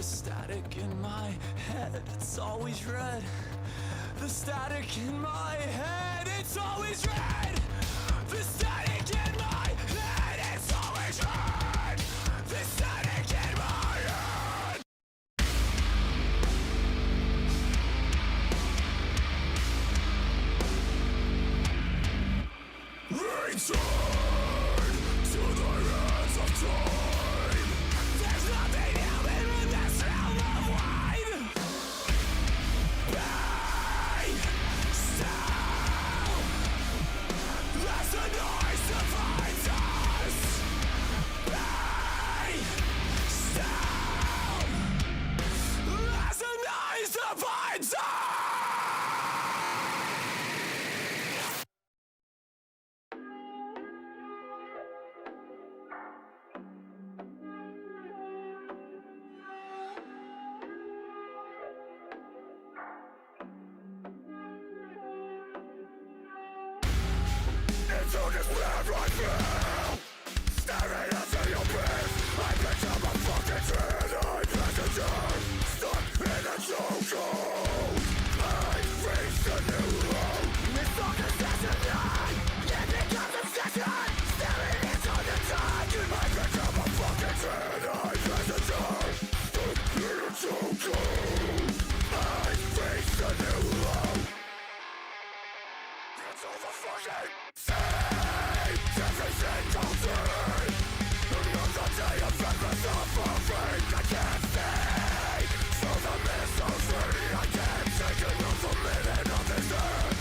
static in my head, it's always red. The static in my head, it's always red. The static in my head, it's always red. The static in my head. Return to the hands of time. There's nothing human in this realm of wide. Be still. As the noise divides us. Be still. As the noise divides us. Into this bed right now, staring into your face. I picked up a fucking dread. Passenger, stuck in a chokehold. I face a new road. It's not a destiny. It becomes obsession. Staring into the dark. I picked up a fucking dread. Passenger, stuck in a chokehold. I face a new road. It's over fucking. Everything comes in. Here's a day of endless suffering. I can't stay. So the misery I can't take it. I'm a minute of this day.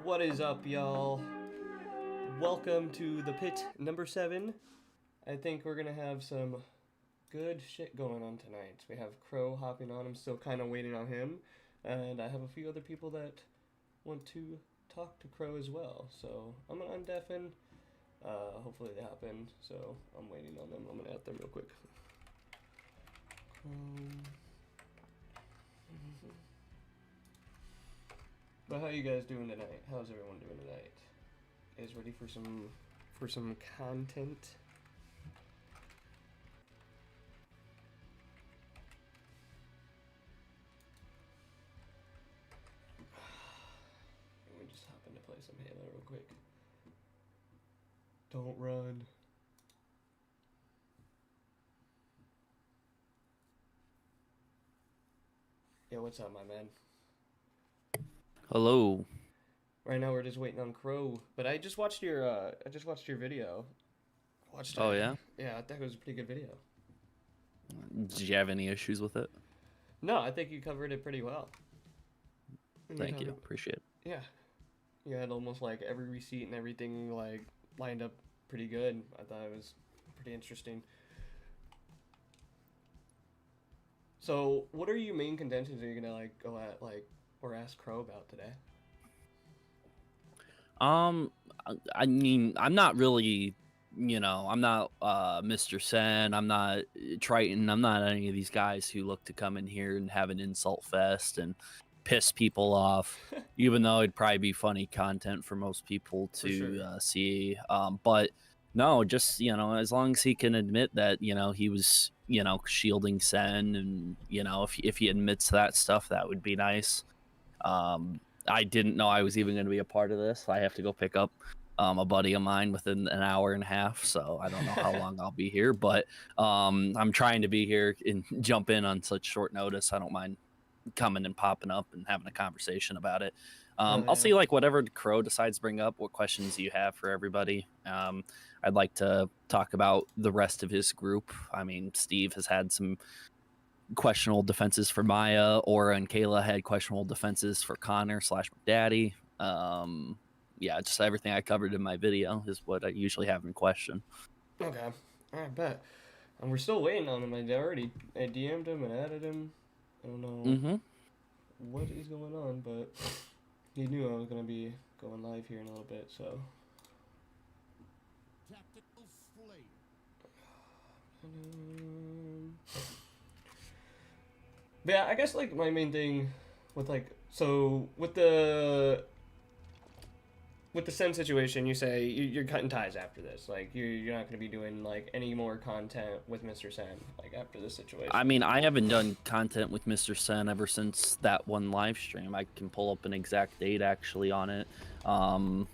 What is up, y'all? Welcome to the pit number 7. I think we're gonna have some good shit going on tonight. We have Crow hopping on. I'm still kind of waiting on him, and I have a few other people that want to talk to Crow as well. So I'm gonna undeafen. Hopefully they happen. So I'm waiting on them. I'm gonna add them real quick. But how you guys doing tonight? How's everyone doing tonight? You guys ready for some content? Let me just hop in to play some Halo real quick. Don't run. Yeah, what's up, my man? Hello. Right now we're just waiting on Crow, but I just watched your video. Watched it. Oh yeah? Yeah, I thought it was a pretty good video. Did you have any issues with it? No, I think you covered it pretty well. Thank you. Appreciate it. Yeah. You had almost like every receipt and everything like lined up pretty good. I thought it was pretty interesting. So, what are your main contentions that you're gonna like go at like or ask Crow about today? I mean, I'm not really, I'm not MrSen, I'm not Triton, I'm not any of these guys who look to come in here and have an insult fest and piss people off, even though it'd probably be funny content for most people to see. But no, just, as long as he can admit that, he was, shielding Sen, and, if he admits that stuff, that would be nice. I didn't know I was even going to be a part of this. I have to go pick up a buddy of mine within an hour and a half, so I don't know how long I'll be here, but I'm trying to be here and jump in on such short notice. I don't mind coming and popping up and having a conversation about it. I'll see like whatever Crow decides to bring up, what questions you have for everybody. I'd like to talk about the rest of his group. I mean, Steve has had some questionable defenses for Maya. Aura and Kayla had questionable defenses for Connor / Daddy. Yeah, just everything I covered in my video is what I usually have in question. Okay, I bet. And we're still waiting on him. I DM'd him and added him. I don't know what is going on, but he knew I was gonna be going live here in a little bit, so. Tactical Slayer. But yeah, I guess like my main thing with like with the Sen situation, you say you're cutting ties after this. Like you're not going to be doing like any more content with MrSen like after this situation. I mean, I haven't done content with MrSen ever since that one live stream. I can pull up an exact date actually on it. When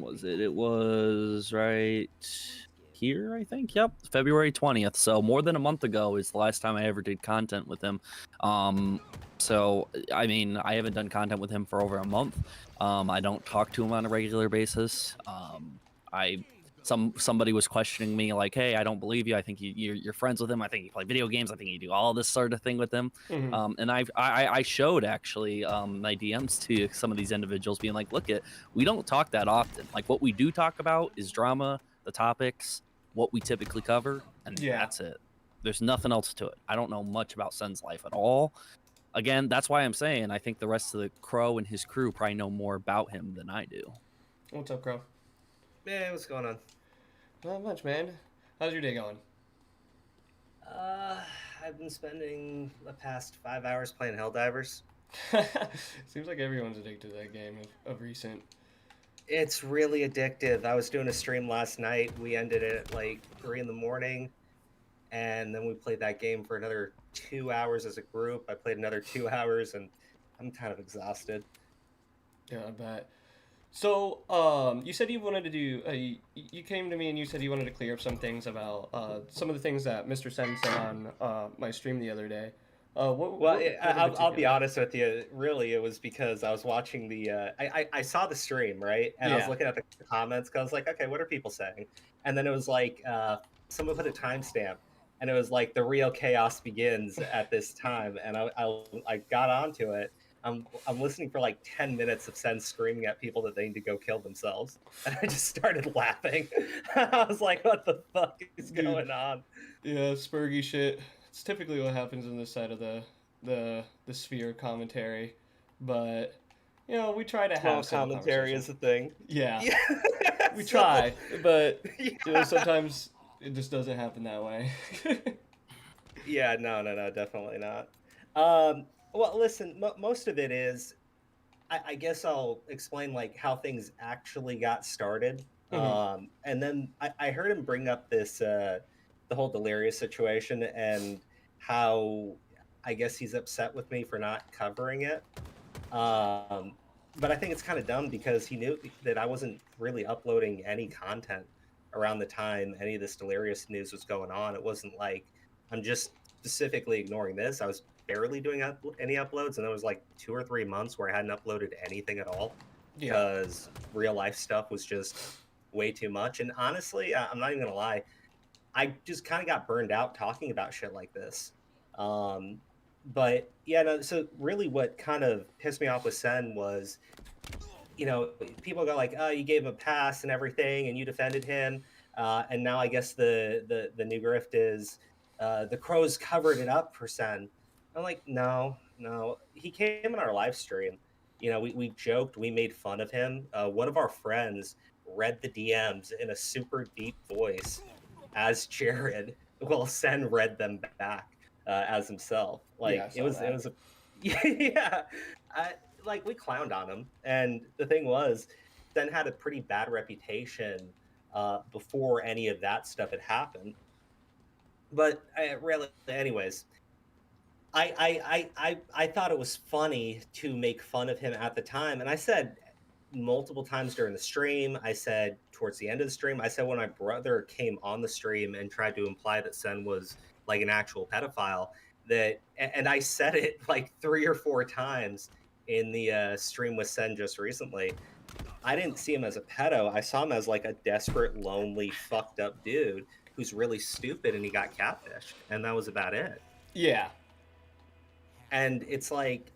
was it? It was right here, I think. Yep, February 20th. So more than a month ago is the last time I ever did content with him. So I mean, I haven't done content with him for over a month. I don't talk to him on a regular basis. Somebody was questioning me like, hey, I don't believe you. I think you're friends with him. I think you play video games. I think you do all this sort of thing with him. And I showed actually my DMs to some of these individuals being like, we don't talk that often. Like what we do talk about is drama, the topics, what we typically cover, and Yeah. that's it. There's nothing else to it. I don't know much about Sen's life at all. Again, that's why I'm saying I think the rest of the Crow and his crew probably know more about him than I do. What's up, Crow? Man, what's going on? Not much, man. How's your day going? Uh, I've been spending the past 5 hours playing Helldivers. Seems like everyone's addicted to that game of recent. It's really addictive. I was doing a stream last night. We ended it at like 3 in the morning, and then we played that game for another 2 hours as a group. I played another 2 hours, and I'm kind of exhausted. Yeah, I bet. So, you said you wanted to do. You came to me and you said you wanted to clear up some things about some of the things that MrSen said on my stream the other day. I'll be honest with you. Really, it was because I was watching the. I saw the stream, right, and I was Yeah. looking at the comments because I was like, okay, what are people saying? And then it was like, someone put a timestamp, and it was like the real chaos begins at this time, and I got onto it. I'm listening for like 10 minutes of Sen screaming at people that they need to go kill themselves, and I just started laughing. I was like, what the fuck is Dude. going on? Yeah, Spurgy shit. It's typically what happens on this side of the sphere commentary, but you know we try to Small have some commentary is a thing. Yeah, Yeah. we So- try, but Yeah. you know sometimes it just doesn't happen that way. Yeah, no, definitely not. Well, listen, most of it is, I guess I'll explain like how things actually got started. Mhm. And then I heard him bring up this, the whole Delirious situation and how I guess he's upset with me for not covering it. But I think it's kind of dumb because he knew that I wasn't really uploading any content around the time any of this Delirious news was going on. It wasn't like I'm just specifically ignoring this. I was barely doing any uploads, and there was like 2 or 3 months where I hadn't uploaded anything at all Yeah, because real life stuff was just way too much. And honestly, I'm not even gonna lie, I just kind of got burned out talking about shit like this. Um, but yeah, no. So really, what kind of pissed me off with Sen was, people go like, "Oh, you gave him a pass and everything, and you defended him," and now I guess the new grift is the Crows covered it up for Sen. I'm like, no, no. He came in our live stream. We joked, we made fun of him. One of our friends read the DMs in a super deep voice as Jared, while Sen read them back as himself. Like Yeah, I it saw was, that. it was, yeah. Like we clowned on him, and the thing was, Sen had a pretty bad reputation before any of that stuff had happened. But really, anyways, I thought it was funny to make fun of him at the time, and I said multiple times during the stream. I said towards the end of the stream. I said when my brother came on the stream and tried to imply that Sen was like an actual pedophile. And I said it like 3 or 4 times in the stream with Sen just recently. I didn't see him as a pedo. I saw him as like a desperate, lonely, fucked up dude who's really stupid, and he got catfished, and that was about it. yeah. And it's like,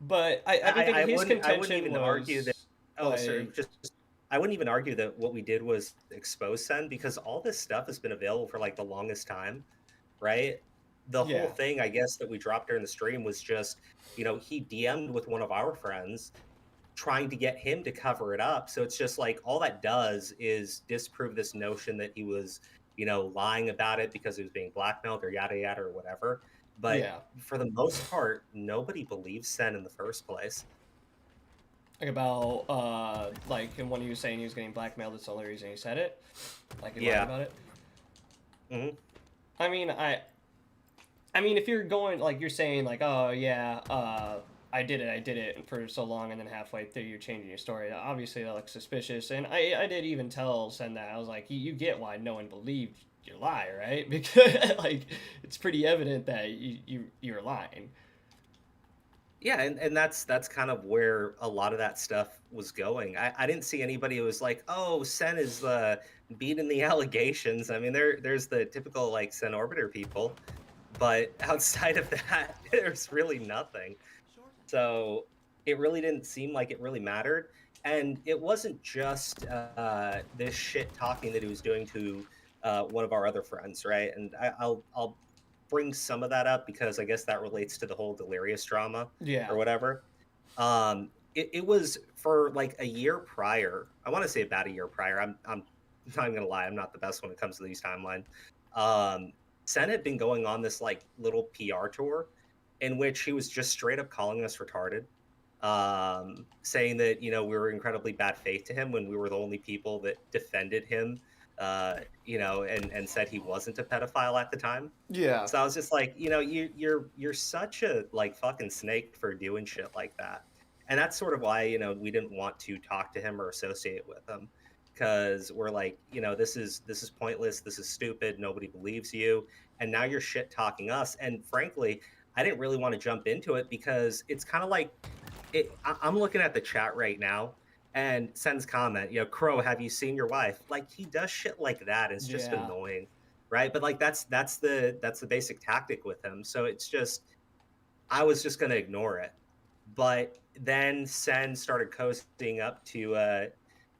But I think his wouldn't contention even was argue that. Oh, sorry. like- Just I wouldn't even argue that what we did was expose Sen, because all this stuff has been available for like the longest time, right? The Yeah. whole thing, I guess, that we dropped during the stream was just, he DM'd with one of our friends, trying to get him to cover it up. So it's just like all that does is disprove this notion that he was, lying about it because he was being blackmailed or yada yada or whatever. But Yeah. for the most part, nobody believes Sen in the first place. Like about like and when he was saying he was getting blackmailed, that's the only reason he said it. Like he Yeah. lied about it. Mhm. I mean, if you're going like you're saying like, oh yeah, I did it for so long, and then halfway through you're changing your story. Obviously, that looks suspicious, and I did even tell Sen that I was like, you get why no one believed your lie, right? Because like it's pretty evident that you're lying. Yeah, and that's kind of where a lot of that stuff was going. I didn't see anybody who was like, "Oh, Sen is beating the allegations." I mean, there's the typical like Sen orbiter people, but outside of that, there's really nothing. So it really didn't seem like it really mattered, and it wasn't just this shit talking that he was doing to one of our other friends, right? And I'll bring some of that up because I guess that relates to the whole Delirious drama Yeah. or whatever. It was for like a year prior. I want to say about a year prior. I'm not even gonna lie. I'm not the best when it comes to these timelines. Um, Sen had been going on this like little PR tour in which he was just straight up calling us retarded, saying that we were incredibly bad faith to him when we were the only people that defended him, and said he wasn't a pedophile at the time. Yeah. So I was just like, you're such a like fucking snake for doing shit like that. And that's sort of why, we didn't want to talk to him or associate with him. Cause we're like, this is pointless, this is stupid, nobody believes you. And now you're shit talking us. And frankly, I didn't really want to jump into it because it's kind of like I'm looking at the chat right now and sends comment, Crow, have you seen your wife? Like he does shit like that. It's just Yeah. annoying, right? But like that's the basic tactic with him. So it's just I was just gonna ignore it. But then Sen started coasting up to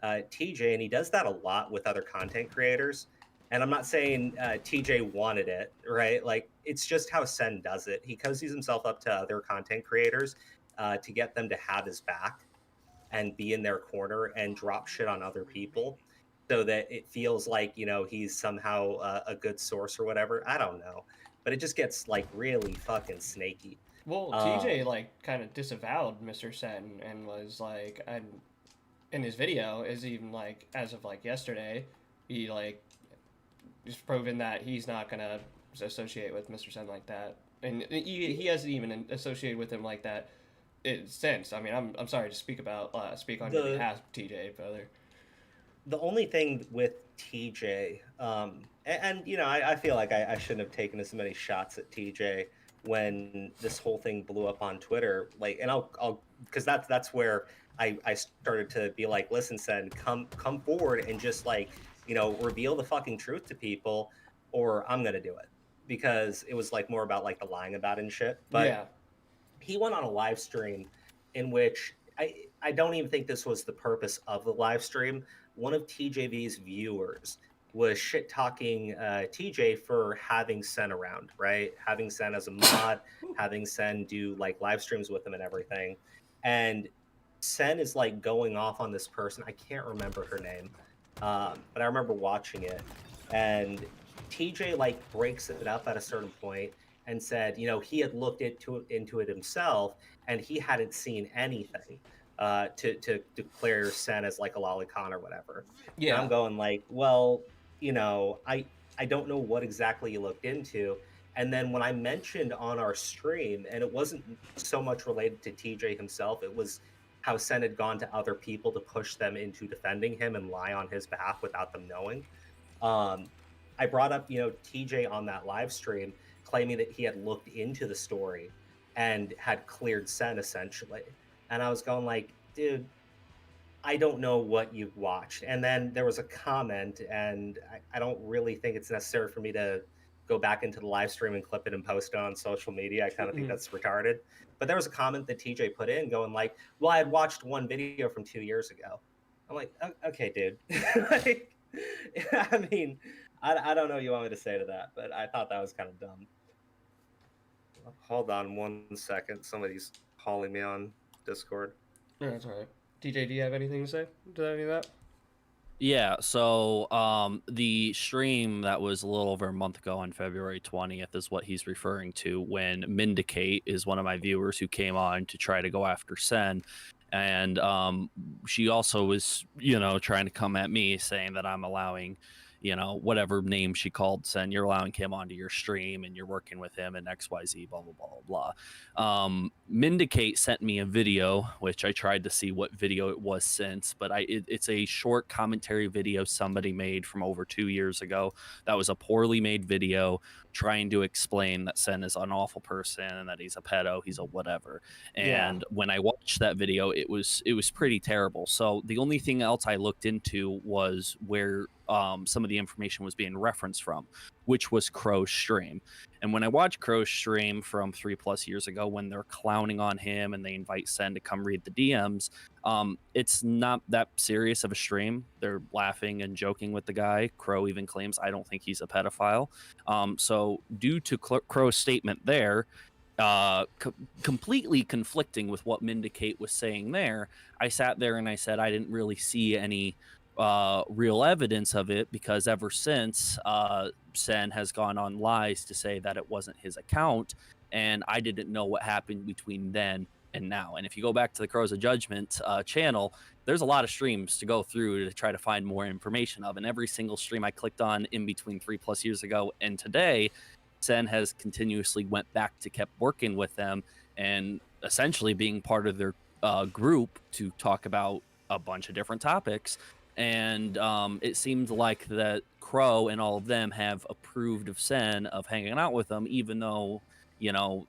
TJ, and he does that a lot with other content creators. And I'm not saying TJ wanted it, right? Like it's just how Sen does it. He cozies himself up to other content creators to get them to have his back and be in their corner and drop shit on other people so that it feels like he's somehow a good source or whatever. I don't know, but it just gets like really fucking snaky. Well, TJ um like kind of disavowed MrSen and was like, and in his video is even like as of like yesterday, he like just proven that he's not gonna associate with MrSen like that, and he hasn't even associated with him like that since. I mean, I'm sorry to speak on your the behalf, TJ, brother. the only thing with TJ, and I feel like I shouldn't have taken as many shots at TJ when this whole thing blew up on Twitter. Like, and I'll because that's where I started to be like, listen, Sen, come forward and just like reveal the fucking truth to people, or I'm gonna do it because it was like more about like the lying about it and shit. But Yeah. he went on a live stream in which I don't even think this was the purpose of the live stream. One of TJV's viewers was shit talking TJ for having Sen around, right? Having Sen as a mod, having Sen do like live streams with him and everything. And Sen is like going off on this person. I can't remember her name, but I remember watching it. And TJ like breaks it up at a certain point and said, he had looked into it himself and he hadn't seen anything to declare Sen as like a lolicon or whatever. And I'm Yeah. going like, well, I don't know what exactly you looked into. And then when I mentioned on our stream, and it wasn't so much related to TJ himself, it was how Sen had gone to other people to push them into defending him and lie on his behalf without them knowing. Um, I brought up, TJ on that live stream claiming that he had looked into the story and had cleared Sen essentially. And I was going like, dude, I don't know what you've watched. And then there was a comment, and I don't really think it's necessary for me to go back into the live stream and clip it and post it on social media. I kind of think that's retarded. But there was a comment that TJ put in going like, well, I had watched one video from 2 years ago. I'm like, okay, dude. Like, I mean, I don't know what you want me to say to that, but I thought that was kind of dumb. Hold on 1 second. Somebody's calling me on Discord. No, that's all right. TJ, do you have anything to say to any of that? Yeah, so the stream that was a little over a month ago on February 20th is what he's referring to when Mindicate is one of my viewers who came on to try to go after Sen. And she also was, trying to come at me saying that I'm allowing, whatever name she called Sen, you're allowing him onto your stream and you're working with him and XYZ, blah, blah, blah, blah. Mindicate sent me a video, which I tried to see what video it was since, but it's a short commentary video somebody made from over 2 years ago. That was a poorly made video trying to explain that Sen is an awful person and that he's a pedo, he's a whatever. And when I watched that video, it was pretty terrible. So the only thing else I looked into was where some of the information was being referenced from, which was Crow's stream. And when I watch Crow's stream from 3+ years ago, when they're clowning on him and they invite Sen to come read the DMs, it's not that serious of a stream. They're laughing and joking with the guy. Crow even claims, I don't think he's a pedophile. So due to Crow's statement there, completely conflicting with what Mindicate was saying there, I sat there and I said I didn't really see any real evidence of it, because ever since Sen has gone on lies to say that it wasn't his account, and I didn't know what happened between then and now. And if you go back to the Crows of Judgment channel, there's a lot of streams to go through to try to find more information of, and every single stream I clicked on in between 3+ years ago and today, Sen has continuously went back to kept working with them and essentially being part of their group to talk about a bunch of different topics. And it seemed like that Crow and all of them have approved of Sen of hanging out with them, even though, you know,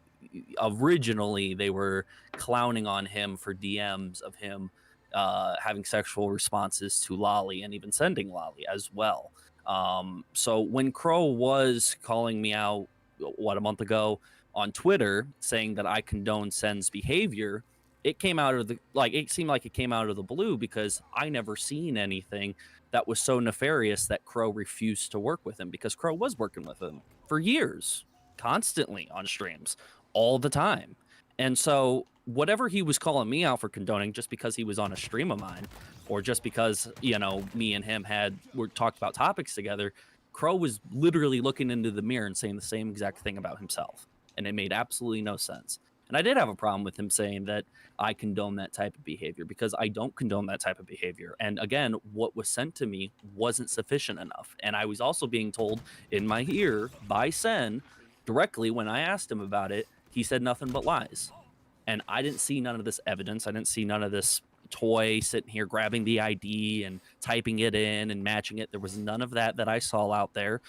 originally they were clowning on him for DMs of him having sexual responses to Lolly and even sending Lolly as well. So when Crow was calling me out, a month ago on Twitter, saying that I condone Sen's behavior, it came out of it seemed like it came out of the blue, because I never seen anything that was so nefarious that Crow refused to work with him, because Crow was working with him for years, constantly on streams, all the time. And so whatever he was calling me out for condoning just because he was on a stream of mine, or just because, you know, me and him were talked about topics together, Crow was literally looking into the mirror and saying the same exact thing about himself. And it made absolutely no sense. And I did have a problem with him saying that I condone that type of behavior, because I don't condone that type of behavior. And again, what was sent to me wasn't sufficient enough. And I was also being told in my ear by Sen directly when I asked him about it, he said nothing but lies. And I didn't see none of this evidence. I didn't see none of this toy sitting here grabbing the ID and typing it in and matching it. There was none of that I saw out there,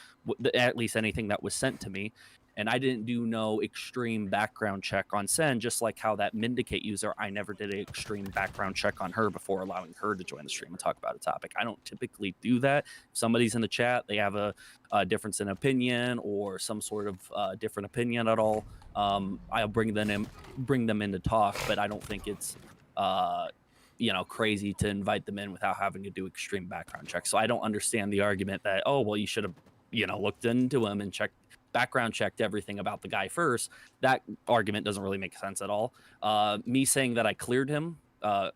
at least anything that was sent to me. And I didn't do no extreme background check on Sen, just like how that Mindicate user, I never did an extreme background check on her before allowing her to join the stream and talk about a topic. I don't typically do that. If somebody's in the chat, they have a difference in opinion or some sort of different opinion at all, I'll bring them in to talk, but I don't think it's crazy to invite them in without having to do extreme background checks. So I don't understand the argument that, oh, well, you should have, looked into him and background checked everything about the guy first. That argument doesn't really make sense at all. Me saying that I cleared him,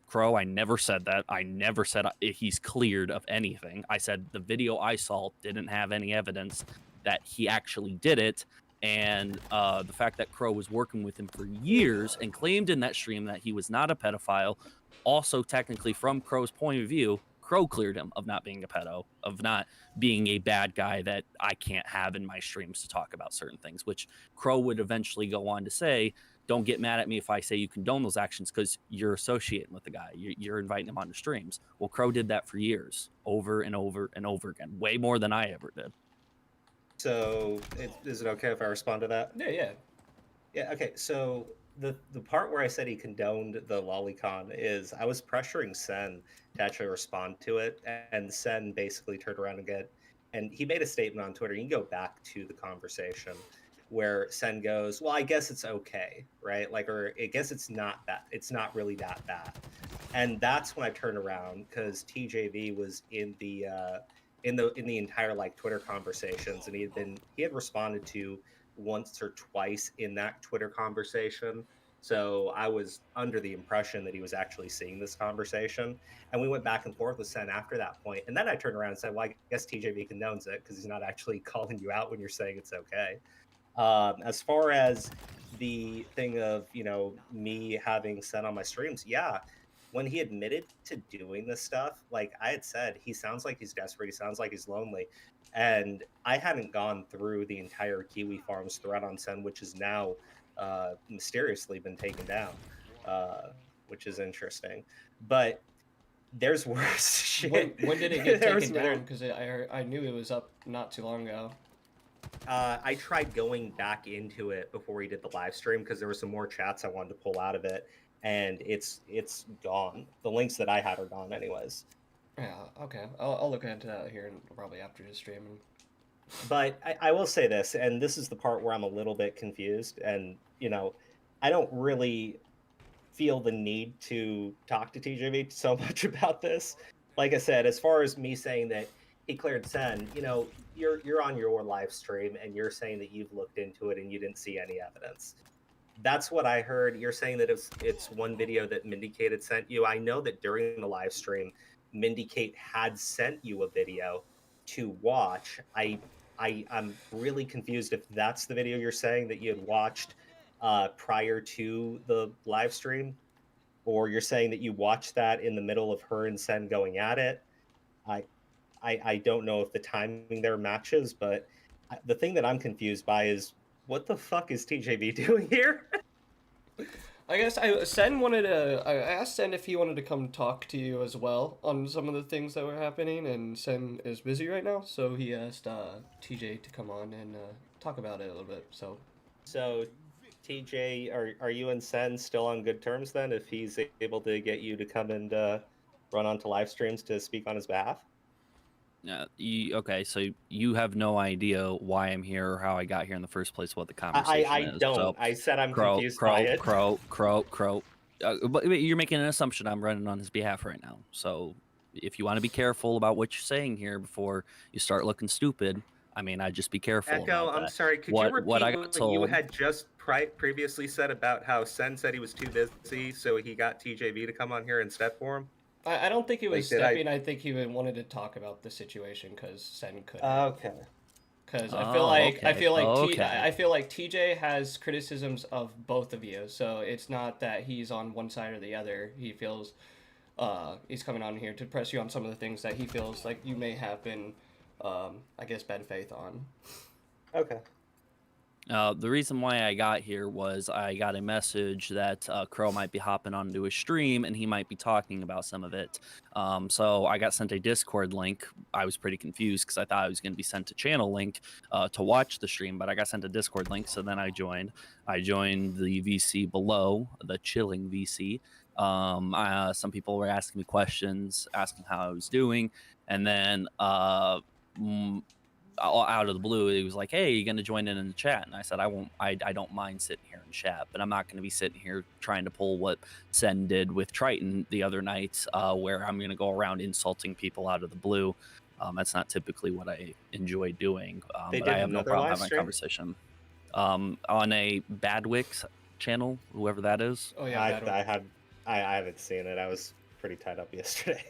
Crow, I never said that. I never said he's cleared of anything. I said the video I saw didn't have any evidence that he actually did it. And the fact that Crow was working with him for years and claimed in that stream that he was not a pedophile, also technically from Crow's point of view, Crow cleared him of not being a pedo, of not being a bad guy that I can't have in my streams to talk about certain things, which Crow would eventually go on to say, don't get mad at me if I say you condone those actions, because you're associating with the guy. You're inviting him onto streams. Well, Crow did that for years, over and over and over again, way more than I ever did. So is it okay if I respond to that? Yeah, okay. So the part where I said he condoned the lolicon is I was pressuring Sen to actually respond to it, and Sen basically turned around and he made a statement on Twitter. You can go back to the conversation where Sen goes, well, I guess it's okay, right? Like, or I guess it's not really that bad. And that's when I turned around, because TJV was in the entire Twitter conversations, and he had responded to once or twice in that Twitter conversation. So I was under the impression that he was actually seeing this conversation, and we went back and forth with Sen after that point. And then I turned around and said, well, I guess TJV condones it because he's not actually calling you out when you're saying it's okay. As far as the thing of, me having Sen on my streams, yeah, when he admitted to doing this stuff, like I had said, he sounds like he's desperate. He sounds like he's lonely. And I hadn't gone through the entire Kiwi Farms thread on Sen, which is now mysteriously been taken down, which is interesting. But there's worse shit. When did it get taken down? Because I knew it was up not too long ago. I tried going back into it before we did the live stream because there were some more chats I wanted to pull out of it, and it's gone. The links that I had are gone anyways. Yeah, okay. I'll look into that here and probably after the stream. But I will say this, and this is the part where I'm a little bit confused, and I don't really feel the need to talk to TJV so much about this. Like I said, as far as me saying that he cleared Sen, you're on your live stream and you're saying that you've looked into it and you didn't see any evidence. That's what I heard. You're saying that it's one video that Mindicate had sent you. I know that during the live stream, Mindicate had sent you a video to watch. I'm really confused if that's the video you're saying that you had watched prior to the live stream, or you're saying that you watched that in the middle of her and Sen going at it. I I don't know if the timing there matches, but the thing that I'm confused by is what the fuck is TJB doing here? I guess I asked Sen if he wanted to come talk to you as well on some of the things that were happening, and Sen is busy right now, so he asked TJ to come on and talk about it a little bit. So, TJ, are you and Sen still on good terms then? If he's able to get you to come and run onto live streams to speak on his behalf? Okay, so you have no idea why I'm here or how I got here in the first place, what the conversation I is. don't. So, I said I'm crow, confused by it. crow. But you're making an assumption I'm running on his behalf right now. So, if you want to be careful about what you're saying here before you start looking stupid, I mean, I'd just be careful Echo, about I'm that. sorry. Could you What repeat I got what you told? had just previously said about how Sen said he was too busy, so he got TJV to come on here instead for him? I don't think he was Like, did I- stepping. I think he wanted to talk about the situation because Sen couldn't. Okay. Because Oh, I feel like okay. I feel like TJ has criticisms of both of you, so it's not that he's on one side or the other. He feels he's coming on here to press you on some of the things that he feels like you may have been, I guess, bad faith on. Okay. The reason why I got here was I got a message that Crow might be hopping onto his stream and he might be talking about some of it. So I got sent a Discord link. I was pretty confused because I thought I was going to be sent a channel link to watch the stream, but I got sent a Discord link. So then I joined. I joined the VC below, the chilling VC. Some people were asking me questions, asking how I was doing, and then out of the blue, he was like, "Hey, you gonna join in the chat?" And I said, "I won't. I don't mind sitting here and chat, but I'm not gonna be sitting here trying to pull what Sen did with Triton the other night, where I'm gonna go around insulting people out of the blue. That's not typically what I enjoy doing. They But did I have no another problem live having a stream? conversation on a Badwix channel, whoever that is. Oh yeah, I haven't seen it. I was pretty tied up yesterday.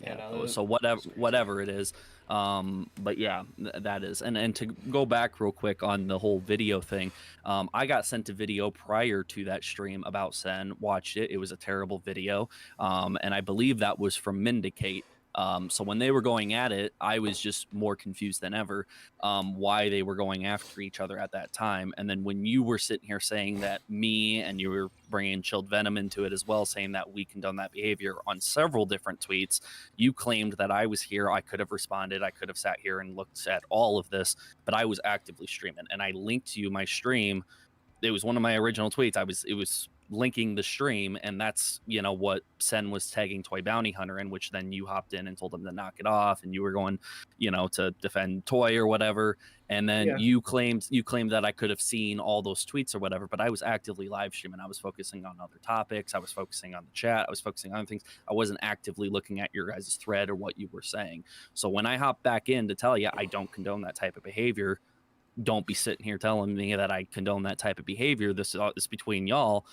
Yeah, no, So whatever it is, but yeah, that is. And to go back real quick on the whole video thing, I got sent a video prior to that stream about Sen. Watched it. It was a terrible video, and I believe that was from Mindicate. So when they were going at it, I was just more confused than ever why they were going after each other at that time. And then when you were sitting here saying that me and you were bringing Chilled Venom into it as well, saying that we condone that behavior on several different tweets, you claimed that I was here. I could have responded. I could have sat here and looked at all of this, but I was actively streaming, and I linked you my stream. It was one of my original tweets. It was linking the stream, and that's what Sen was tagging Toy Bounty Hunter in, which then you hopped in and told him to knock it off, and you were going to defend Toy or whatever, and then Yeah. you claimed that I could have seen all those tweets or whatever, but I was actively live streaming. I was focusing on other topics. I was focusing on the chat. I was focusing on things. I wasn't actively looking at your guys' thread or what you were saying. So when I hop back in to tell you I don't condone that type of behavior, don't be sitting here telling me that I condone that type of behavior. This is between y'all.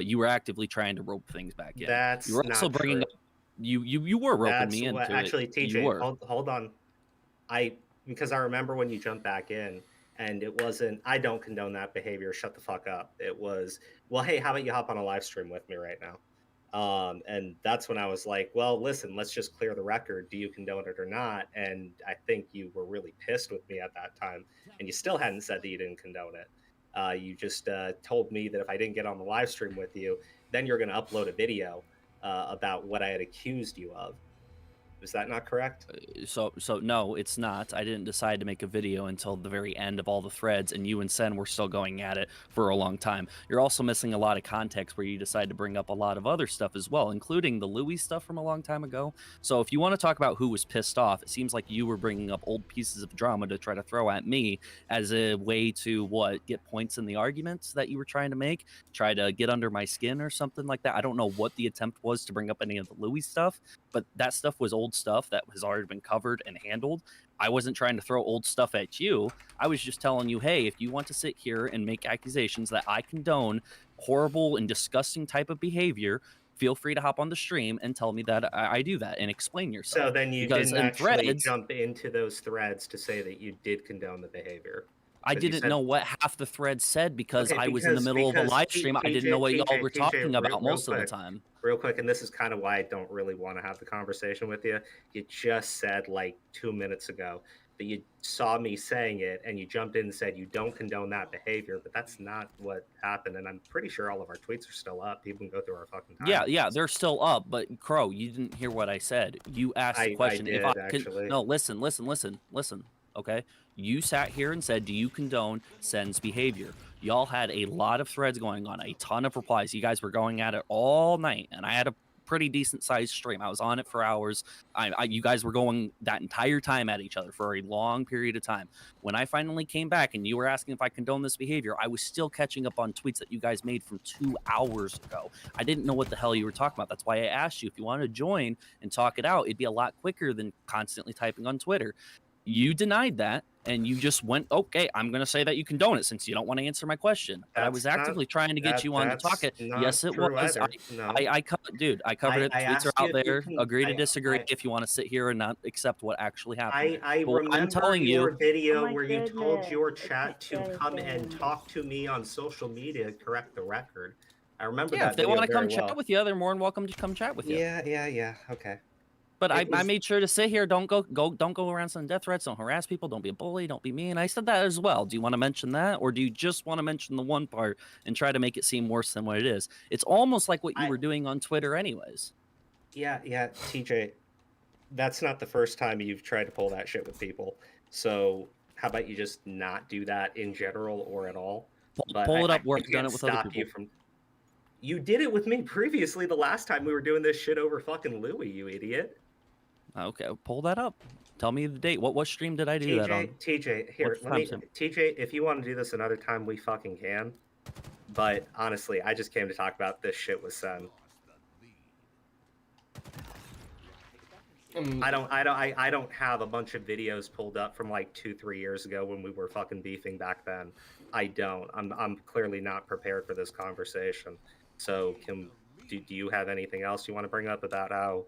You were actively trying to rope things back in. That's You were also not bringing true. up. You were roping That's me into what actually, it. You TJ, were. hold on. Because I remember when you jumped back in, and it wasn't, I don't condone that behavior, shut the fuck up. It was, well, hey, how about you hop on a live stream with me right now? And that's when I was like, well, listen, let's just clear the record. Do you condone it or not? And I think you were really pissed with me at that time, and you still hadn't said that you didn't condone it. You just told me that if I didn't get on the live stream with you, then you're going to upload a video about what I had accused you of. Is that not correct? So no, it's not. I didn't decide to make a video until the very end of all the threads, and you and Sen were still going at it for a long time. You're also missing a lot of context where you decide to bring up a lot of other stuff as well, including the Louis stuff from a long time ago. So if you want to talk about who was pissed off, it seems like you were bringing up old pieces of drama to try to throw at me as a way to get points in the arguments that you were trying to make, try to get under my skin or something like that. I don't know what the attempt was to bring up any of the Louis stuff, but that stuff was old stuff that has already been covered and handled. I wasn't trying to throw old stuff at you. I was just telling you, hey, if you want to sit here and make accusations that I condone horrible and disgusting type of behavior, feel free to hop on the stream and tell me that I do that and explain yourself. So then you Because didn't in actually threads, jump into those threads to say that you did condone the behavior. I 'Cause you didn't said- know what half the thread said because Okay, I was in the middle of a live stream. I didn't know what y'all were talking about most of the time. Real quick, and this is kind of why I don't really want to have the conversation with you. You just said like 2 minutes ago that you saw me saying it and you jumped in and said you don't condone that behavior, but that's not what happened. And I'm pretty sure all of our tweets are still up. People can go through our fucking time. Yeah, they're still up. But Crow, you didn't hear what I said. You asked the question. I did, if I actually. no, listen. Okay, you sat here and said, "Do you condone Sen's behavior?" Y'all had a lot of threads going on, a ton of replies. You guys were going at it all night, and I had a pretty decent sized stream. I was on it for hours. You guys were going that entire time at each other for a long period of time. When I finally came back and you were asking if I condone this behavior, I was still catching up on tweets that you guys made from 2 hours ago. I didn't know what the hell you were talking about. That's why I asked you if you wanted to join and talk it out. It'd be a lot quicker than constantly typing on Twitter. You denied that, and you just went, okay, I'm going to say that you condone it since you don't want to answer my question. But I was actively trying to get you on to talk it. Yes, it was. I covered it. Tweets are out there. Agree to disagree if you want to sit here and not accept what actually happened. I remember I'm telling your you, video where you told your chat to come and talk to me on social media, correct the record. I remember that. If they want to come well. chat with you, they're more than welcome to come chat with you. Yeah. Okay. But I made sure to sit here. Don't go around sending death threats. Don't harass people. Don't be a bully. Don't be mean. I said that as well. Do you want to mention that, or do you just want to mention the one part and try to make it seem worse than what it is? It's almost like what you were doing on Twitter, anyways. Yeah, TJ, that's not the first time you've tried to pull that shit with people. So how about you just not do that in general or at all? Pull it up where I've done it with other people. You did it with me previously the last time we were doing this shit over fucking Louis, you idiot. Okay, pull that up. Tell me the date. What stream did I do that on? TJ, here, TJ, if you want to do this another time, we fucking can. But honestly, I just came to talk about this shit with Sen. I don't have a bunch of videos pulled up from like 2-3 years ago when we were fucking beefing back then. I don't. I'm clearly not prepared for this conversation. So do you have anything else you want to bring up about how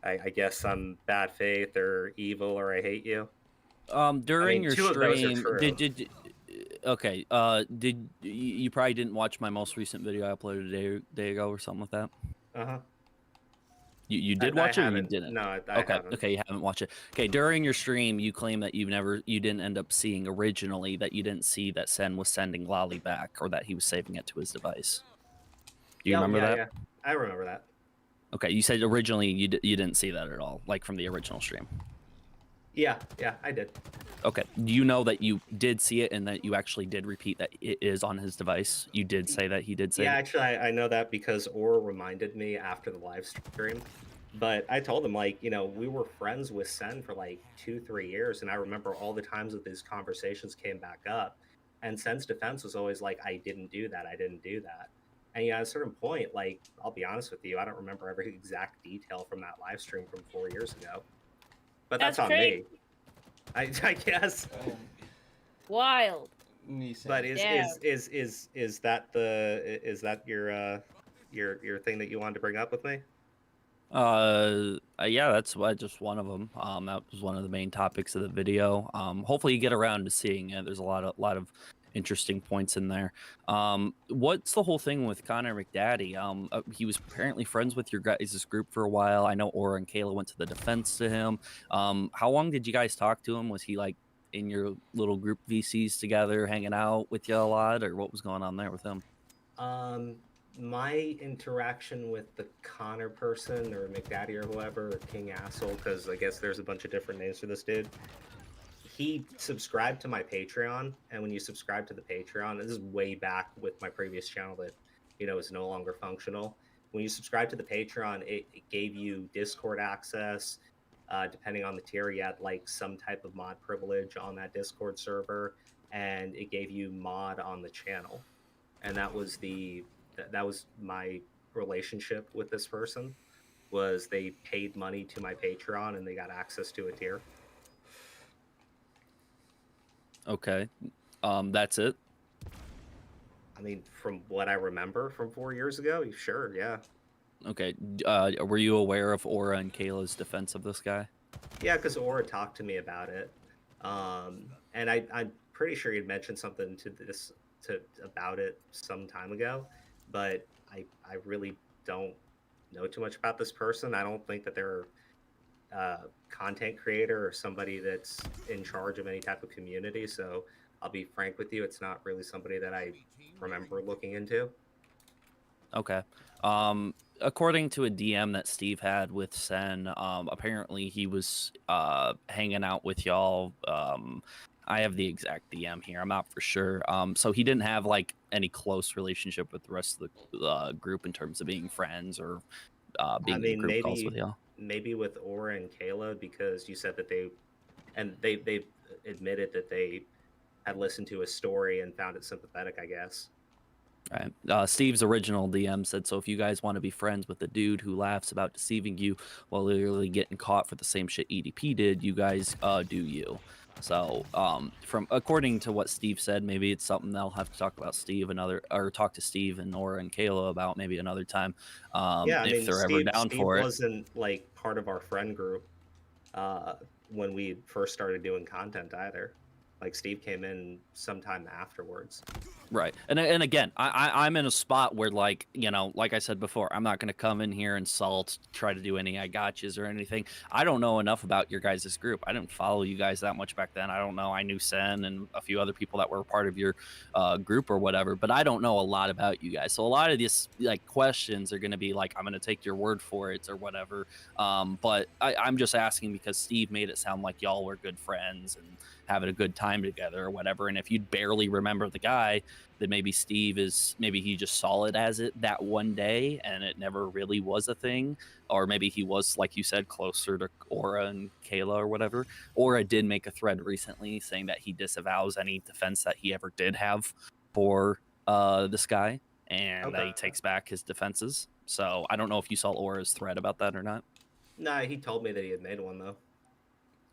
I guess I'm bad faith or evil or I hate you? During your stream, did you probably didn't watch my most recent video I uploaded a day ago or something like that? Uh-huh. You did watch it or you didn't? No, I haven't. Okay, you haven't watched it. Okay, during your stream, you claim that you didn't end up seeing originally that you didn't see that Sen was sending Lolly back or that he was saving it to his device. Do you remember that? Yeah, I remember that. Okay, you said originally you didn't see that at all, like from the original stream. Yeah, I did. Okay, do you know that you did see it and that you actually did repeat that it is on his device? You did say that he did say Yeah, it? actually, I know that because Or reminded me after the live stream. But I told him, like, we were friends with Sen for like 2-3 years, and I remember all the times that these conversations came back up, and Sen's defense was always like, I didn't do that. And at a certain point, like, I'll be honest with you, I don't remember every exact detail from that live stream from 4 years ago. But that's on me. I guess. Wild. But is that your thing that you wanted to bring up with me? Yeah, that's just one of them. That was one of the main topics of the video. Hopefully you get around to seeing it. There's a lot of interesting points in there. What's the whole thing with Connor McDaddy? He was apparently friends with your guys' group for a while. I know Aura and Kayla went to the defense to him. How long did you guys talk to him? Was he like in your little group VCs together, hanging out with you a lot, or what was going on there with him? My interaction with the Connor person or McDaddy or whoever, or King Asshole, because I guess there's a bunch of different names for this dude. He subscribed to my Patreon, and when you subscribe to the Patreon, this is way back with my previous channel that, is no longer functional. When you subscribe to the Patreon, it gave you Discord access. Depending on the tier, you had like some type of mod privilege on that Discord server, and it gave you mod on the channel. And that was my relationship with this person. Was they paid money to my Patreon and they got access to a tier. Okay. That's it. I mean, from what I remember from 4 years ago, sure, yeah. Okay. Were you aware of Aura and Kayla's defense of this guy? Yeah, because Aura talked to me about it. And I'm pretty sure he'd mentioned something about it some time ago, but I really don't know too much about this person. I don't think that they're a content creator or somebody that's in charge of any type of community. So I'll be frank with you, it's not really somebody that I remember looking into. Okay. According to a DM that Steve had with Sen, apparently he was hanging out with y'all. I have the exact DM here. I'm not for sure. So he didn't have like any close relationship with the rest of the group in terms of being friends or being in group calls with y'all. Maybe with Aura and Kayla, because you said that they admitted that they had listened to a story and found it sympathetic, I guess. Right. Steve's original DM said, so if you guys want to be friends with the dude who laughs about deceiving you while literally getting caught for the same shit EDP did, you guys do you. So from according to what Steve said, maybe it's something they'll have to talk about talk to Steve and Nora and Kayla about maybe another time. Yeah, I if mean, they're ever down Steve for it. wasn't like part of our friend group when we first started doing content either. Like Steve came in sometime afterwards. Right. And again, I'm in a spot where, like, like I said before, I'm not going to come in here and try to do any I gotchas or anything. I don't know enough about your guys' group. I didn't follow you guys that much back then. I don't know. I knew Sen and a few other people that were part of your group or whatever, but I don't know a lot about you guys. So a lot of these like questions are going to be like, I'm going to take your word for it or whatever. But I'm just asking because Steve made it sound like y'all were good friends and having a good time together or whatever. And if you'd barely remember the guy, then maybe he just saw it as it that one day and it never really was a thing. Or maybe he was, like you said, closer to Aura and Kayla or whatever. Aura did make a thread recently saying that he disavows any defense that he ever did have for this guy, and that he takes back his defenses. So I don't know if you saw Aura's thread about that or not. Nah, he told me that he had made one though.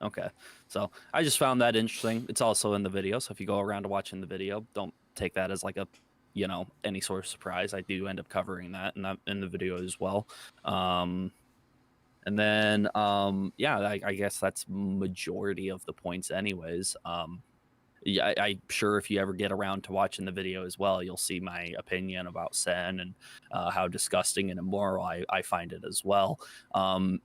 Okay, so I just found that interesting. It's also in the video, so if you go around to watching the video, don't take that as like a, any sort of surprise. I do end up covering that in the video as well. And then, yeah, I guess that's majority of the points anyways. Yeah, I'm sure if you ever get around to watching the video as well, you'll see my opinion about Sen and how disgusting and immoral I find it as well. And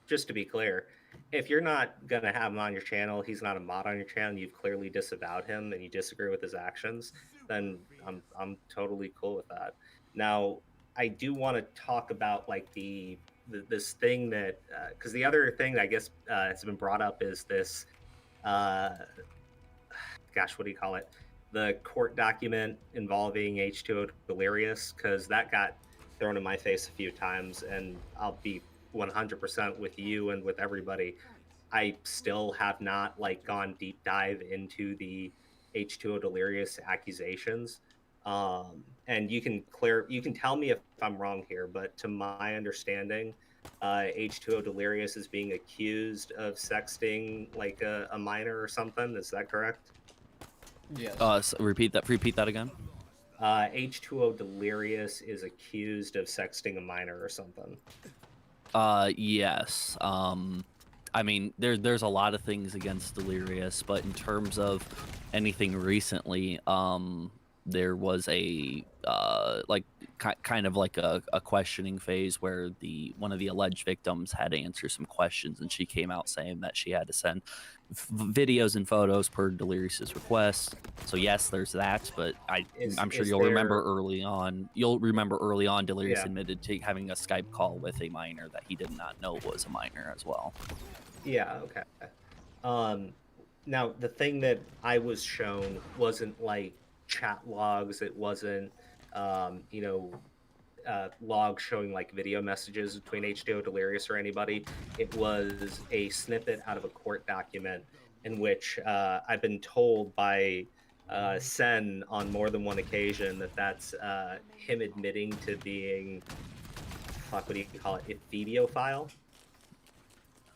just to be clear, if you're not gonna have him on your channel, he's not a mod on your channel, you've clearly disavowed him and you disagree with his actions, then I'm totally cool with that. Now, I do want to talk about like this thing that because the other thing that I guess has been brought up is this gosh, what do you call it? The court document involving H2O Delirious, because that got thrown in my face a few times, and I'll be 100% with you and with everybody. I still have not like gone deep dive into the H2O Delirious accusations. And you can tell me if I'm wrong here, but to my understanding, H2O Delirious is being accused of sexting like a minor or something. Is that correct? Yes. So repeat that again. H2O Delirious is accused of sexting a minor or something. Yes. I mean, there's a lot of things against Delirious, but in terms of anything recently, there was a like kind of like a questioning phase where one of the alleged victims had to answer some questions, and she came out saying that she had to send videos and photos per Delirious's request. So yes, there's that, but I'm sure Is you'll there? remember early on. You'll remember early on, Delirious Yeah. admitted to having a Skype call with a minor that he did not know was a minor as well. Yeah. Okay. Now the thing that I was shown wasn't like chat logs. It wasn't, you know, logs showing like video messages between H2O, Delirious, or anybody. It was a snippet out of a court document in which I've been told by Sen on more than one occasion that that's him admitting to being, fuck, what do you call it, a videophile.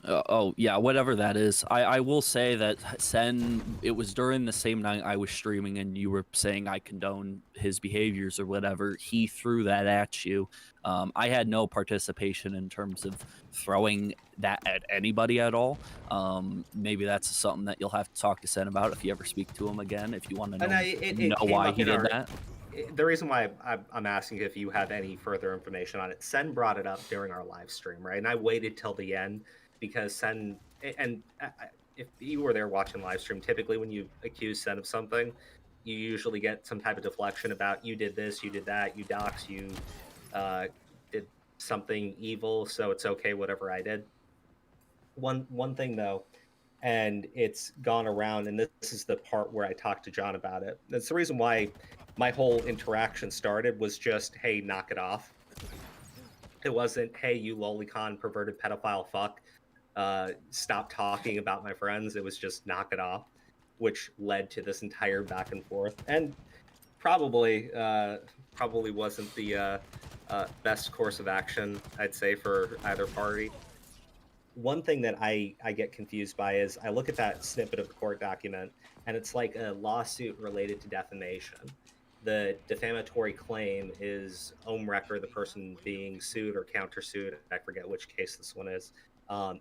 Oh yeah, whatever that is. I will say that Sen, it was during the same night I was streaming and you were saying I condone his behaviors or whatever. He threw that at you. I had no participation in terms of throwing that at anybody at all. Maybe that's something that you'll have to talk to Sen about if you ever speak to him again, if you want to know, It know came why up he in did our. that. The reason why I'm asking if you have any further information on it, Sen brought it up during our live stream, right? And I waited till the end because Sen, and if you were there watching live stream, typically when you accuse Sen of something, you usually get some type of deflection about you did this, you did that, you dox, you did something evil, so it's okay, whatever I did. One thing though, and it's gone around, and this is the part where I talked to John about it. That's the reason why my whole interaction started, was just, hey, knock it off. It wasn't, hey, you lolicon perverted pedophile fuck, stop talking about my friends. It was just knock it off, which led to this entire back and forth, and probably wasn't the best course of action, I'd say, for either party. One thing that I get confused by is I look at that snippet of the court document, and it's like a lawsuit related to defamation. The defamatory claim is Omrecker, the person being sued or countersued, I forget which case this one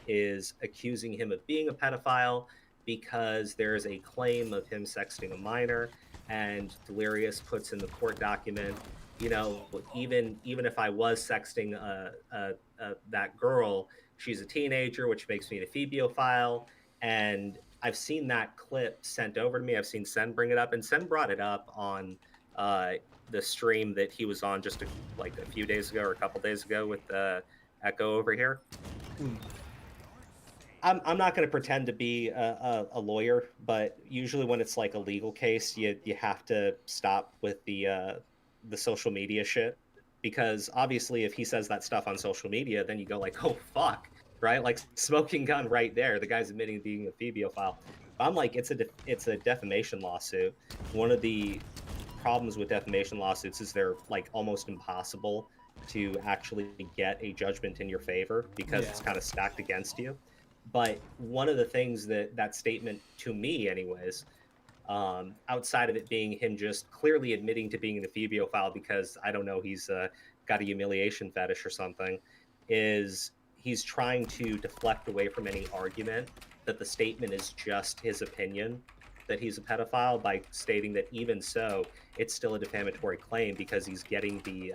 is accusing him of being a pedophile because there's a claim of him sexting a minor, and Delirious puts in the court document, you know, even if I was sexting that girl, she's a teenager, which makes me an ephebiophile. And I've seen that clip sent over to me. I've seen Sen bring it up, and Sen brought it up on the stream that he was on just like a few days ago or a couple days ago with Echo over here. I'm not going to pretend to be a lawyer, but usually when it's like a legal case, you have to stop with the social media shit, because obviously if he says that stuff on social media, then you go like, oh fuck, right? Like smoking gun right there. The guy's admitting being a ephebiophile. I'm like, it's a defamation lawsuit. One of the problems with defamation lawsuits is they're like almost impossible to actually get a judgment in your favor because it's kind of stacked against you. But one of the things that statement, to me anyways, outside of it being him just clearly admitting to being an ephebiophile because, I don't know, he's got a humiliation fetish or something, is he's trying to deflect away from any argument that the statement is just his opinion that he's a pedophile by stating that even so, it's still a defamatory claim because he's getting the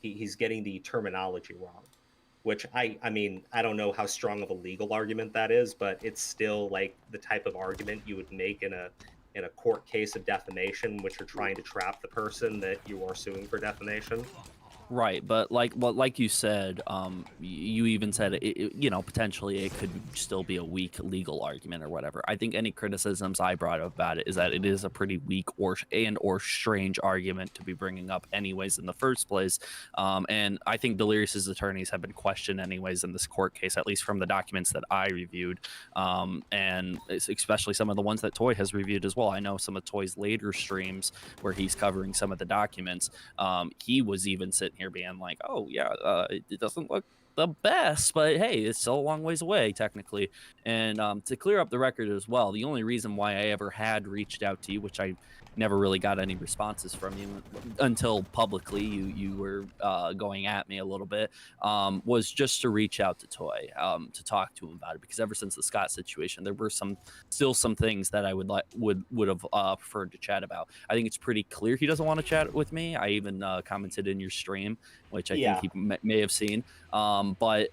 he's getting the terminology wrong. Which I mean, I don't know how strong of a legal argument that is, but it's still like the type of argument you would make in a court case of defamation, which you're trying to trap the person that you are suing for defamation. Right, but like you said, you even said you know, potentially it could still be a weak legal argument or whatever. I think any criticisms I brought up about it is that it is a pretty weak or strange argument to be bringing up anyways in the first place. And I think Delirious's attorneys have been questioned anyways in this court case, at least from the documents that I reviewed, and especially some of the ones that Toy has reviewed as well. I know some of Toy's later streams where he's covering some of the documents. He was even sitting here being like, oh yeah, it doesn't look the best, but hey, it's still a long ways away technically. And to clear up the record as well, the only reason why I ever had reached out to you, which I never really got any responses from you until publicly you were going at me a little bit, was just to reach out to Toy, to talk to him about it, because ever since the Scott situation, there were still some things that I would have preferred to chat about. I think it's pretty clear he doesn't want to chat with me. I even commented in your stream, which I think Yeah. he may have seen. But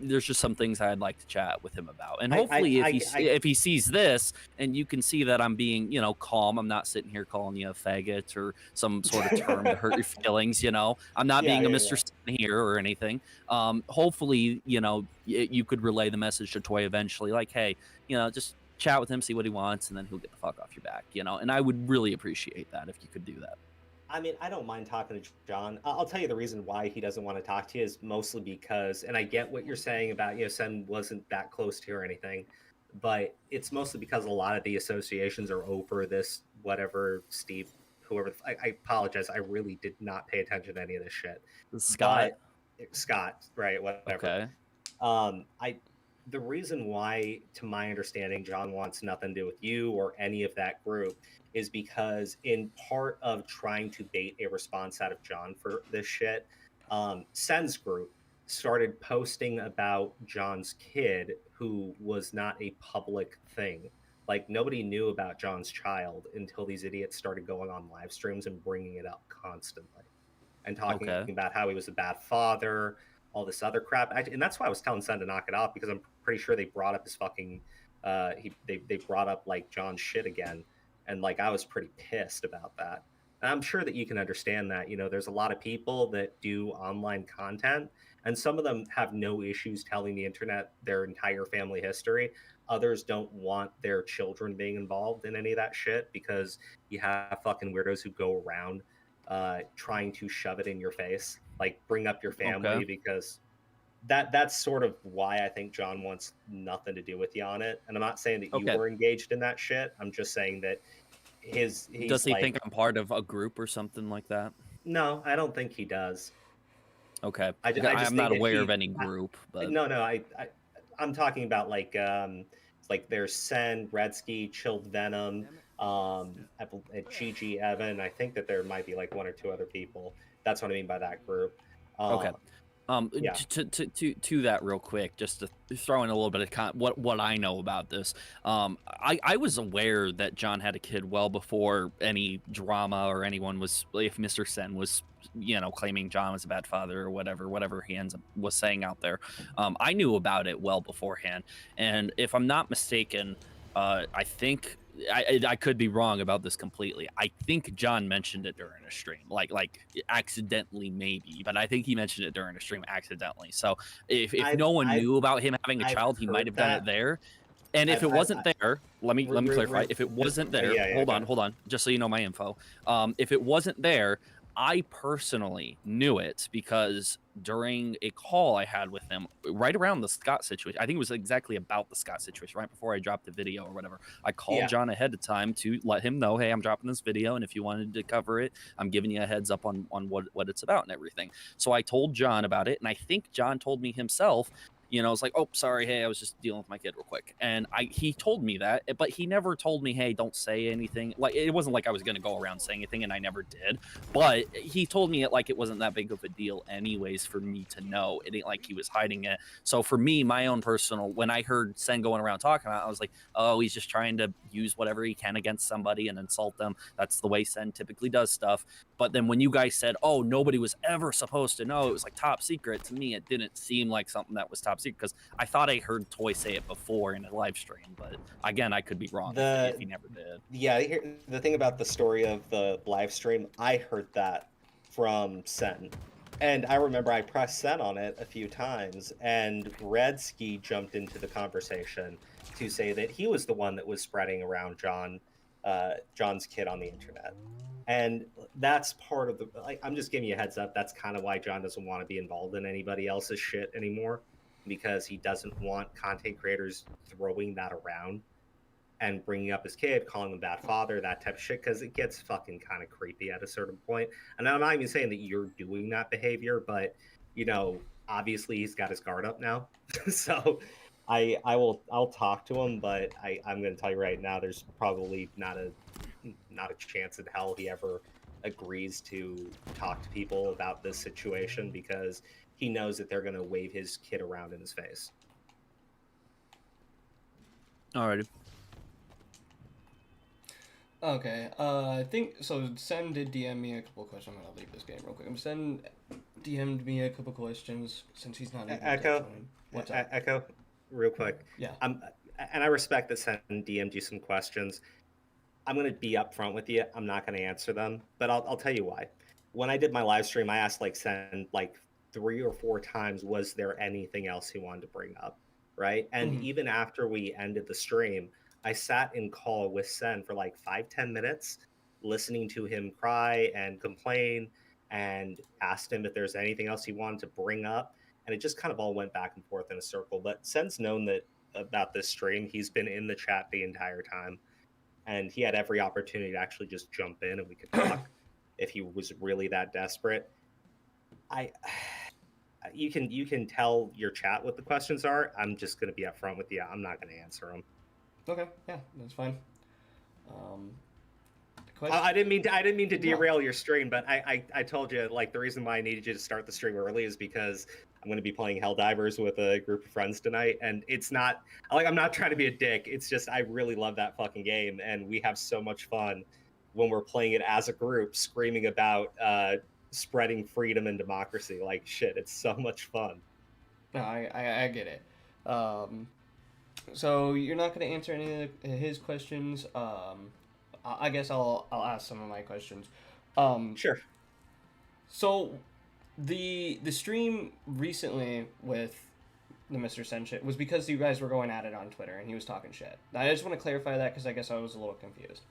there's just some things I'd like to chat with him about, and hopefully, if he sees this, and you can see that I'm being, calm, I'm not sitting here calling you a faggot or some sort of term to hurt your feelings. I'm not being a Mr. Sen here or anything. Hopefully, you could relay the message to Toy eventually, like, hey, just chat with him, see what he wants, and then he'll get the fuck off your back. And I would really appreciate that if you could do that. I mean, I don't mind talking to John. I'll tell you the reason why he doesn't want to talk to you is mostly because, and I get what you're saying about, Sen wasn't that close to you or anything, but it's mostly because a lot of the associations are over this, whatever, Steve, whoever. I apologize. I really did not pay attention to any of this shit. Scott, right? Whatever. Okay. The reason why, to my understanding, John wants nothing to do with you or any of that group is because in part of trying to bait a response out of John for this shit, Sen's group started posting about John's kid, who was not a public thing. Like, nobody knew about John's child until these idiots started going on live streams and bringing it up constantly and talking about how he was a bad father, all this other crap. And that's why I was telling Sen to knock it off, because I'm pretty sure they brought up his fucking they brought up like John's shit again, and like I was pretty pissed about that. And I'm sure that you can understand that. There's a lot of people that do online content, and some of them have no issues telling the internet their entire family history. Others don't want their children being involved in any of that shit, because you have fucking weirdos who go around trying to shove it in your face, like bring up your family, because that's sort of why I think John wants nothing to do with you on it. And I'm not saying that you were engaged in that shit. I'm just saying that does he think I'm part of a group or something like that? No, I don't think he does. Okay. I'm not aware of any group, but no, I'm talking about like there's Sen, Redsky, Chilled Venom, Gigi, Evan. I think that there might be like one or two other people. That's what I mean by that group. Okay. To that real quick, just to throw in a little bit of what I know about this. I was aware that John had a kid well before any drama or anyone was, if Mr. Sen was, claiming John was a bad father or whatever he was saying out there. I knew about it well beforehand, and if I'm not mistaken, I think I could be wrong about this completely. I think John mentioned it during a stream, like accidentally maybe, but I think he mentioned it during a stream accidentally. So if no one knew about him having a child, he might have done it there. And if it wasn't there, let me clarify. If it wasn't there, hold on, just so you know my info. If it wasn't there, I personally knew it because during a call I had with him right around the Scott situation, I think it was exactly about the Scott situation, right before I dropped the video or whatever, I called John ahead of time to let him know, hey, I'm dropping this video, and if you wanted to cover it, I'm giving you a heads up on what it's about and everything. So I told John about it, and I think John told me himself, it's like, oh, sorry, hey, I was just dealing with my kid real quick. And he told me that, but he never told me, hey, don't say anything. Like, it wasn't like I was going to go around saying anything, and I never did. But he told me it like it wasn't that big of a deal anyways for me to know. It ain't like he was hiding it. So for me, my own personal, when I heard Sen going around talking about it, I was like, oh, he's just trying to use whatever he can against somebody and insult them. That's the way Sen typically does stuff. But then when you guys said, oh, nobody was ever supposed to know, it was like top secret, to me, it didn't seem like something that was top secret, because I thought I heard Toy say it before in a live stream, but again, I could be wrong if he never did. Yeah, the thing about the story of the live stream, I heard that from Sen. And I remember I pressed Sen on it a few times, and Redsky jumped into the conversation to say that he was the one that was spreading around John's kid on the internet. And that's part of I'm just giving you a heads up. That's kind of why John doesn't want to be involved in anybody else's shit anymore, because he doesn't want content creators throwing that around and bringing up his kid, calling him bad father, that type of shit, because it gets fucking kind of creepy at a certain point. And I'm not even saying that you're doing that behavior, but, obviously he's got his guard up now. So I'll talk to him, but I'm gonna tell you right now, there's probably not a chance in hell he ever agrees to talk to people about this situation, because he knows that they're gonna wave his kid around in his face. Alrighty. Okay, I think so. Sen did DM me a couple questions. I'm gonna leave this game real quick. Sen DM'd me a couple questions since he's not able to Echo, join. What's up? Echo, real quick. Yeah. And I respect that Sen DM'd you some questions. I'm gonna be upfront with you. I'm not gonna answer them, but I'll tell you why. When I did my live stream, I asked like Sen like 3 or 4 times, was there anything else he wanted to bring up, right? And Mhm. even after we ended the stream, I sat in call with Sen for like 5-10 minutes, listening to him cry and complain, and asked him if there's anything else he wanted to bring up. And it just kind of all went back and forth in a circle. But Sen's known that about this stream. He's been in the chat the entire time, and he had every opportunity to actually just jump in and we could talk if he was really that desperate. You can tell your chat what the questions are. I'm just going to be upfront with you. I'm not going to answer them. Okay, yeah, that's fine. I didn't mean to No. derail your stream, but I told you, like, the reason why I needed you to start the stream early is because I'm going to be playing Helldivers with a group of friends tonight, and it's not like I'm not trying to be a dick. It's just I really love that fucking game, and we have so much fun when we're playing it as a group, screaming about spreading freedom and democracy. Like, shit, it's so much fun. No, I get it. So you're not going to answer any of his questions. I guess I'll ask some of my questions. Sure. So the stream recently with the MrSen shit was because you guys were going at it on Twitter and he was talking shit. I just want to clarify that because I guess I was a little confused.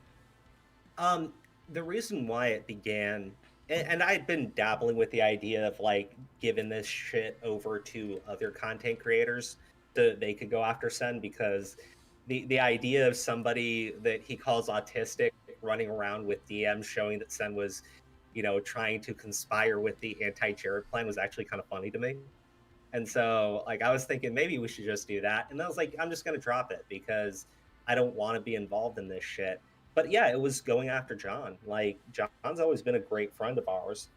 The reason why it began, and I had been dabbling with the idea of like giving this shit over to other content creators so they could go after Sen, because the idea of somebody that he calls autistic running around with DMs showing that Sen was, trying to conspire with the anti-Jared plan was actually kind of funny to me. And so, like, I was thinking maybe we should just do that. And I was like, I'm just going to drop it because I don't want to be involved in this shit. But yeah, it was going after John. Like, John's always been a great friend of ours.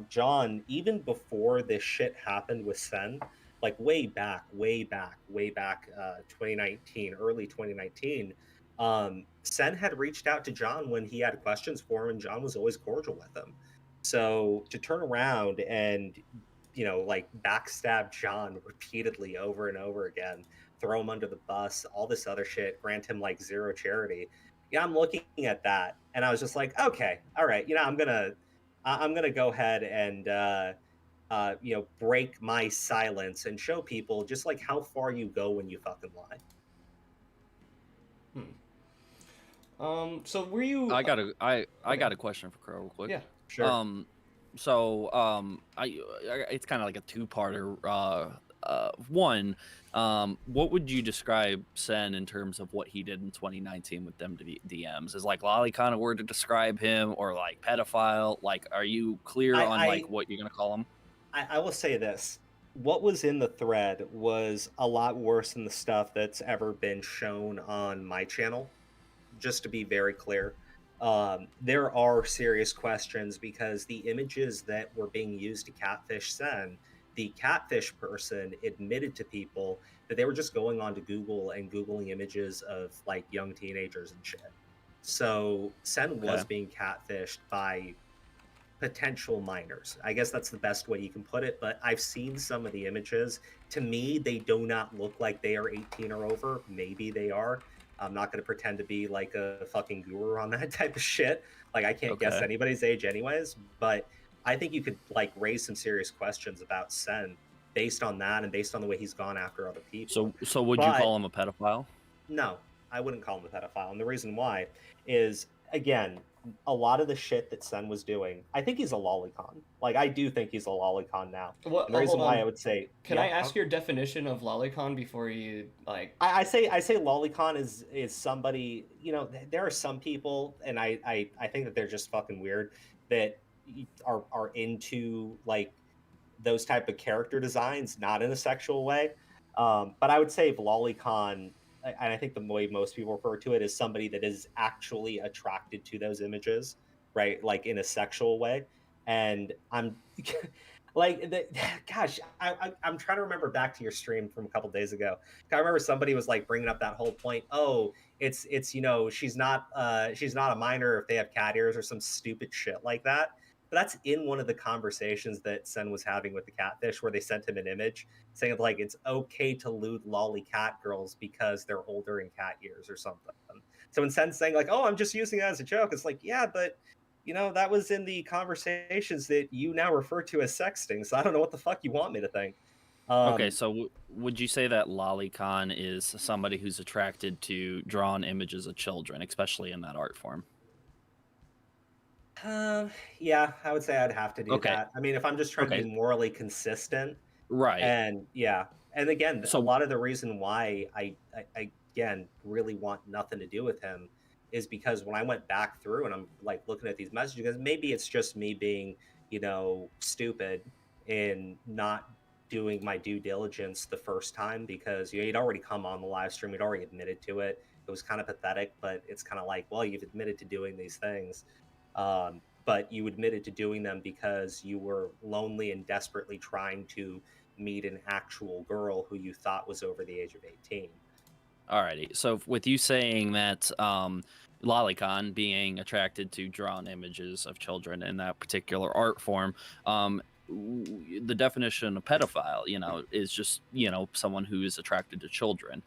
John, even before this shit happened with Sen, like way back, 2019, early 2019, Sen had reached out to John when he had questions for him, and John was always cordial with him. So to turn around and like backstab John repeatedly over and over again, throw him under the bus, all this other shit, grant him like zero charity. Yeah, I'm looking at that and I was just like, okay, all right, I'm gonna go ahead and break my silence and show people just like how far you go when you fucking lie. So were you? I got a question for Crow real quick. Yeah. Sure. It's kind of like a two-parter. One, what would you describe Sen in terms of what he did in 2019 with them DMs? Is like lolicon a word to describe him, or like pedophile? Like, are you clear on like what you're gonna call him? I will say this. What was in the thread was a lot worse than the stuff that's ever been shown on my channel, just to be very clear. There are serious questions because the images that were being used to catfish Sen, the catfish person admitted to people that they were just going on to Google and Googling images of like young teenagers and shit. So Sen was being catfished by potential minors. I guess that's the best way you can put it, but I've seen some of the images. To me, they do not look like they are 18 or over. Maybe they are. I'm not going to pretend to be like a fucking guru on that type of shit. Like, I can't guess anybody's age anyways, but I think you could like raise some serious questions about Sen based on that and based on the way he's gone after other people. So would you call him a pedophile? No, I wouldn't call him a pedophile. And the reason why is, again, a lot of the shit that Sen was doing, I think he's a lolicon. Like, I do think he's a lolicon now. Well, and the reason why I would say... Can I ask your definition of lolicon before you, like... I say lolicon is somebody, there are some people, and I think that they're just fucking weird, that are into, like, those type of character designs, not in a sexual way. But I would say lolicon, and I think the way most people refer to it is somebody that is actually attracted to those images, right? Like in a sexual way. And I'm like, gosh, I'm trying to remember back to your stream from a couple days ago. I remember somebody was like bringing up that whole point. Oh, it's she's not a minor if they have cat ears or some stupid shit like that. But that's in one of the conversations that Sen was having with the catfish, where they sent him an image saying like it's okay to lewd lolly cat girls because they're older in cat years or something. So when Sen's saying like, "Oh, I'm just using it as a joke," it's like, yeah, but that was in the conversations that you now refer to as sexting. So I don't know what the fuck you want me to think. Okay, so would you say that lolicon is somebody who's attracted to drawn images of children, especially in that art form? Yeah, I would say I'd have to do Okay. that. I mean, if I'm just trying to Okay. be morally consistent, Right. and yeah, and again, a So lot of the reason why I again really want nothing to do with him is because when I went back through and I'm like looking at these messages, because maybe it's just me being, stupid in not doing my due diligence the first time, because you'd already come on the live stream, you'd already admitted to it. It was kind of pathetic, but it's kind of like, well, you've admitted to doing these things. But you admitted to doing them because you were lonely and desperately trying to meet an actual girl who you thought was over the age of 18. alrighty. So with you saying that lolicon being attracted to drawn images of children in that particular art form, the definition of pedophile, is just someone who is attracted to children.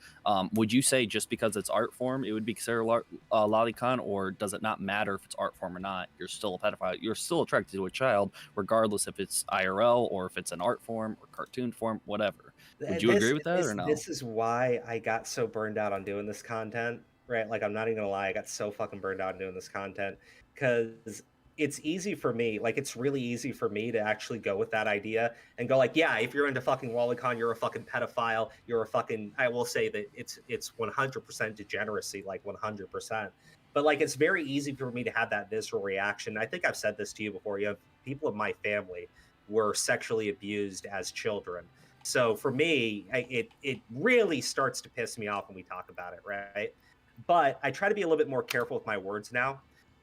Would you say just because it's art form, it would be considered lolicon, or does it not matter if it's art form or not? You're still a pedophile. You're still attracted to a child, regardless if it's IRL or if it's an art form or cartoon form, whatever. Would you agree with that or no? This is why I got so burned out on doing this content, right? Like, I'm not even gonna lie, I got so fucking burned out on doing this content because it's easy for me, like, it's really easy for me to actually go with that idea and go like, yeah, if you're into fucking lolicon, you're a fucking pedophile, you're a fucking, I will say that it's 100% degeneracy, like 100%. But like, it's very easy for me to have that visceral reaction. I think I've said this to you before. You have people in my family were sexually abused as children. So for me, it really starts to piss me off when we talk about it, right? But I try to be a little bit more careful with my words now,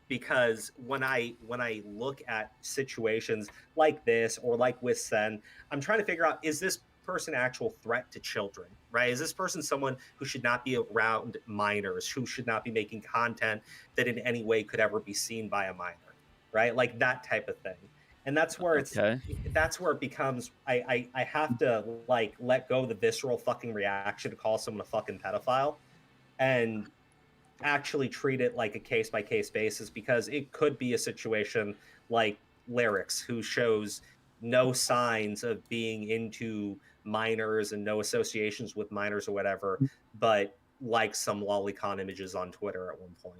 because when I look at situations like this or like with Sen, I'm trying to figure out, is this person an actual threat to children, right? Is this person someone who should not be around minors, who should not be making content that in any way could ever be seen by a minor, right? Like that type of thing. And that's where Okay. that's where it becomes, I have to like let go of the visceral fucking reaction to call someone a fucking pedophile and actually treat it like a case by case basis, because it could be a situation like Lyrics, who shows no signs of being into minors and no associations with minors or whatever, but like some lolicon images on Twitter at one point.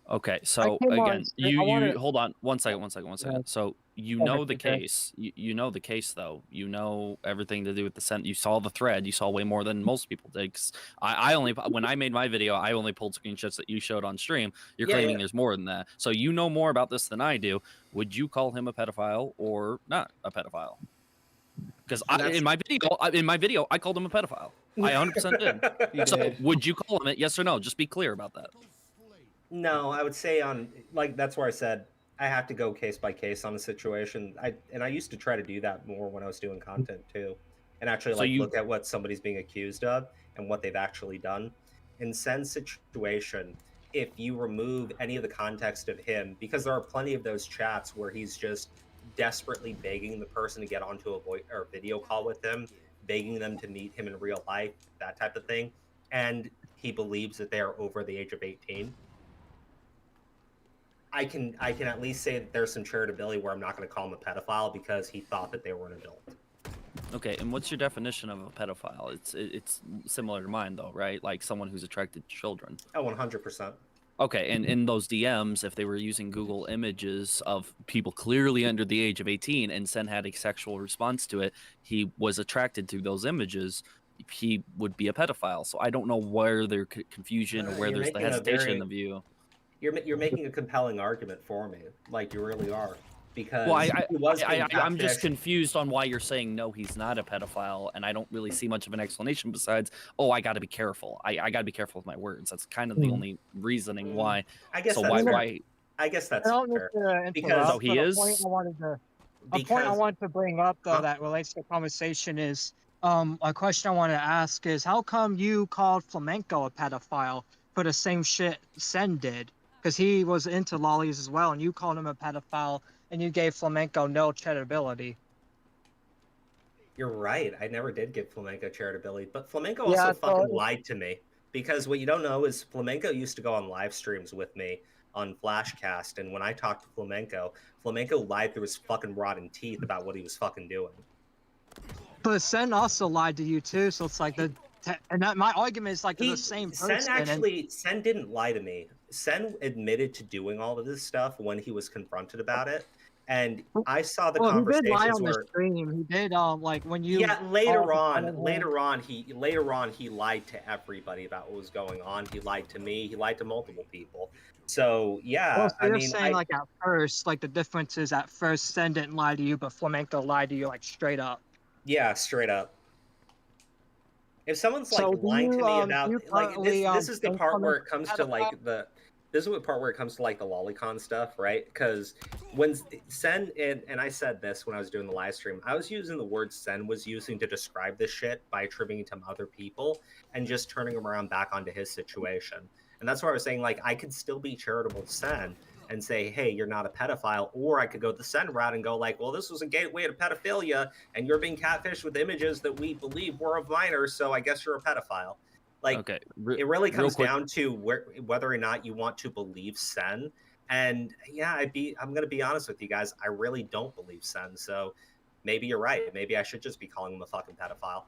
Okay, I so came on again, stream. I you want to. hold on one second. Yeah, So you go know ahead, the okay. case. You know the case, though. You know everything to do with the scent. You saw the thread. You saw way more than most people did. 'Cause I only, when I made my video, I only pulled screenshots that you showed on stream. You're Yeah, claiming yeah. there's more than that. So you know more about this than I do. Would you call him a pedophile or not a pedophile? Because in my video, I called him a pedophile. I 100% did. You So did. would you call him it? Yes or no? Just be clear about that. No, I would say on, like, that's where I said I have to go case by case on the situation. I used to try to do that more when I was doing content too, and actually So like you look at what somebody's being accused of and what they've actually done. In Sen's situation, if you remove any of the context of him, because there are plenty of those chats where he's just desperately begging the person to get onto a voice or video call with him, begging them to meet him in real life, that type of thing, and he believes that they are over the age of 18. I can at least say that there's some charitability where I'm not going to call him a pedophile because he thought that they were an adult. Okay, and what's your definition of a pedophile? It's similar to mine though, right? Like someone who's attracted to children. Oh, 100%. Okay, and in those DMs, if they were using Google images of people clearly under the age of 18 and Sen had a sexual response to it, he was attracted to those images, he would be a pedophile. So I don't know where there's confusion or where You're there's the making a hesitation very in the view. you're making a compelling argument for me, like you really are. because Well, he was being I'm just catfished. confused on why you're saying no, he's not a pedophile, and I don't really see much of an explanation besides, oh, I got to be careful. I got to be careful with my words. That's kind of the only reasoning why. I guess So that's fair. why? I guess I that's don't mean fair. to Because So interrupt, he but is. a point I wanted to bring up though Huh? that relates to the conversation is a question I want to ask is how come you called Flamenco a pedophile for the same shit Sen did? Because he was into lollies as well, and you called him a pedophile, and you gave Flamenco no credibility. You're right. I never did give Flamenco charitability, but Flamenco Yeah, also so fucking lied to me. Because what you don't know is Flamenco used to go on live streams with me on Flashcast, and when I talked to Flamenco, Flamenco lied through his fucking rotten teeth about what he was fucking doing. but Sen also lied to you too, so it's like my argument is like they're the same Sen person. And Sen didn't lie to me. Sen admitted to doing all of this stuff when he was confronted about it, and I saw the well, he did lie conversations on the where stream. He did like when you yeah, later on, confronted him. later on he lied to everybody about what was going on. He lied to me, he lied to multiple people. So Well, yeah, so I you're mean saying like at first, like the difference is at first Sen didn't lie to you, but Flamenco lied to you like straight up. yeah, straight up. If someone's like So lying to me about do you like currently this is the think part where Flamenco it comes to pedophile? like the this is what part where it comes to like the lolicon stuff, right? Because when Sen and I said this when I was doing the live stream, I was using the word Sen was using to describe this shit by attributing to other people and just turning them around back onto his situation. And that's why I was saying like I could still be charitable to Sen and say, hey, you're not a pedophile, or I could go the Sen route and go like, well, this was a gateway to pedophilia, and you're being catfished with images that we believe were of minors, so I guess you're a pedophile. Like, Okay. it really real comes quick. down to whether or not you want to believe Sen. And yeah, I'm gonna be honest with you guys, I really don't believe Sen. So maybe you're right. Maybe I should just be calling him a fucking pedophile.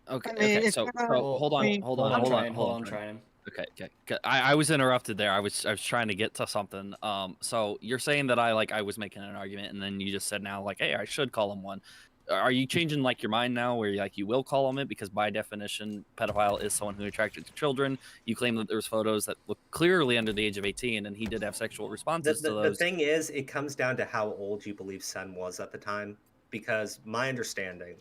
Okay. I mean, Okay. it's So, kinda- so hold on. I mean, Hold on. I'm Hold on. trying. Hold Hold on. on, trying. Okay, okay. I was interrupted there. I was trying to get to something. So you're saying that I was making an argument, and then you just said now like, hey, I should call him one. Are you changing like your mind now, where you will call him it because by definition, pedophile is someone who attracted to children? You claim that there's photos that look clearly under the age of 18, and he did have sexual responses to The those. thing is, it comes down to how old you believe Sen was at the time. Because my understanding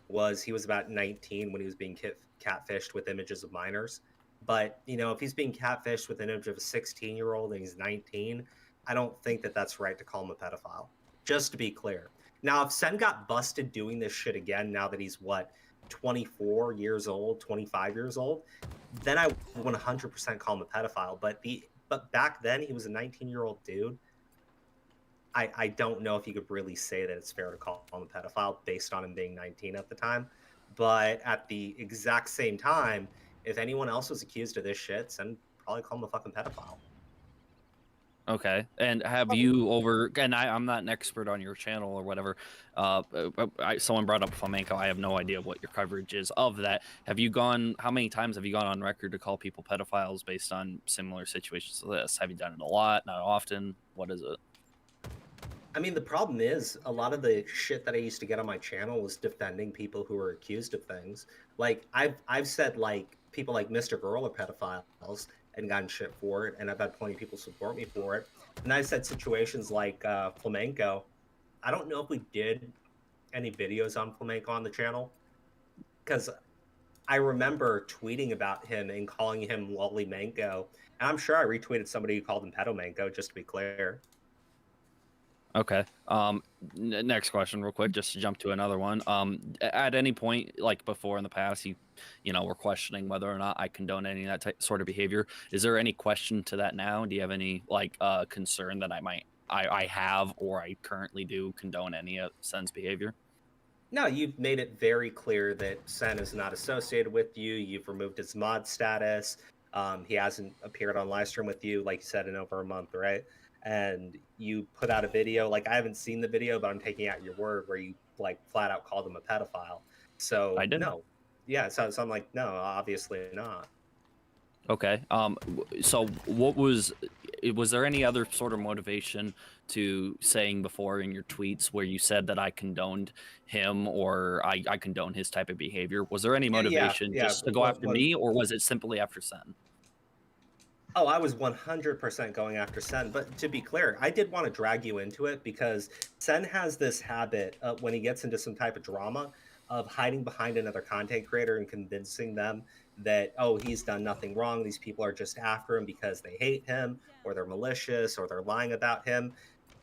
was he was about 19 when he was being catfished with images of minors. But, you know, if he's being catfished with an image of a 16-year-old and he's 19, I don't think that that's right to call him a pedophile. Just to be clear. Now, if Sen got busted doing this shit again, now that he's, 24 years old, 25 years old, then I would 100% call him a pedophile. But back then, he was a 19-year-old dude. I don't know if you could really say that it's fair to call him a pedophile based on him being 19 at the time. But at the exact same time, if anyone else was accused of this shit, then probably call him a fucking pedophile. Okay. And have you and I'm not an expert on your channel or whatever. Someone brought up flamenco. I have no idea what your coverage is of that. How many times have you gone on record to call people pedophiles based on similar situations to this? Have you done it a lot, not often? What is it? I mean, the problem is a lot of the shit that I used to get on my channel was defending people who were accused of things. Like I've said like people like Mr. Girl are pedophiles and gotten shit for it, and I've had plenty of people support me for it. And I've said situations like flamenco. I don't know if we did any videos on flamenco on the channel because I remember tweeting about him and calling him Lolly Mango, and I'm sure I retweeted somebody who called him Pedo Mango, just to be clear. Okay. Next question, real quick, just to jump to another one. At any point, like before in the past, were questioning whether or not I condone any of that sort of behavior. Is there any question to that now? Do you have any concern that I have or I currently do condone any of Sen's behavior? No, you've made it very clear that Sen is not associated with you. You've removed his mod status. He hasn't appeared on livestream with you, like you said, in over a month, right? And you put out a video. Like I haven't seen the video, but I'm taking out your word where you like flat out called him a pedophile. So I did. No, yeah. So I'm like, no, obviously not. Okay. So was there any other sort of motivation to saying before in your tweets where you said that I condoned him or I condone his type of behavior? Was there any motivation just to go after me, or was it simply after Sen? Oh, I was 100% going after Sen, but to be clear, I did want to drag you into it because Sen has this habit of when he gets into some type of drama of hiding behind another content creator and convincing them that, oh, he's done nothing wrong. These people are just after him because they hate him or they're malicious or they're lying about him.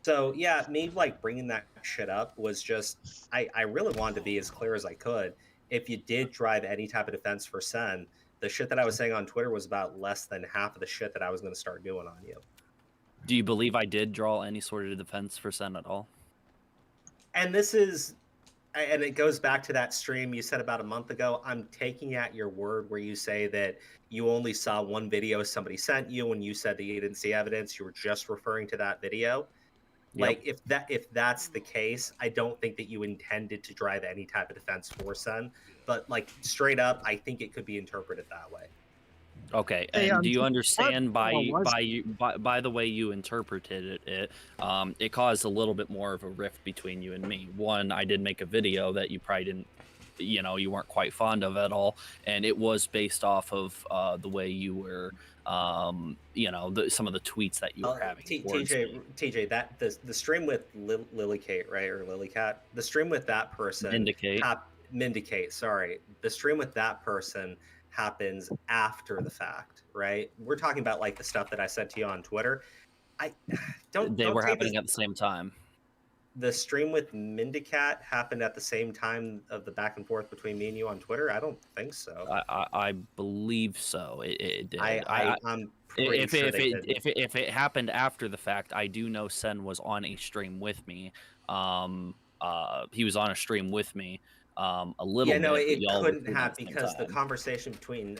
So yeah, me like bringing that shit up was just, I really wanted to be as clear as I could. If you did drive any type of defense for Sen, the shit that I was saying on Twitter was about less than half of the shit that I was going to start doing on you. Do you believe I did draw any sort of defense for Sen at all? And this is, and it goes back to that stream you said about a month ago. I'm taking at your word where you say that you only saw one video somebody sent you when you said that you didn't see evidence. You were just referring to that video. Like if that's the case, I don't think that you intended to drive any type of defense for Sen. But like straight up, I think it could be interpreted that way. Okay, Hey, and do you understand by was- by the way you interpreted it, it caused a little bit more of a rift between you and me. One, I did make a video that you probably didn't, you weren't quite fond of at all, and it was based off of the way you were, some of the tweets that you were having. TJ, that the stream with Lily Kate, right, or Lily Cat, the stream with that person, Mindicate, sorry, the stream with that person happens after the fact, right? We're talking about like the stuff that I said to you on Twitter. They were happening at the same time. The stream with Mindicat happened at the same time of the back and forth between me and you on Twitter? I don't think so. I believe so. It did. I'm pretty sure if it happened after the fact, I do know Sen was on a stream with me. He was on a stream with me. A little bit. No, it couldn't have because the conversation between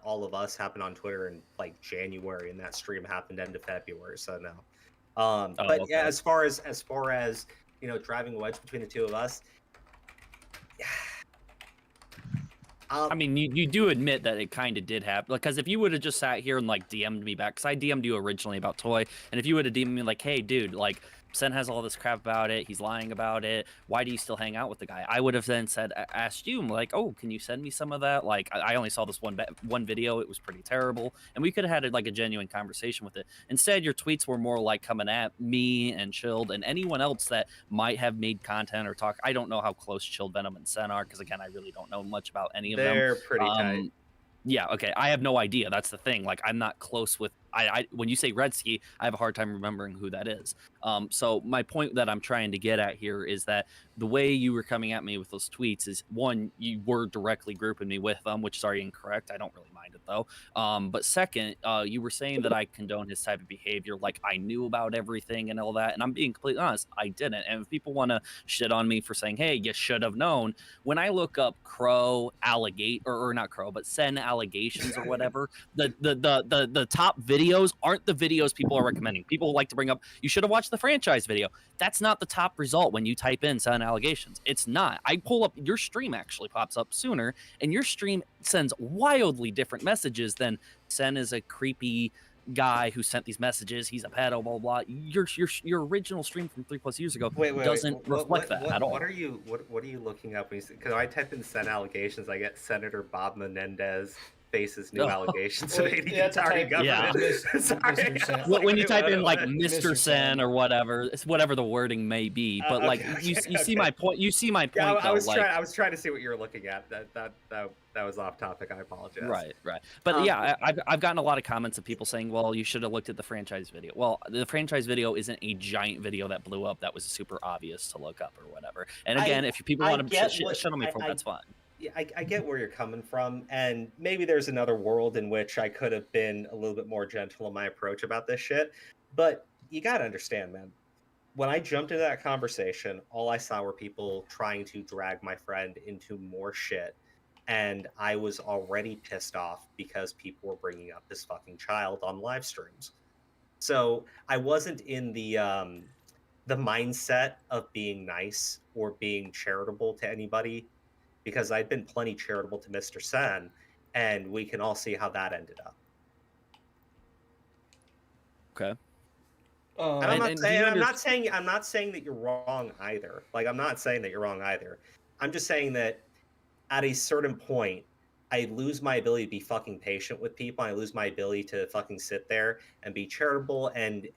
all of us happened on Twitter in like January, and that stream happened end of February. So no. But okay. Yeah, as far as driving a wedge between the two of us. I mean, you do admit that it kind of did happen, because if you would have just sat here and like DM'd me back, because I DM'd you originally about Toy, and if you would have DM'd me like, hey, dude, like, Sen has all this crap about it, he's lying about it, why do you still hang out with the guy? I would have then asked you, like, oh, can you send me some of that? Like, I only saw this one video, it was pretty terrible, and we could have had like a genuine conversation with it. Instead, your tweets were more like coming at me and Chilled and anyone else that might have made content or talk. I don't know how close Chilled, Venom, and Sen are, because again, I really don't know much about any of them. They're pretty tight. Yeah, okay. I have no idea. That's the thing. Like, I'm not close with. When you say Redski, I have a hard time remembering who that is. So my point that I'm trying to get at here is that the way you were coming at me with those tweets is, one, you were directly grouping me with them, which is already incorrect. I don't really mind it though. But second, you were saying that I condone his type of behavior, like I knew about everything and all that. And I'm being completely honest, I didn't. And if people want to shit on me for saying, hey, you should have known, when I look up Crow or not Crow, but Sen allegations or whatever, the top videos aren't the videos people are recommending. People like to bring up, you should have watched the franchise video. That's not the top result when you type in Sen allegations. It's not. I pull up, your stream actually pops up sooner, and your stream sends wildly different messages than Sen is a creepy guy who sent these messages, he's a pedo, blah, blah, blah. Your original stream from 3+ years ago doesn't reflect that at all. What are you looking up? Because I type in Sen allegations, I get Senator Bob Menendez faces new allegations of aiding government. Yeah. When you type in like Mr. Sen or whatever, it's whatever the wording may be. But like you see my point. You see my point. Yeah, I though, was trying to see what you were looking at. That was off topic. I apologize. Right. But yeah, I've gotten a lot of comments of people saying, well, you should have looked at the franchise video. Well, the franchise video isn't a giant video that blew up that was super obvious to look up or whatever. And again, if people want to shit on me for that's fine. Yeah, I get where you're coming from, and maybe there's another world in which I could have been a little bit more gentle in my approach about this shit. But you gotta understand, man. When I jumped into that conversation, all I saw were people trying to drag my friend into more shit, and I was already pissed off because people were bringing up this fucking child on live streams. So I wasn't in the mindset of being nice or being charitable to anybody, because I'd been plenty charitable to MrSen, and we can all see how that ended up. Okay. And I'm not saying that you're wrong either. Like, I'm not saying that you're wrong either. I'm just saying that at a certain point, I lose my ability to be fucking patient with people. I lose my ability to fucking sit there and be charitable and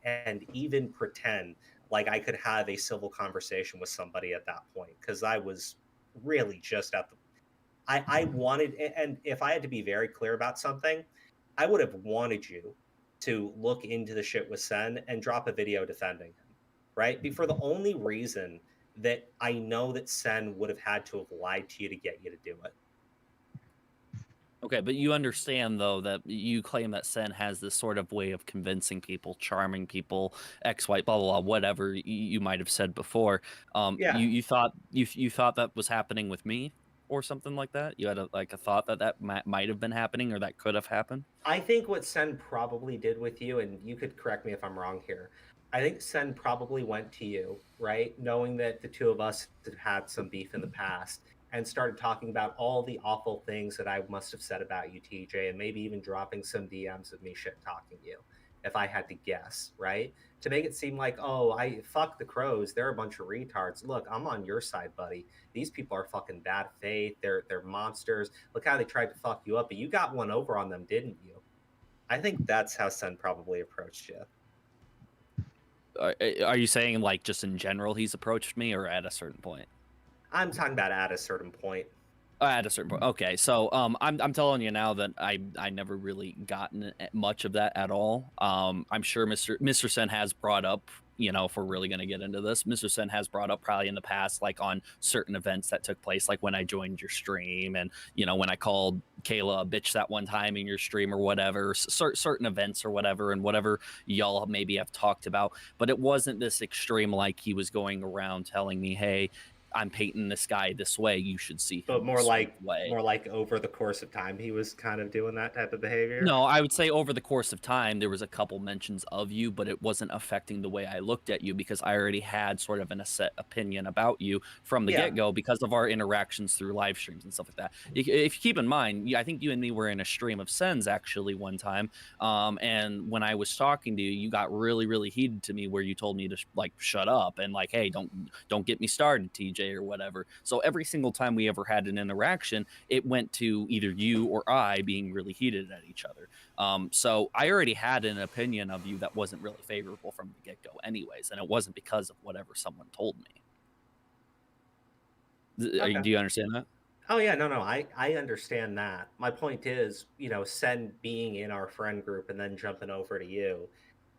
even pretend like I could have a civil conversation with somebody at that point, because I was really just at the I wanted, and if I had to be very clear about something, I would have wanted you to look into the shit with Sen and drop a video defending him, right? For the only reason that I know that Sen would have had to have lied to you to get you to do it. Okay, but you understand though that you claim that Sen has this sort of way of convincing people, charming people, X, Y, blah, blah, blah, whatever you might have said before. Yeah. You thought you thought that was happening with me or something like that. You had a thought that might have been happening or that could have happened. I think what Sen probably did with you, and you could correct me if I'm wrong here, I think Sen probably went to you, right? Knowing that the two of us had had some beef in the past, and started talking about all the awful things that I must have said about you, TJ, and maybe even dropping some DMs of me shit talking you, if I had to guess, right? To make it seem like, oh, I fuck the crows, they're a bunch of retards. Look, I'm on your side, buddy. These people are fucking bad faith. They're monsters. Look how they tried to fuck you up, but you got one over on them, didn't you? I think that's how Sen probably approached you. Are you saying like just in general he's approached me or at a certain point? I'm talking about at a certain point. At a certain point. Okay, so I'm telling you now that I never really gotten much of that at all. I'm sure MrSen has brought up, you know, if we're really gonna get into this, MrSen has brought up probably in the past, like on certain events that took place, like when I joined your stream, and you know when I called Kayla a bitch that one time in your stream or whatever, certain events or whatever, and whatever y'all maybe have talked about. But it wasn't this extreme, like he was going around telling me, hey, I'm painting this guy this way, you should see him But more this like way. over the course of time, he was kind of doing that type of behavior. No, I would say over the course of time, there was a couple mentions of you, but it wasn't affecting the way I looked at you because I already had sort of a set opinion about you from the get-go because of our interactions through live streams and stuff like that. If you keep in mind, I think you and me were in a stream of Sen's actually one time, and when I was talking to you, you got really, really heated to me where you told me to like shut up and like, hey, don't get me started, TJ, or whatever. So every single time we ever had an interaction, it went to either you or I being really heated at each other. So I already had an opinion of you that wasn't really favorable from the get-go anyways, and it wasn't because of whatever someone told me. Okay. Do you understand that? Oh yeah, no, I understand that. My point is, you know, Sen being in our friend group and then jumping over to you,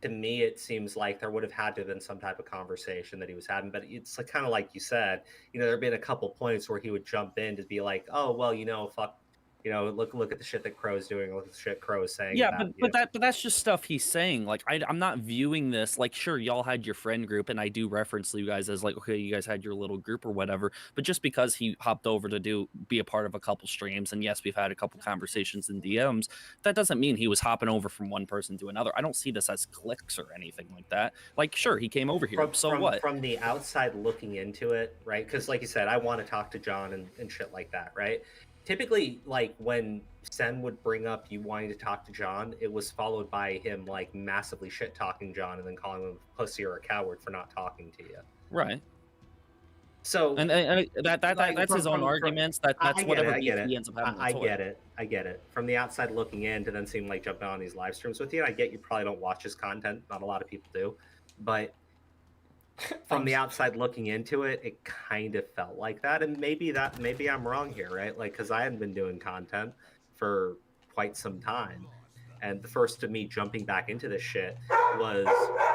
to me it seems like there would have had to have been some type of conversation that he was having. But it's like, kind of like you said, you know, there have been a couple points where he would jump in to be like, oh well, you know, fuck, you know, look at the shit that Crow's doing, look at the shit Crow is saying. Yeah, about but that's just stuff he's saying. Like I'm not viewing this like, sure, y'all had your friend group, and I do reference you guys as like, okay, you guys had your little group or whatever. But just because he hopped over to be a part of a couple streams, and yes, we've had a couple conversations in DMs, that doesn't mean he was hopping over from one person to another. I don't see this as cliques or anything like that. Like, sure, he came over here. What? From the outside looking into it, right? Because like you said, I want to talk to John and shit like that, right? Typically, like when Sen would bring up you wanting to talk to John, it was followed by him like massively shit talking John and then calling him a pussy or a coward for not talking to you. Right. So and that's his own arguments. That's whatever he ends up having. I get it. From the outside looking in, to then seem like jumping on these live streams with you. I get you probably don't watch his content. Not a lot of people do, but from the outside looking into it, it kind of felt like that. And maybe I'm wrong here, right? Like, because I hadn't been doing content for quite some time, and the first of me jumping back into this shit was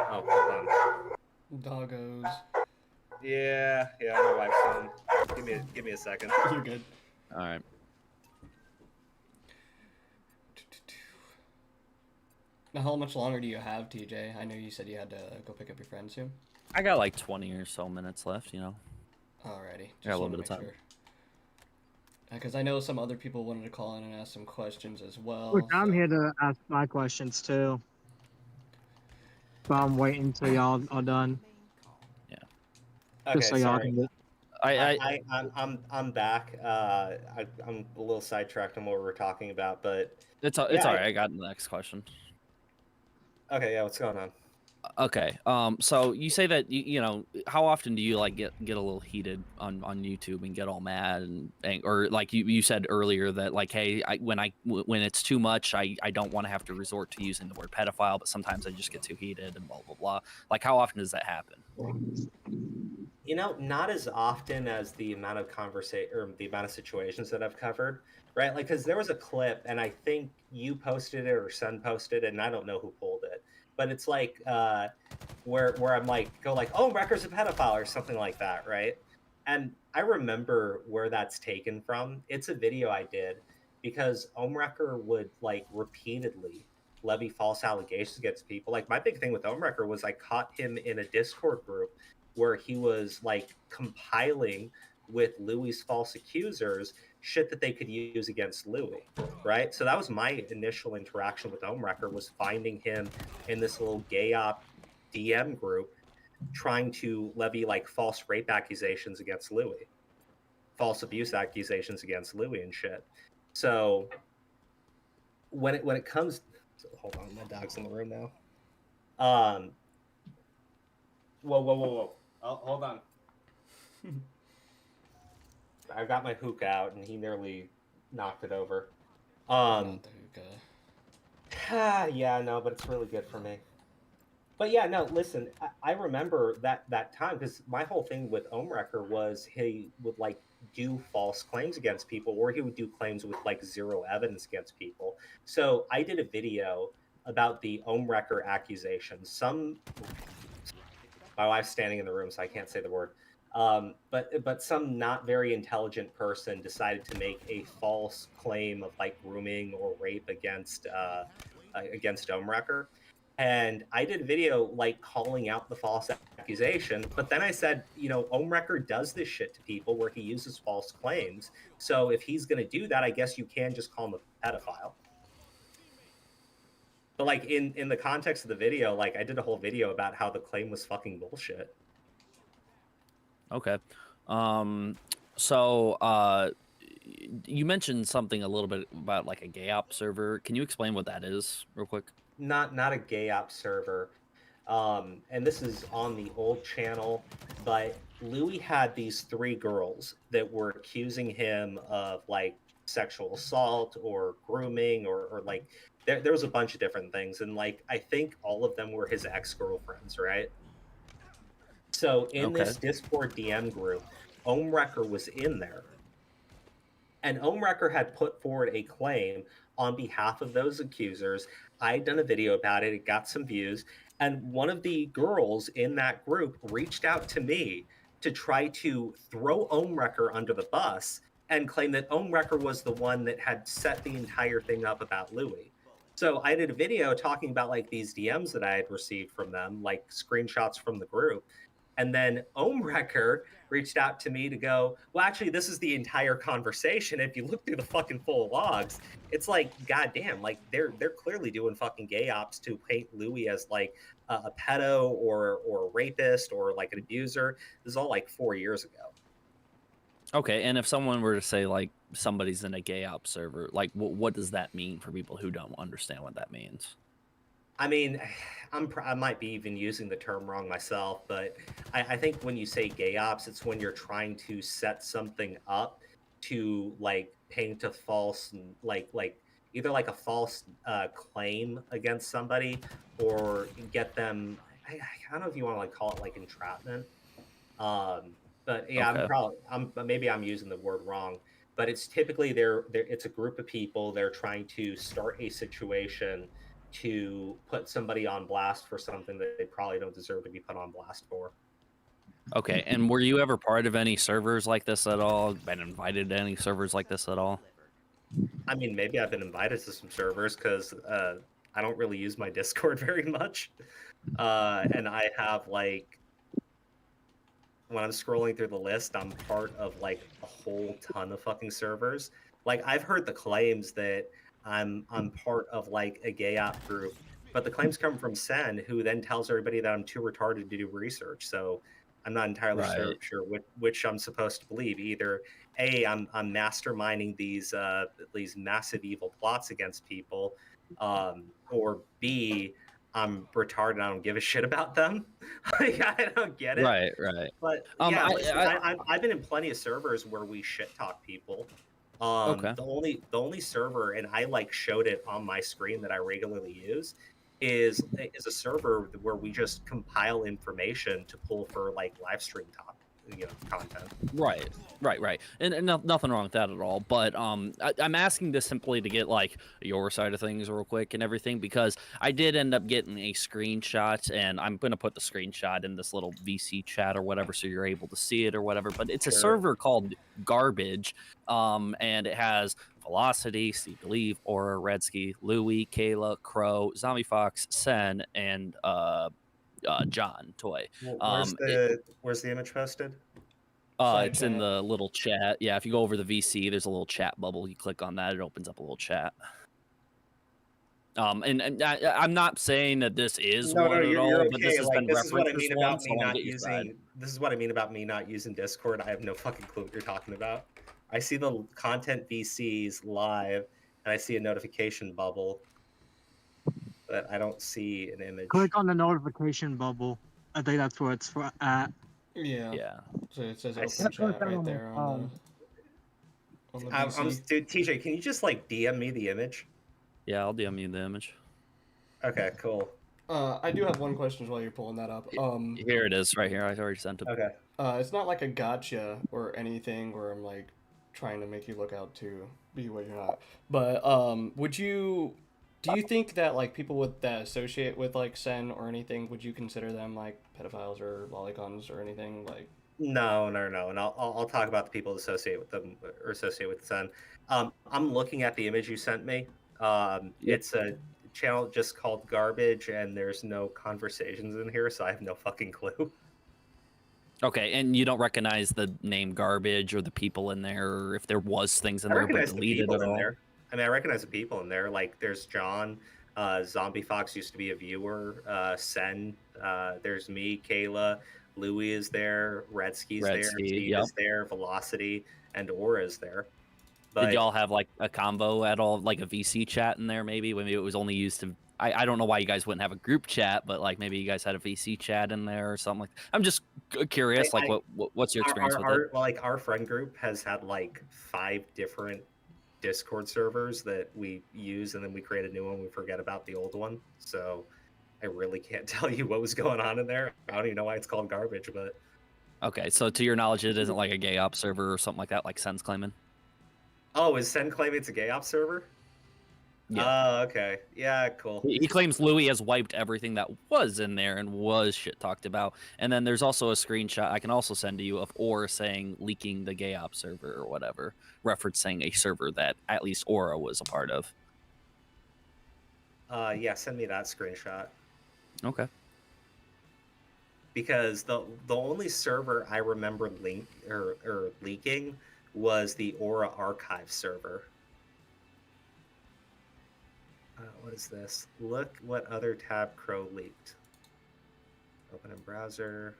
hold on. Doggos. Yeah, my wife's home. Give me a second. You're good. All right. Now, how much longer do you have, TJ? I know you said you had to go pick up your friend soon. I got like 20 or so minutes left, you know. Alrighty. Got a little bit of time. Because I know some other people wanted to call in and ask some questions as well. Look, I'm here to ask my questions too. But I'm waiting until y'all are done. Yeah. Okay, Just so y'all sorry. can I'm back. I'm a little sidetracked on what we were talking about, but it's all right. I got the next question. Okay, yeah, what's going on? Okay. So you say that you know, how often do you like get a little heated on YouTube and get all mad and or like you said earlier that like, hey, when it's too much, I don't want to have to resort to using the word pedophile, but sometimes I just get too heated and blah blah blah. Like, how often does that happen? You know, not as often as the amount of conversation or the amount of situations that I've covered, right? Like, because there was a clip, and I think you posted it or Sen posted it, and I don't know who pulled it, but it's like where I'm like, go like, oh, Wrecker's a pedophile or something like that, right? And I remember where that's taken from. It's a video I did because Omrecker would like repeatedly levy false allegations against people. Like my big thing with Omrecker was I caught him in a Discord group where he was like compiling with Louis's false accusers shit that they could use against Louis, right? So that was my initial interaction with Omrecker was finding him in this little gay op DM group trying to levy like false rape accusations against Louis, false abuse accusations against Louis and shit. So when it comes, hold on, my dog's in the room now. Whoa. Oh, hold on. I got my hookah out and he nearly knocked it over. Not the hookah. Yeah, no, but it's really good for me. But yeah, no, listen, I remember that time because my whole thing with Omrecker was he would like do false claims against people, or he would do claims with like zero evidence against people. So I did a video about the Omrecker accusations. My wife's standing in the room, so I can't say the word. But some not very intelligent person decided to make a false claim of like grooming or rape against Omrecker. And I did a video like calling out the false accusation, but then I said, you know, Omrecker does this shit to people where he uses false claims. So if he's going to do that, I guess you can just call him a pedophile. But like in the context of the video, like I did a whole video about how the claim was fucking bullshit. Okay. So you mentioned something a little bit about like a gay op server. Can you explain what that is real quick? Not a gay op server. And this is on the old channel, but Louis had these three girls that were accusing him of like sexual assault or grooming or like there was a bunch of different things. And like I think all of them were his ex-girlfriends, right? So in Okay. this Discord DM group, Omrecker was in there. And Omrecker had put forward a claim on behalf of those accusers. I'd done a video about it, it got some views. And one of the girls in that group reached out to me to try to throw Omrecker under the bus and claim that Omrecker was the one that had set the entire thing up about Louis. So I did a video talking about like these DMs that I had received from them, like screenshots from the group. And then Omrecker reached out to me to go, well, actually, this is the entire conversation. If you look through the fucking full logs, it's like, goddamn, like they're clearly doing fucking gay ops to paint Louis as like a pedo or a rapist or like an abuser. This is all like 4 years ago. Okay, and if someone were to say like somebody's in a gay op server, like what does that mean for people who don't understand what that means? I mean, I might be even using the term wrong myself, but I think when you say gay ops, it's when you're trying to set something up to like paint a false, like either like a false claim against somebody or get them. I don't know if you want to like call it like entrapment. But yeah, Okay. maybe I'm using the word wrong. But it's typically it's a group of people. They're trying to start a situation to put somebody on blast for something that they probably don't deserve to be put on blast for. Okay, and were you ever part of any servers like this at all? Been invited to any servers like this at all? I mean, maybe I've been invited to some servers because I don't really use my Discord very much. And I have like, when I'm scrolling through the list, I'm part of like a whole ton of fucking servers. Like I've heard the claims that I'm part of like a gay op group, but the claims come from Sen, who then tells everybody that I'm too retarded to do research. So I'm not entirely Right. sure which I'm supposed to believe. Either A, I'm masterminding these massive evil plots against people, or B, I'm retarded. I don't give a shit about them. Like, I don't get it. Right, right. But Um, yeah, I, listen, I I've been in plenty of servers where we shit talk people. okay. The only server, and I like showed it on my screen that I regularly use, is a server where we just compile information to pull for like live stream content. Right, right. And nothing wrong with that at all. But I'm asking this simply to get like your side of things real quick and everything, because I did end up getting a screenshot, and I'm gonna put the screenshot in this little VC chat or whatever, so you're able to see it or whatever. But it's a Sure. server called Garbage, and it has Velocity, Steve Believe, Aura, Redsky, Louie, Kayla, Crow, Zombie Fox, Sen, and John Toy. Where's the image posted? Side It's in chat. the little chat. Yeah, if you go over the VC, there's a little chat bubble. You click on that, it opens up a little chat. And I'm not saying that this is No, one at you're all, but this okay. has Like, been this is what I referenced as mean one, about so I me want to not get your side. using. This is what I mean about me not using Discord. I have no fucking clue what you're talking about. I see the content VCs live, and I see a notification bubble, but I don't see an image. Click on the notification bubble. I think that's where it's at. Yeah. Yeah. So it says I open see. chat right there on the VC. Dude, TJ, can you just like DM me the image? Yeah, I'll DM you the image. Okay, cool. I do have one question while you're pulling that up. Here it is, right here. I already sent it. Okay. It's not like a gotcha or anything where I'm like trying to make you look out to be what you're not. But do you think that like people that associate with like Sen or anything, would you consider them like pedophiles or lolicons or anything like? No, and I'll talk about the people that associate with them or associate with Sun. I'm looking at the image you sent me. Yep. It's a channel just called Garbage, and there's no conversations in here, so I have no fucking clue. Okay, and you don't recognize the name Garbage or the people in there, or if there was things in I there but recognize the deleted people at in all? there. I mean, I recognize the people in there. Like, there's John. Zombie Fox used to be a viewer. Sen. There's me, Kayla. Louie is there. Redsky's there. Redsky, Steve yep. is there. Velocity and Aura is there. Did But y'all have like a combo at all, like a VC chat in there? Maybe maybe it was only used to. I don't know why you guys wouldn't have a group chat, but like maybe you guys had a VC chat in there or something like. I'm just curious, like what's your experience with it? like our friend group has had like 5 different Discord servers that we use, and then we create a new one. We forget about the old one, so I really can't tell you what was going on in there. I don't even know why it's called Garbage, but Okay, so to your knowledge, it isn't like a gay op server or something like that, like Sen's claiming. oh, is Sen claiming it's a gay ops server? Yeah. Oh, okay. Yeah, cool. He claims Louis has wiped everything that was in there and was shit talked about. And then there's also a screenshot I can also send to you of Aura saying leaking the gay op server or whatever, referencing a server that at least Aura was a part of. Yeah, send me that screenshot. Okay. Because the only server I remember leaking was the Aura archive server. What is this? Look what other tab Crow leaked. Open in browser.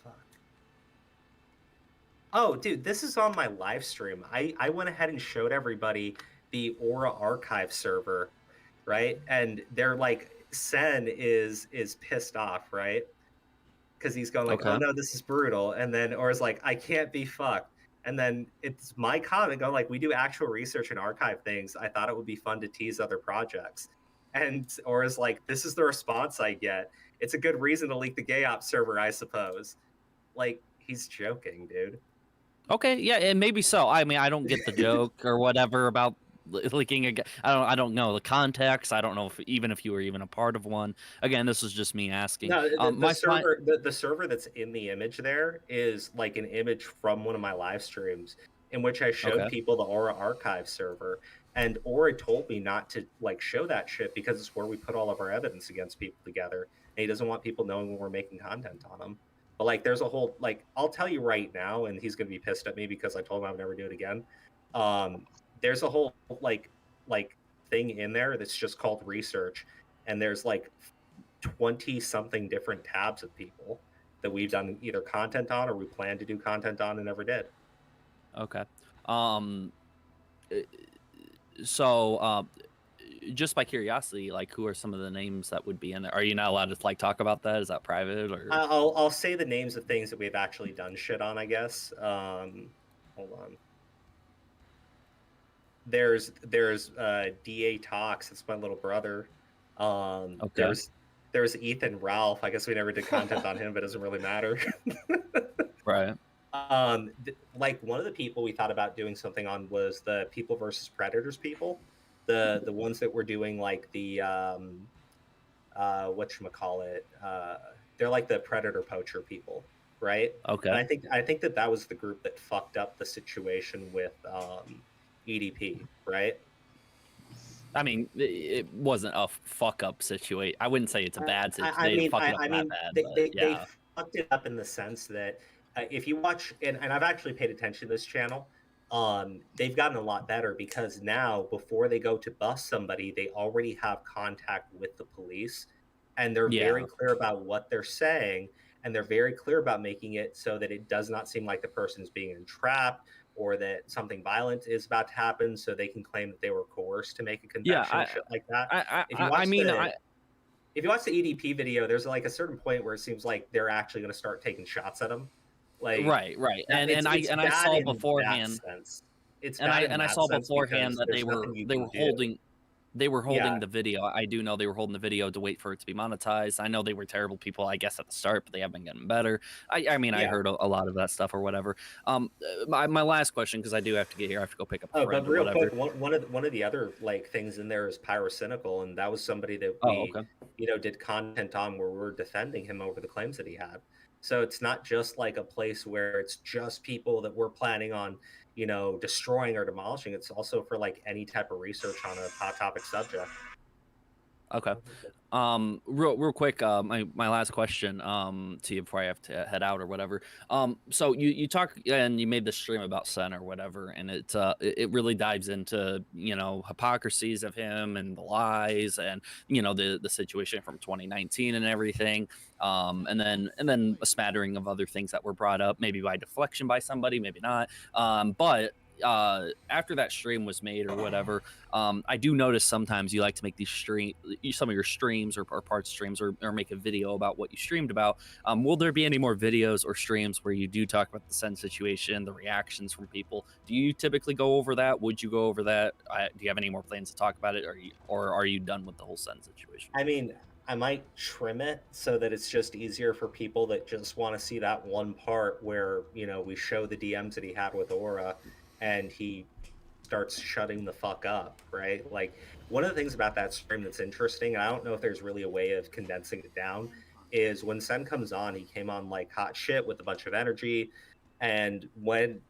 Fuck. Oh, dude, this is on my live stream. I went ahead and showed everybody the Aura archive server, right? And they're like, Sen is pissed off, right? Because he's going like, Okay. oh no, this is brutal. And then Aura's like, I can't be fucked. And then it's my comment going like, we do actual research and archive things. I thought it would be fun to tease other projects. And Aura's like, this is the response I get. It's a good reason to leak the gay op server, I suppose. Like, he's joking, dude. Okay, yeah, and maybe so. I mean, I don't get the joke or whatever about leaking a. I don't know the context. I don't know if you were even a part of one. Again, this is just me asking. No, my the server that's in the image there is like an image from one of my live streams in which I showed people the Aura archive server, and Aura told me not to like show that shit because it's where we put all of our evidence against people together, and he doesn't want people knowing when we're making content on them. But like, there's a whole like, I'll tell you right now, and he's gonna be pissed at me because I told him I would never do it again. There's a whole like thing in there that's just called research, and there's like 20 something different tabs of people that we've done either content on or we plan to do content on and never did. Okay. So just by curiosity, like who are some of the names that would be in there? Are you not allowed to like talk about that? Is that private or? I'll say the names of things that we've actually done shit on, I guess. Hold on. There's DA Talks. That's my little brother. Okay. There's Ethan Ralph. I guess we never did content on him, but it doesn't really matter. Right. Like one of the people we thought about doing something on was the People versus Predators people, the ones that were doing like the whatchamacallit, they're like the predator poacher people, right? Okay. And I think that was the group that fucked up the situation with EDP, right? I mean, it wasn't a fuck up situation. I wouldn't say it's a bad situation. They didn't fuck it up that bad, but they yeah. fucked it up in the sense that if you watch, and I've actually paid attention to this channel, they've gotten a lot better because now before they go to bust somebody, they already have contact with the police, and they're very Yeah. clear about what they're saying, and they're very clear about making it so that it does not seem like the person is being entrapped or that something violent is about to happen, so they can claim that they were coerced to make a confession, Yeah, shit like that. If you I watch mean, if you watch the EDP video, there's like a certain point where it seems like they're actually going to start taking shots at him. Like right. it's I bad saw in beforehand, that sense. It's and bad in I that saw sense beforehand because that there's nothing you they were can do. holding Yeah. the video. I do know they were holding the video to wait for it to be monetized. I know they were terrible people, I guess, at the start, but they have been getting better. I mean, I Yeah. heard a lot of that stuff or whatever. My last question, because I do have to get here. I have to go pick up a Oh, friend but or real whatever. quick, one of the other like things in there is Pyrocynical, and that was somebody that Oh, we, okay. did content on where we're defending him over the claims that he had. So it's not just like a place where it's just people that we're planning on, destroying or demolishing. It's also for like any type of research on a hot topic subject. Okay. Real quick, my last question to you before I have to head out or whatever. So you talk and you made the stream about Sen or whatever, and it really dives into hypocrisies of him and the lies and the situation from 2019 and everything. And then a smattering of other things that were brought up, maybe by deflection by somebody, maybe not. But after that stream was made or whatever, I do notice sometimes you like to make some of your streams or parts streams or make a video about what you streamed about. Will there be any more videos or streams where you do talk about the Sen situation, the reactions from people? Do you typically go over that? Would you go over that? Do you have any more plans to talk about it, or are you done with the whole Sen situation? I mean, I might trim it so that it's just easier for people that just want to see that one part where, we show the DMs that he had with Aura and he starts shutting the fuck up, right? Like one of the things about that stream that's interesting, and I don't know if there's really a way of condensing it down, is when Sen comes on, he came on like hot shit with a bunch of energy. And when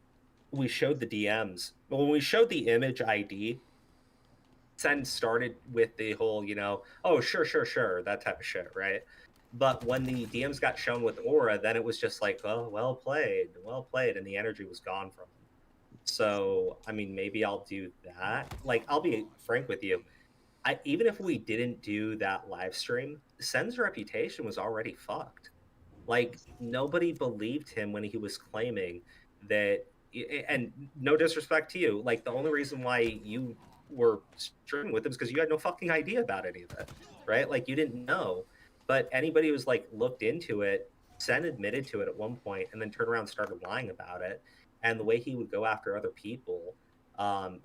we showed the DMs, when we showed the image ID, Sen started with the whole, oh, sure, that type of shit, right? But when the DMs got shown with Aura, then it was just like, oh, well played, and the energy was gone from him. So, I mean, maybe I'll do that. Like, I'll be frank with you. Even if we didn't do that live stream, Sen's reputation was already fucked. Like, nobody believed him when he was claiming that, and no disrespect to you, like, the only reason why you were streaming with him is because you had no fucking idea about any of it, right? Like, you didn't know. But anybody who's, like, looked into it, Sen admitted to it at one point and then turned around and started lying about it. And the way he would go after other people,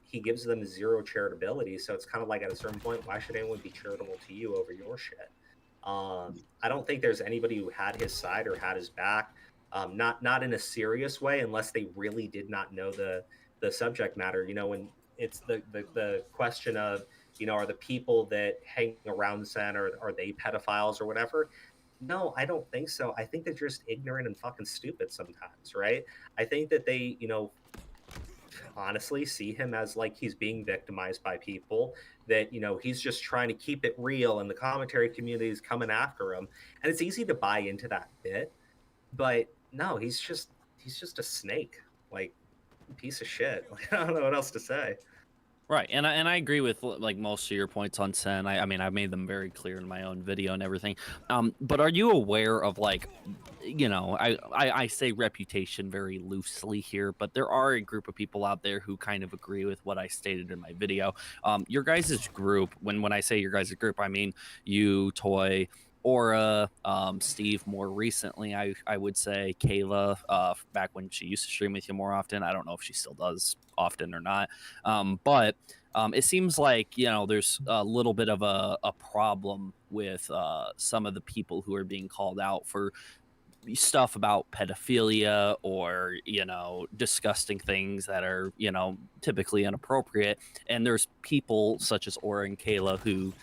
he gives them zero charitability. So it's kind of like at a certain point, why should anyone be charitable to you over your shit? I don't think there's anybody who had his side or had his back, not in a serious way, unless they really did not know the subject matter. When it's the question of, are the people that hang around Sen, or are they pedophiles or whatever? No, I don't think so. I think they're just ignorant and fucking stupid sometimes, right? I think that they, honestly see him as like he's being victimized by people, that, he's just trying to keep it real and the commentary community is coming after him. And it's easy to buy into that bit, but no, he's just a snake, like a piece of shit. Like, I don't know what else to say. Right, and I agree with like most of your points on Sen. I mean, I made them very clear in my own video and everything. But are you aware of like, I say reputation very loosely here, but there are a group of people out there who kind of agree with what I stated in my video. Your guys' group, when I say your guys' group, I mean you, Toy, Aura, Steve more recently, I would say Kayla, back when she used to stream with you more often. I don't know if she still does often or not. But it seems like, there's a little bit of a problem with some of the people who are being called out for stuff about pedophilia or, disgusting things that are, typically inappropriate. And there's people such as Aura and Kayla who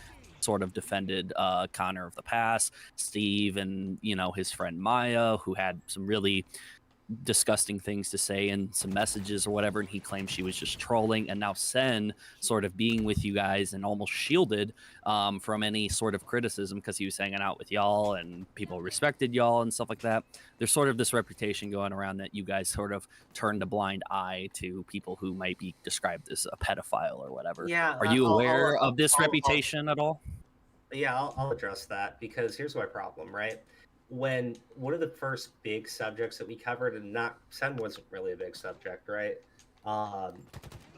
sort of defended Connor of the past, Steve, and, his friend Maya, who had some really disgusting things to say in some messages or whatever, and he claimed she was just trolling. And now Sen sort of being with you guys and almost shielded from any sort of criticism because he was hanging out with y'all and people respected y'all and stuff like that. There's sort of this reputation going around that you guys sort of turned a blind eye to people who might be described as a pedophile or whatever. Yeah, Are you aware of this reputation at all? Yeah, I'll address that, because here's my problem, right? When one of the first big subjects that we covered, and not Sen wasn't really a big subject, right? Um,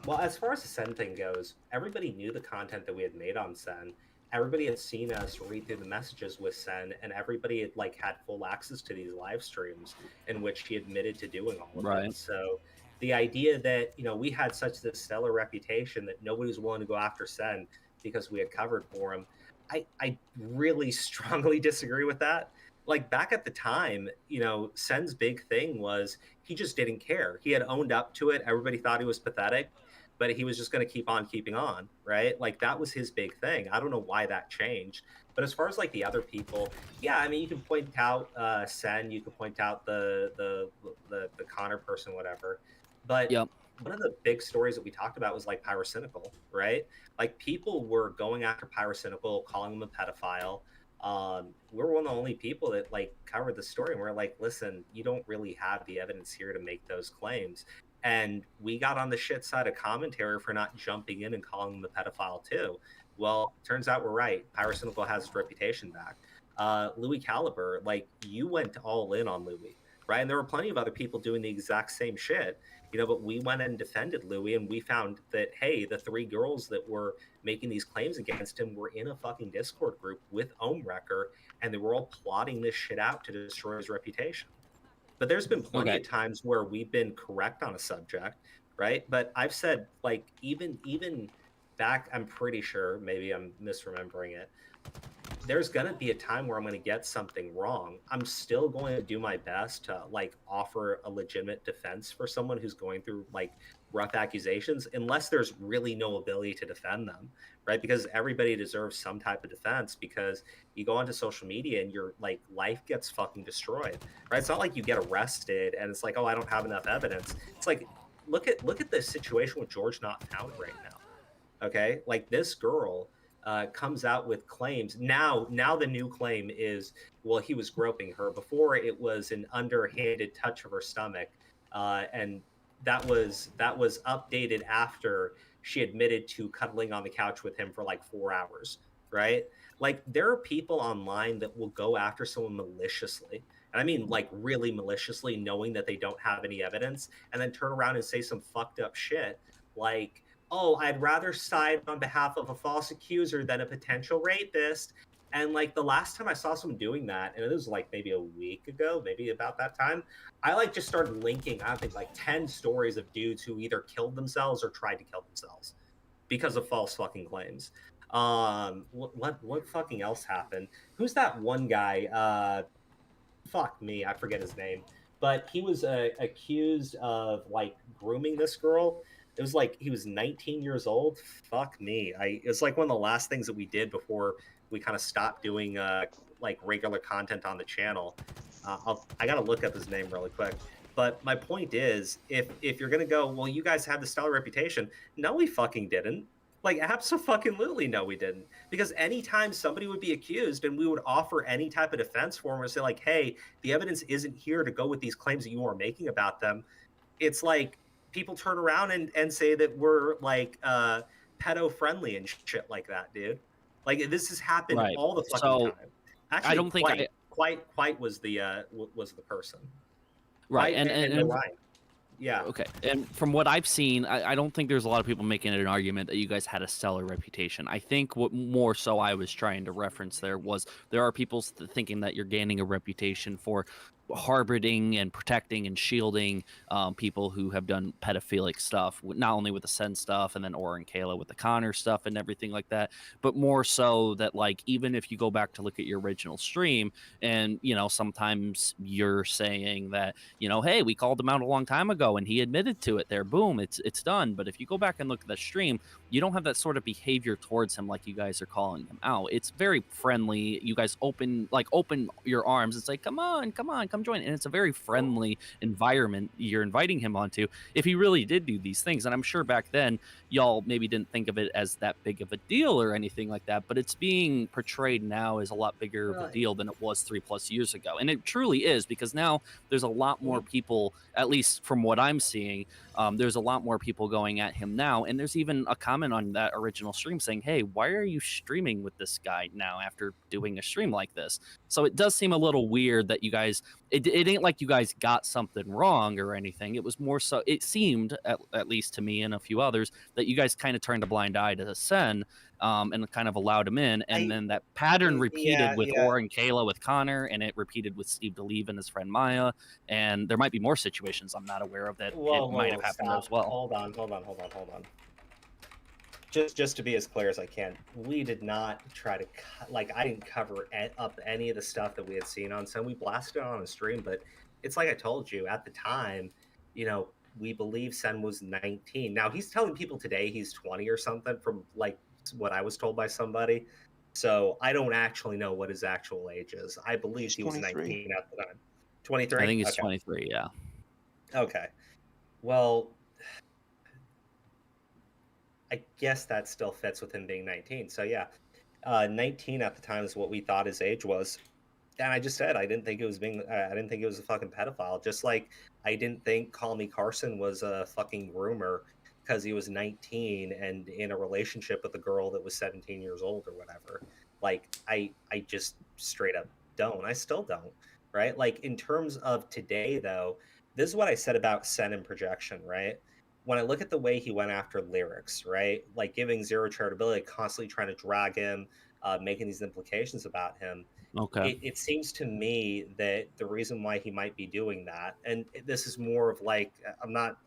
well, as far as the Sen thing goes, everybody knew the content that we had made on Sen. Everybody had seen us read through the messages with Sen, and everybody had had full access to these live streams in which he admitted to doing all of Right. it. So the idea that we had such this stellar reputation that nobody was willing to go after Sen because we had covered for him, I really strongly disagree with that. Like, back at the time, Sen's big thing was he just didn't care. He had owned up to it. Everybody thought he was pathetic, but he was just going to keep on keeping on, right? Like, that was his big thing. I don't know why that changed. But as far as the other people, yeah, I mean, you can point out Sen, you can point out the Connor person, whatever. But Yep. one of the big stories that we talked about was Pyrocynical, right? Like, people were going after Pyrocynical, calling him a pedophile. We're one of the only people that covered the story, and we're like, listen, you don't really have the evidence here to make those claims. And we got on the shit side of commentary for not jumping in and calling him a pedophile too. Well, turns out we're right. Pyrocynical has his reputation back. Louis Caliber, you went all in on Louis, right? And there were plenty of other people doing the exact same shit. But we went and defended Louis, and we found that, hey, the 3 girls that were making these claims against him were in a fucking Discord group with Ohmwrecker, and they were all plotting this shit out to destroy his reputation. But there's been plenty of times where we've been correct on a subject, right? But I've said, even back, I'm pretty sure, maybe I'm misremembering it, there's going to be a time where I'm going to get something wrong. I'm still going to do my best to offer a legitimate defense for someone who's going through rough accusations, unless there's really no ability to defend them, right? Because everybody deserves some type of defense, because you go onto social media and your life gets fucking destroyed, right? It's not like you get arrested and it's oh, I don't have enough evidence. It's look at the situation with George Not Found right now. Okay, this girl comes out with claims. Now the new claim is, well, he was groping her. Before, it was an underhanded touch of her stomach, and that was updated after she admitted to cuddling on the couch with him for 4 hours, right? There are people online that will go after someone maliciously, and I mean really maliciously, knowing that they don't have any evidence, and then turn around and say some fucked up shit oh, I'd rather side on behalf of a false accuser than a potential rapist. And the last time I saw someone doing that, and it was maybe a week ago, maybe about that time, I just started linking, I think 10 stories of dudes who either killed themselves or tried to kill themselves because of false fucking claims. What fucking else happened? Who's that one guy? Fuck me, I forget his name. But he was accused of grooming this girl. It was he was 19 years old. Fuck me. It's one of the last things that we did before we kind of stopped doing regular content on the channel. I gotta look up his name really quick. But my point is, if you're gonna go, well, you guys have the stellar reputation. No, we fucking didn't. Absolutely no, we didn't. Because anytime somebody would be accused and we would offer any type of defense for them, or say hey, the evidence isn't here to go with these claims that you are making about them, it's people turn around and say that we're pedo friendly and shit like that, dude. Like this has happened Right. all the fucking So time. Actually, don't think quite was the person. right, Quite and and Orion. Yeah. okay, and from what I've seen, I don't think there's a lot of people making it an argument that you guys had a stellar reputation. I think what more so I was trying to reference there was there are people thinking that you're gaining a reputation for harboring and protecting and shielding people who have done pedophilic stuff, not only with the Sen stuff and then Aura and Kayla with the Connor stuff and everything like that, but more so that like even if you go back to look at your original stream and sometimes you're saying that hey, we called him out a long time ago and he admitted to it there. Boom, it's done. But if you go back and look at that stream, you don't have that sort of behavior towards him like you guys are calling him out. It's very friendly. You guys open your arms. It's like, come on, come join. And it's a very friendly environment you're inviting him onto if he really did do these things. And I'm sure back then y'all maybe didn't think of it as that big of a deal or anything like that, but it's being portrayed now as a lot bigger of a deal than it was 3+ years ago. And it truly is, because now there's a lot more people, at least from what I'm seeing, there's a lot more people going at him now. And there's even a comment on that original stream saying, hey, why are you streaming with this guy now after doing a stream like this? So it does seem a little weird that you guys, it ain't like you guys got something wrong or anything. It was more so, it seemed, at least to me and a few others, that you guys kind of turned a blind eye to Sen and kind of allowed him in. And then that pattern repeated with Aura and Kayla with Connor, and it repeated with Steve DeLeve and his friend Maya. And there might be more situations I'm not aware of that might have happened as well. Hold on. Just to be as clear as I can, we did not try to I didn't cover up any of the stuff that we had seen on Sen. We blasted it on a stream, but it's like I told you at the time, we believe Sen was 19. Now he's telling people today he's 20 or something from like what I was told by somebody. So I don't actually know what his actual age is. I believe he was 19 at the time. 23? I think he's 23, yeah. Okay. Well, I guess that still fits with him being 19. So yeah, 19 at the time is what we thought his age was. And I just said I didn't think it was a fucking pedophile. Just like I didn't think Call Me Carson was a fucking groomer because he was 19 and in a relationship with a girl that was 17 years old or whatever. Like I just straight up don't. I still don't. Right? Like in terms of today though, this is what I said about Sen and projection, right? When I look at the way he went after lyrics, right? Like giving zero charitability, constantly trying to drag him, making these implications about him. Okay. It seems to me that the reason why he might be doing that, and this is more of like, I'm not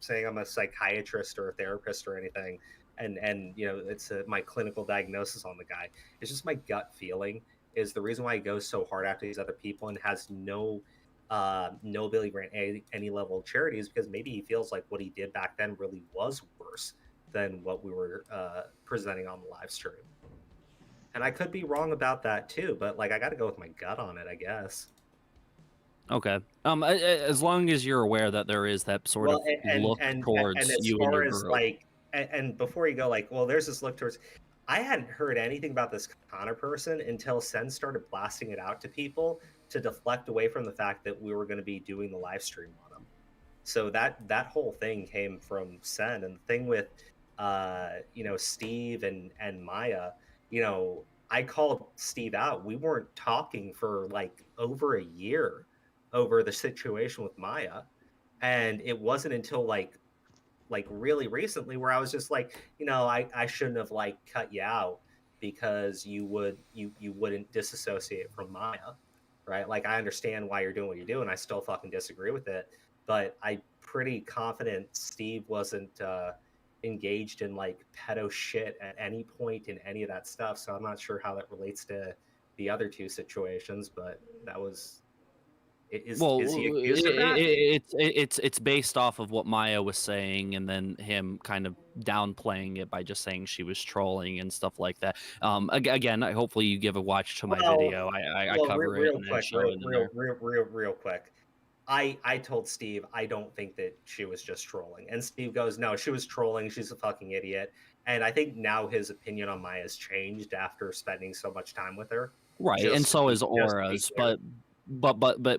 saying I'm a psychiatrist or a therapist or anything, and it's my clinical diagnosis on the guy. It's just my gut feeling is the reason why he goes so hard after these other people and has no ability to grant any level of charity is because maybe he feels like what he did back then really was worse than what we were presenting on the live stream. And I could be wrong about that too, but like I got to go with my gut on it, I guess. Okay. As long as you're aware that there is that sort of look towards and as you far and your as girl. like, and before you go, like, well, there's this look towards. I hadn't heard anything about this Connor person until Sen started blasting it out to people to deflect away from the fact that we were going to be doing the live stream on him. So that whole thing came from Sen, and the thing with, Steve and Maya. I called Steve out. We weren't talking for like over a year over the situation with Maya. And it wasn't until like really recently where I was just like, I shouldn't have like cut you out because you wouldn't disassociate from Maya. Right? Like I understand why you're doing what you're doing. I still fucking disagree with it. But I'm pretty confident Steve wasn't engaged in like pedo shit at any point in any of that stuff, so I'm not sure how that relates to the other two situations, but that was is he accused of that? It's based off of what Maya was saying and then him kind of downplaying it by just saying she was trolling and stuff like that. Again, hopefully you give a watch to my video. I cover it and then show it in there. Real quick. I told Steve I don't think that she was just trolling, and Steve goes, no, she was trolling, she's a fucking idiot. And I think now his opinion on Maya has changed after spending so much time with her, right? And so is Aura's, but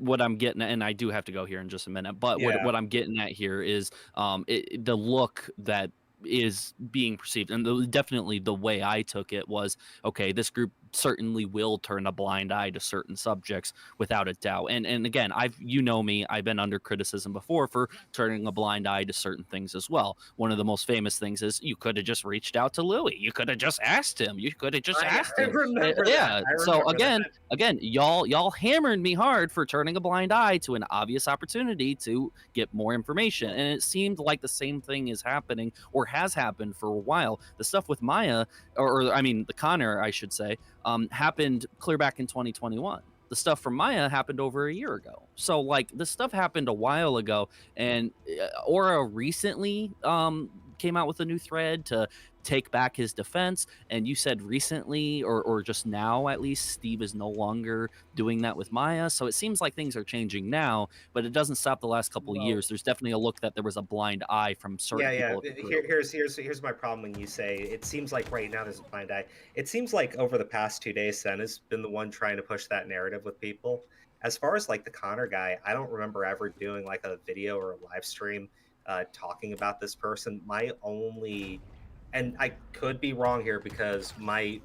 what I'm getting at, and I do have to go here in just a minute, but what I'm getting at here is the look that is being perceived. And definitely the way I took it was, okay, this group certainly will turn a blind eye to certain subjects without a doubt. And again, you know me, I've been under criticism before for turning a blind eye to certain things as well. One of the most famous things is you could have just reached out to Louis. You could have just asked him. You could have just asked I him. remember Yeah. that. I So remember again, y'all hammered me hard for turning a blind eye to an obvious opportunity to get more information. And it seemed like the same thing is happening or has happened for a while. The stuff with Maya, or I mean, the Connor, I should say, happened clear back in 2021. The stuff from Maya happened over a year ago. So like this stuff happened a while ago, and Aura recently came out with a new thread to take back his defense. And you said recently, or just now at least, Steve is no longer doing that with Maya. So it seems like things are changing now, but it doesn't stop the last couple of years. There's definitely a look that there was a blind eye from certain people. Here's my problem when you say it seems like right now there's a blind eye. It seems like over the past 2 days, Sen has been the one trying to push that narrative with people. As far as like the Connor guy, I don't remember ever doing like a video or a live stream talking about this person. My only, and I could be wrong here because my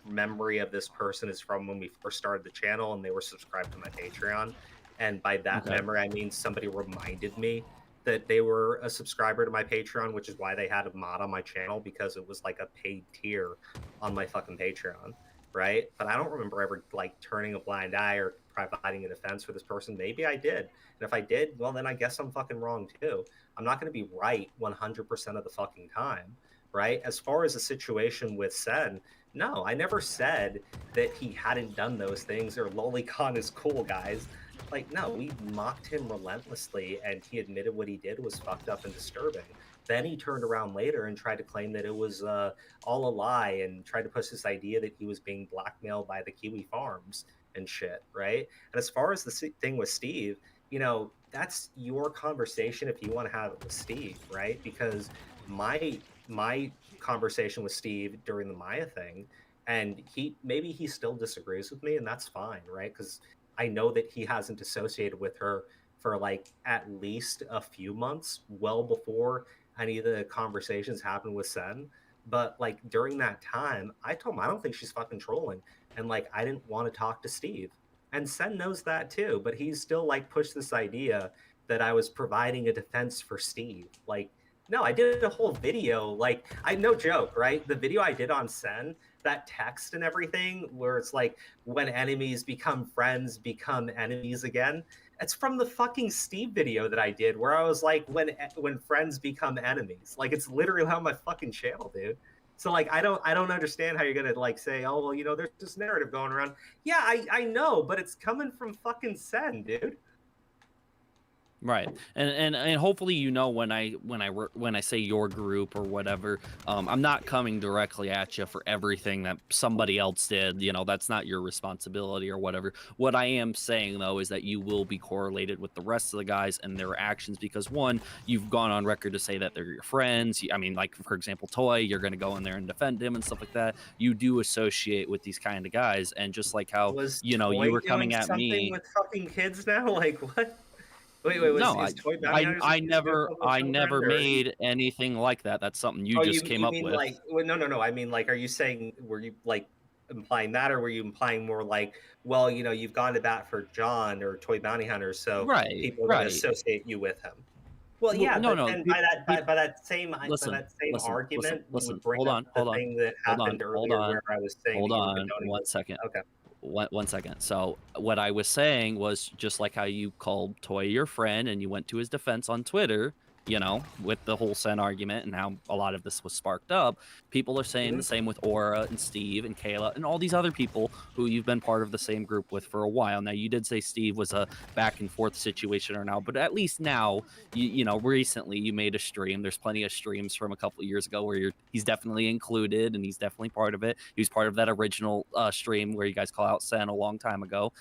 memory of this person is from when we first started the channel and they were subscribed to my Patreon. And by that memory, I mean somebody reminded me that they were a subscriber to my Patreon, which is why they had a mod on my channel, because it was like a paid tier on my fucking Patreon, right? But I don't remember ever like turning a blind eye or providing a defense for this person. Maybe I did. And if I did, well, then I guess I'm fucking wrong too. I'm not going to be right 100% of the fucking time, right? As far as the situation with Sen, no, I never said that he hadn't done those things or Lolicon is cool, guys. Like, no, we mocked him relentlessly, and he admitted what he did was fucked up and disturbing. Then he turned around later and tried to claim that it was all a lie and tried to push this idea that he was being blackmailed by the Kiwi Farms and shit, right? And as far as the thing with Steve, you know, that's your conversation if you want to have it with Steve, right? Because my conversation with Steve during the Maya thing, and maybe he still disagrees with me, and that's fine, right? Because I know that he hasn't associated with her for like at least a few months, well before any of the conversations happened with Sen. But like during that time, I told him I don't think she's fucking trolling, and like I didn't want to talk to Steve, and Sen knows that too. But he's still like pushed this idea that I was providing a defense for Steve. Like, no, I did a whole video. Like, no joke, right? The video I did on Sen, that text and everything, where it's like when enemies become friends, become enemies again. It's from the fucking Steve video that I did, where I was like, when friends become enemies. Like, it's literally on my fucking channel, dude. So like, I don't understand how you're gonna like say, oh well, you know, there's this narrative going around. Yeah, I know, but it's coming from fucking Sen, dude. Right, and hopefully you know when I say your group or whatever, I'm not coming directly at you for everything that somebody else did. You know, that's not your responsibility or whatever. What I am saying though is that you will be correlated with the rest of the guys and their actions because one, you've gone on record to say that they're your friends. I mean, like for example, Toy, you're going to go in there and defend him and stuff like that. You do associate with these kind of guys, and just like how you know Toy you were coming at me with fucking kids now, like what? Wait, no, I never or... made anything like that. That's something you just came up with. Like, well, no. I mean, like, are you saying, were you like implying that, or were you implying more like, well, you know, you've gone to bat for John or Toy Bounty Hunter, so people are going to associate you with him? Well, yeah, no. And by that same argument, you would bring up the thing that happened earlier, where I was saying, hold on, 1 second. Okay. 1 second. So what I was saying was just like how you called Toy your friend and you went to his defense on Twitter, you know, with the whole Sen argument and how a lot of this was sparked up. People are saying the same with Aura and Steve and Kayla and all these other people who you've been part of the same group with for a while. Now, you did say Steve was a back and forth situation or now, but at least now, you know, recently you made a stream. There's plenty of streams from a couple of years ago where he's definitely included and he's definitely part of it. He was part of that original stream where you guys call out Sen a long time ago,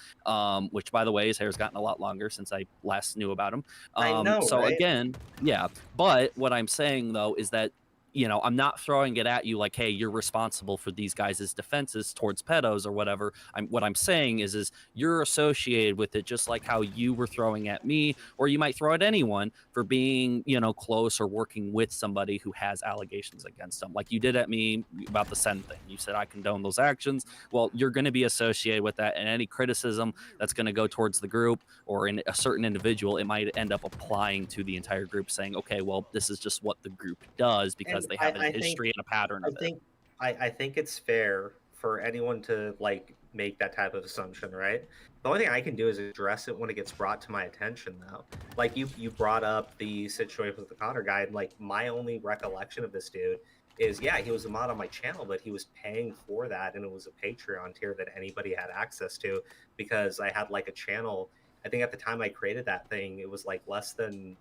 which, by the way, his hair's gotten a lot longer since I last knew about him. I know, so right? again, yeah, but what I'm saying though is that I'm not throwing it at you like, hey, you're responsible for these guys' defenses towards pedos or whatever. What I'm saying is you're associated with it, just like how you were throwing at me, or you might throw at anyone for being, close or working with somebody who has allegations against them. Like you did at me about the Sen thing. You said I condone those actions. Well, you're going to be associated with that, and any criticism that's going to go towards the group or in a certain individual, it might end up applying to the entire group, saying, okay, well, this is just what the group does because And they have a I think history and a pattern I of it. think I think it's fair for anyone to like make that type of assumption, right? The only thing I can do is address it when it gets brought to my attention, though. Like you brought up the situation with the Connor guy, and like my only recollection of this dude is, yeah, he was a mod on my channel, but he was paying for that, and it was a Patreon tier that anybody had access to because I had like a channel. I think at the time I created that thing, it was like less than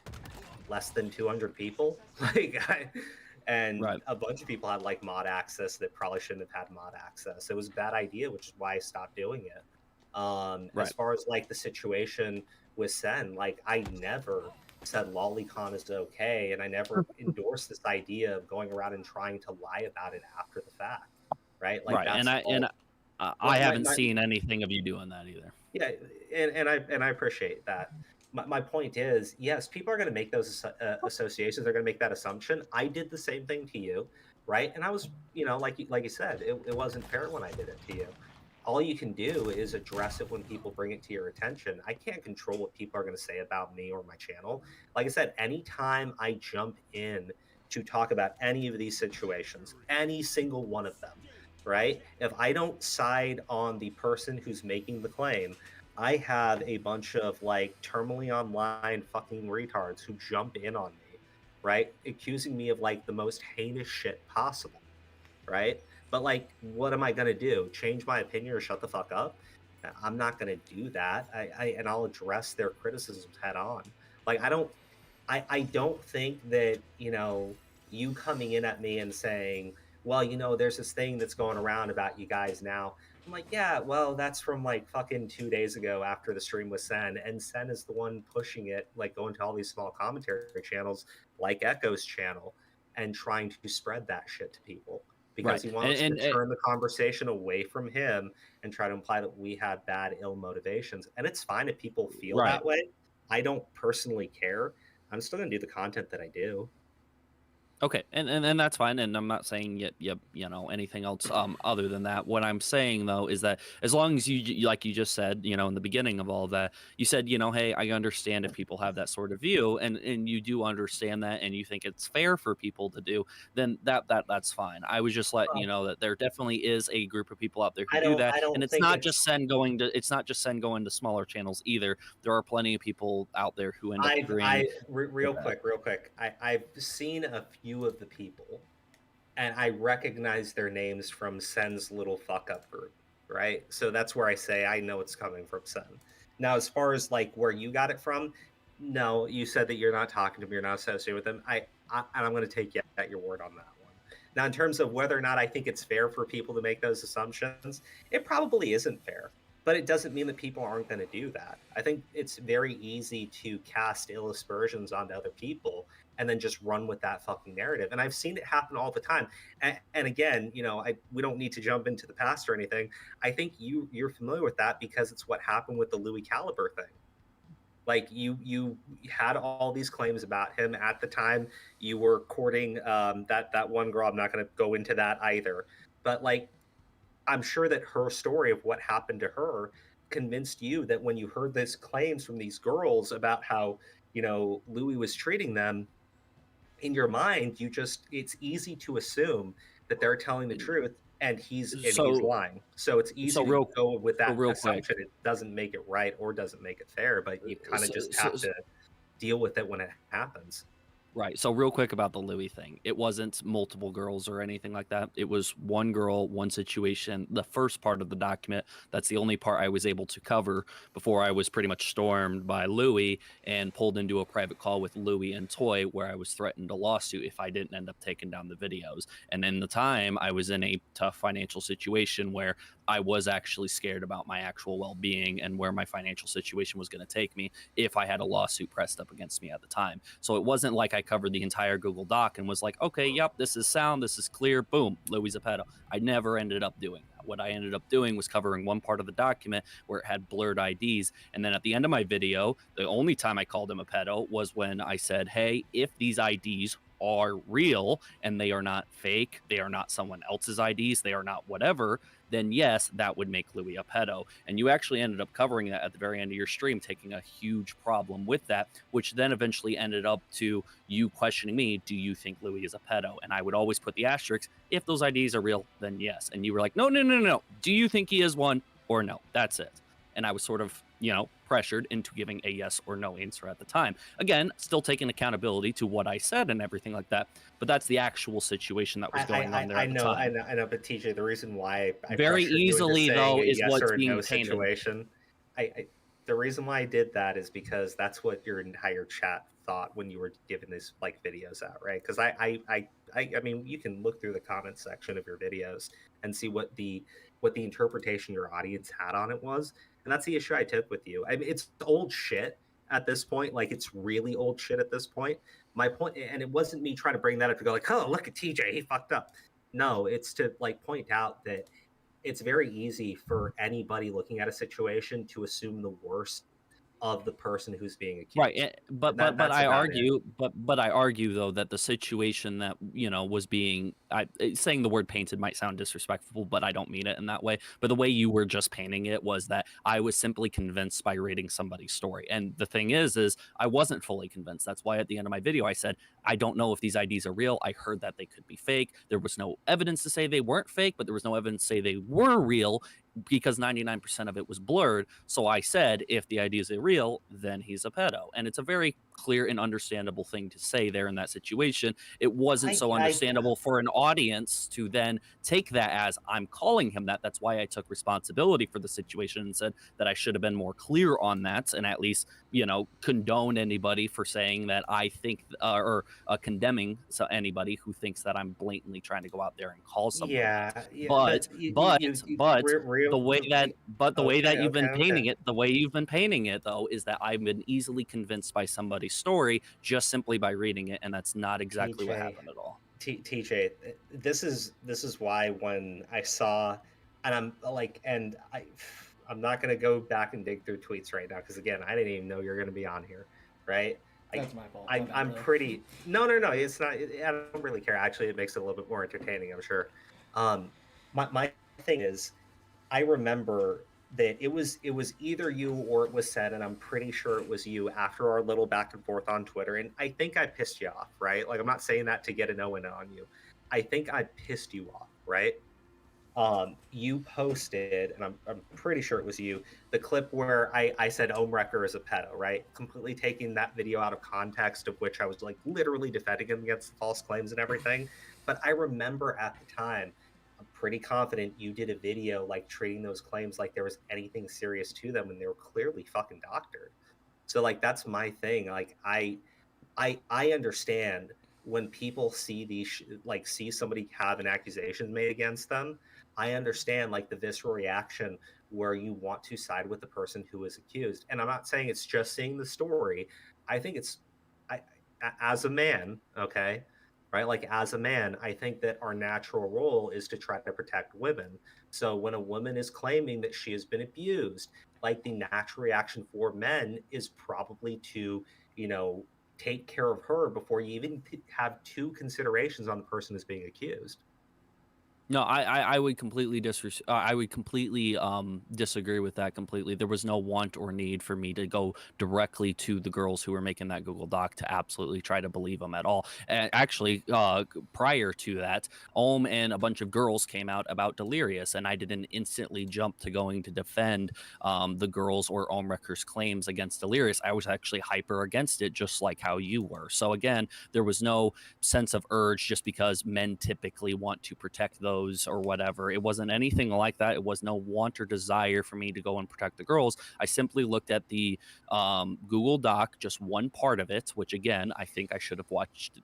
200 people. And Right. a bunch of people had like mod access that probably shouldn't have had mod access. It was a bad idea, which is why I stopped doing it. As Right. far as like the situation with Sen, like I never said lolicon is okay, and I never endorsed this idea of going around and trying to lie about it after the fact, right? Like Right. that's I my, haven't my, seen anything of you doing that either. yeah, and I appreciate that. My point is, yes, people are going to make those associations. They're going to make that assumption. I did the same thing to you, right? And I was, like you said, it wasn't fair when I did it to you. All you can do is address it when people bring it to your attention. I can't control what people are going to say about me or my channel. Like I said, anytime I jump in to talk about any of these situations, any single one of them, right? If I don't side on the person who's making the claim, I have a bunch of like terminally online fucking retards who jump in on me, right? Accusing me of like the most heinous shit possible, right? But like, what am I gonna do? Change my opinion or shut the fuck up? I'm not gonna do that. And I'll address their criticisms head on. Like I don't think that, you coming in at me and saying, well, there's this thing that's going around about you guys now. I'm like, yeah, well, that's from like fucking 2 days ago after the stream with Sen. And Sen is the one pushing it, like going to all these small commentary channels like Echo's channel and trying to spread that shit to people because Right. he wants to turn the conversation away from him and try to imply that we have bad, ill motivations. And it's fine if people feel Right. that way. I don't personally care. I'm still gonna do the content that I do. Okay, and that's fine, and I'm not saying anything else other than that. What I'm saying though is that as long as you like you just said, in the beginning of all of that, you said, hey, I understand if people have that sort of view, and you do understand that, and you think it's fair for people to do, then that's fine. I was just letting you know that there definitely is a group of people out there who do that, I don't and it's think not just Sen going to smaller channels either. There are plenty of people out there who end up agreeing. Real quick. I've seen a few of the people, and I recognize their names from Sen's little fuck up group, right? So that's where I say I know it's coming from Sen. Now, as far as like where you got it from, no, you said that you're not talking to me, you're not associated with them. And I'm going to take you at your word on that one. Now, in terms of whether or not I think it's fair for people to make those assumptions, it probably isn't fair. But it doesn't mean that people aren't going to do that. I think it's very easy to cast ill aspersions onto other people and then just run with that fucking narrative. And I've seen it happen all the time. And again, we don't need to jump into the past or anything. I think you're familiar with that because it's what happened with the Louis Caliber thing. Like you had all these claims about him at the time. You were courting that one girl. I'm not going to go into that either. But like, I'm sure that her story of what happened to her convinced you that when you heard these claims from these girls about how, Louis was treating them, in your mind, it's easy to assume that they're telling the truth and he's lying. So it's easy to go with that assumption. It doesn't make it right or doesn't make it fair, but you kind of just have to deal with it when it happens. Right. So real quick about the Louis thing. It wasn't multiple girls or anything like that. It was one girl, one situation. The first part of the document, that's the only part I was able to cover before I was pretty much stormed by Louis and pulled into a private call with Louis and Toy where I was threatened a lawsuit if I didn't end up taking down the videos. And in the time, I was in a tough financial situation where I was actually scared about my actual well-being and where my financial situation was going to take me if I had a lawsuit pressed up against me at the time. So it wasn't like I I covered the entire Google Doc and was like, okay, yep, this is sound, this is clear, boom, Louis a pedo. I never ended up doing that. What I ended up doing was covering one part of the document where it had blurred IDs. And then at the end of my video, the only time I called him a pedo was when I said, hey, if these IDs are real and they are not fake, they are not someone else's IDs, they are not whatever, then yes, that would make Louis a pedo. And you actually ended up covering that at the very end of your stream, taking a huge problem with that, which then eventually ended up to you questioning me, do you think Louis is a pedo? And I would always put the asterisk, if those IDs are real, then yes. And you were like, no, no, no, no. Do you think he is one or no? That's it. And I was sort of, pressured into giving a yes or no answer at the time. Again, still taking accountability to what I said and everything like that. But that's the actual situation that was going on there at the time. I know, but TJ, the reason why I very pressured you into easily saying though a is yes what's or a being no painted. situation, the reason why I did that is because that's what your entire chat thought when you were giving these like videos out, right? Because I mean, you can look through the comment section of your videos and see what the interpretation your audience had on it was, and that's the issue I took with you. I mean, it's old shit at this point. Like, it's really old shit at this point. My point, and it wasn't me trying to bring that up to go like, oh, look at TJ, he fucked up. No, it's to like point out that it's very easy for anybody looking at a situation to assume the worst of the person who's being accused. Right, but I argue, but I argue though that the situation that was being, saying the word painted might sound disrespectful, but I don't mean it in that way. But the way you were just painting it was that I was simply convinced by reading somebody's story, and the thing is I wasn't fully convinced. That's why at the end of my video I said I don't know if these IDs are real. I heard that they could be fake. There was no evidence to say they weren't fake, but there was no evidence to say they were real, because 99% of it was blurred. So I said, if the IDs are real, then he's a pedo. And it's a very clear and understandable thing to say there in that situation. It wasn't so understandable for an audience to then take that as I'm calling him that. That's why I took responsibility for the situation and said that I should have been more clear on that, and at least, condone anybody for saying that I think, or condemning anybody who thinks that I'm blatantly trying to go out there and call someone. But the way that you've been painting it, the way you've been painting it though, is that I've been easily convinced by somebody's story just simply by reading it, and that's not exactly what happened at all. TJ, this is why when I saw, and I'm like, and I'm not gonna go back and dig through tweets right now because again, I didn't even know you're gonna be on here, right? That's my fault. I'm pretty. No, it's not. I don't really care. Actually, it makes it a little bit more entertaining, I'm sure. My thing is, I remember that it was either you or it was said, and I'm pretty sure it was you after our little back and forth on Twitter. And I think I pissed you off, right? Like, I'm not saying that to get an O and on you. I think I pissed you off, right? You posted, and I'm pretty sure it was you, the clip where I said Wrecker is a pedo, right? Completely taking that video out of context, of which I was like literally defending him against the false claims and everything. But I remember at the time, I'm pretty confident you did a video like treating those claims like there was anything serious to them, and they were clearly fucking doctored. So like, that's my thing. Like, I understand when people see these see somebody have an accusation made against them. I understand like the visceral reaction where you want to side with the person who is accused. And I'm not saying it's just seeing the story. I think it's, as a man, okay, right? Like, as a man, I think that our natural role is to try to protect women. So when a woman is claiming that she has been abused, like, the natural reaction for men is probably to, take care of her before you even have two considerations on the person who's being accused. No, I would completely disagree with that completely. There was no want or need for me to go directly to the girls who were making that Google Doc to absolutely try to believe them at all. And actually, prior to that, and a bunch of girls came out about Delirious, and I didn't instantly jump to going to defend the girls or Wrecker's claims against Delirious. I was actually hyper against it, just like how you were. So again, there was no sense of urge just because men typically want to protect those or whatever. It wasn't anything like that. It was no want or desire for me to go and protect the girls. I simply looked at the Google Doc, just one part of it, which again, I think I should have watched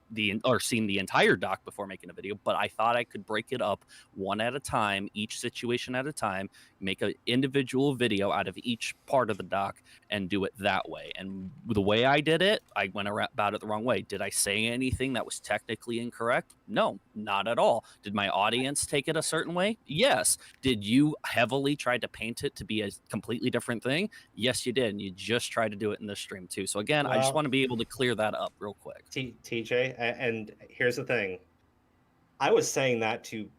seen the entire doc before making a video, but I thought I could break it up one at a time, each situation at a time, make an individual video out of each part of the doc and do it that way. And the way I did it, I went about it the wrong way. Did I say anything that was technically incorrect? No, not at all. Did my audience take it a certain way? Yes. Did you heavily try to paint it to be a completely different thing? Yes, you did. And you just tried to do it in this stream too. So again, I just want to be able to clear that up real quick. TJ, and here's the thing. I was saying that to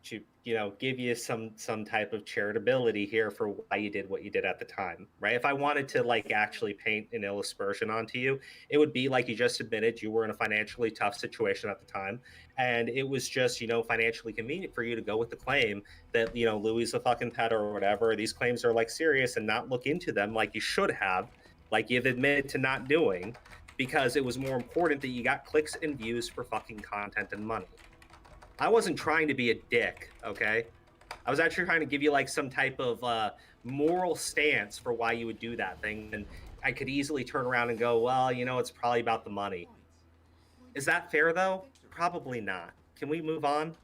give you some type of charitability here for why you did what you did at the time, right? If I wanted to like actually paint an aspersion onto you, it would be like you just admitted you were in a financially tough situation at the time, and it was just financially convenient for you to go with the claim that Louis a fucking pedo or whatever. These claims are like serious, and not look into them like you should have, like you've admitted to not doing, because it was more important that you got clicks and views for fucking content and money. I wasn't trying to be a dick, okay? I was actually trying to give you like some type of moral stance for why you would do that thing. And I could easily turn around and go, well, it's probably about the money. Is that fair though? Probably not. Can we move on?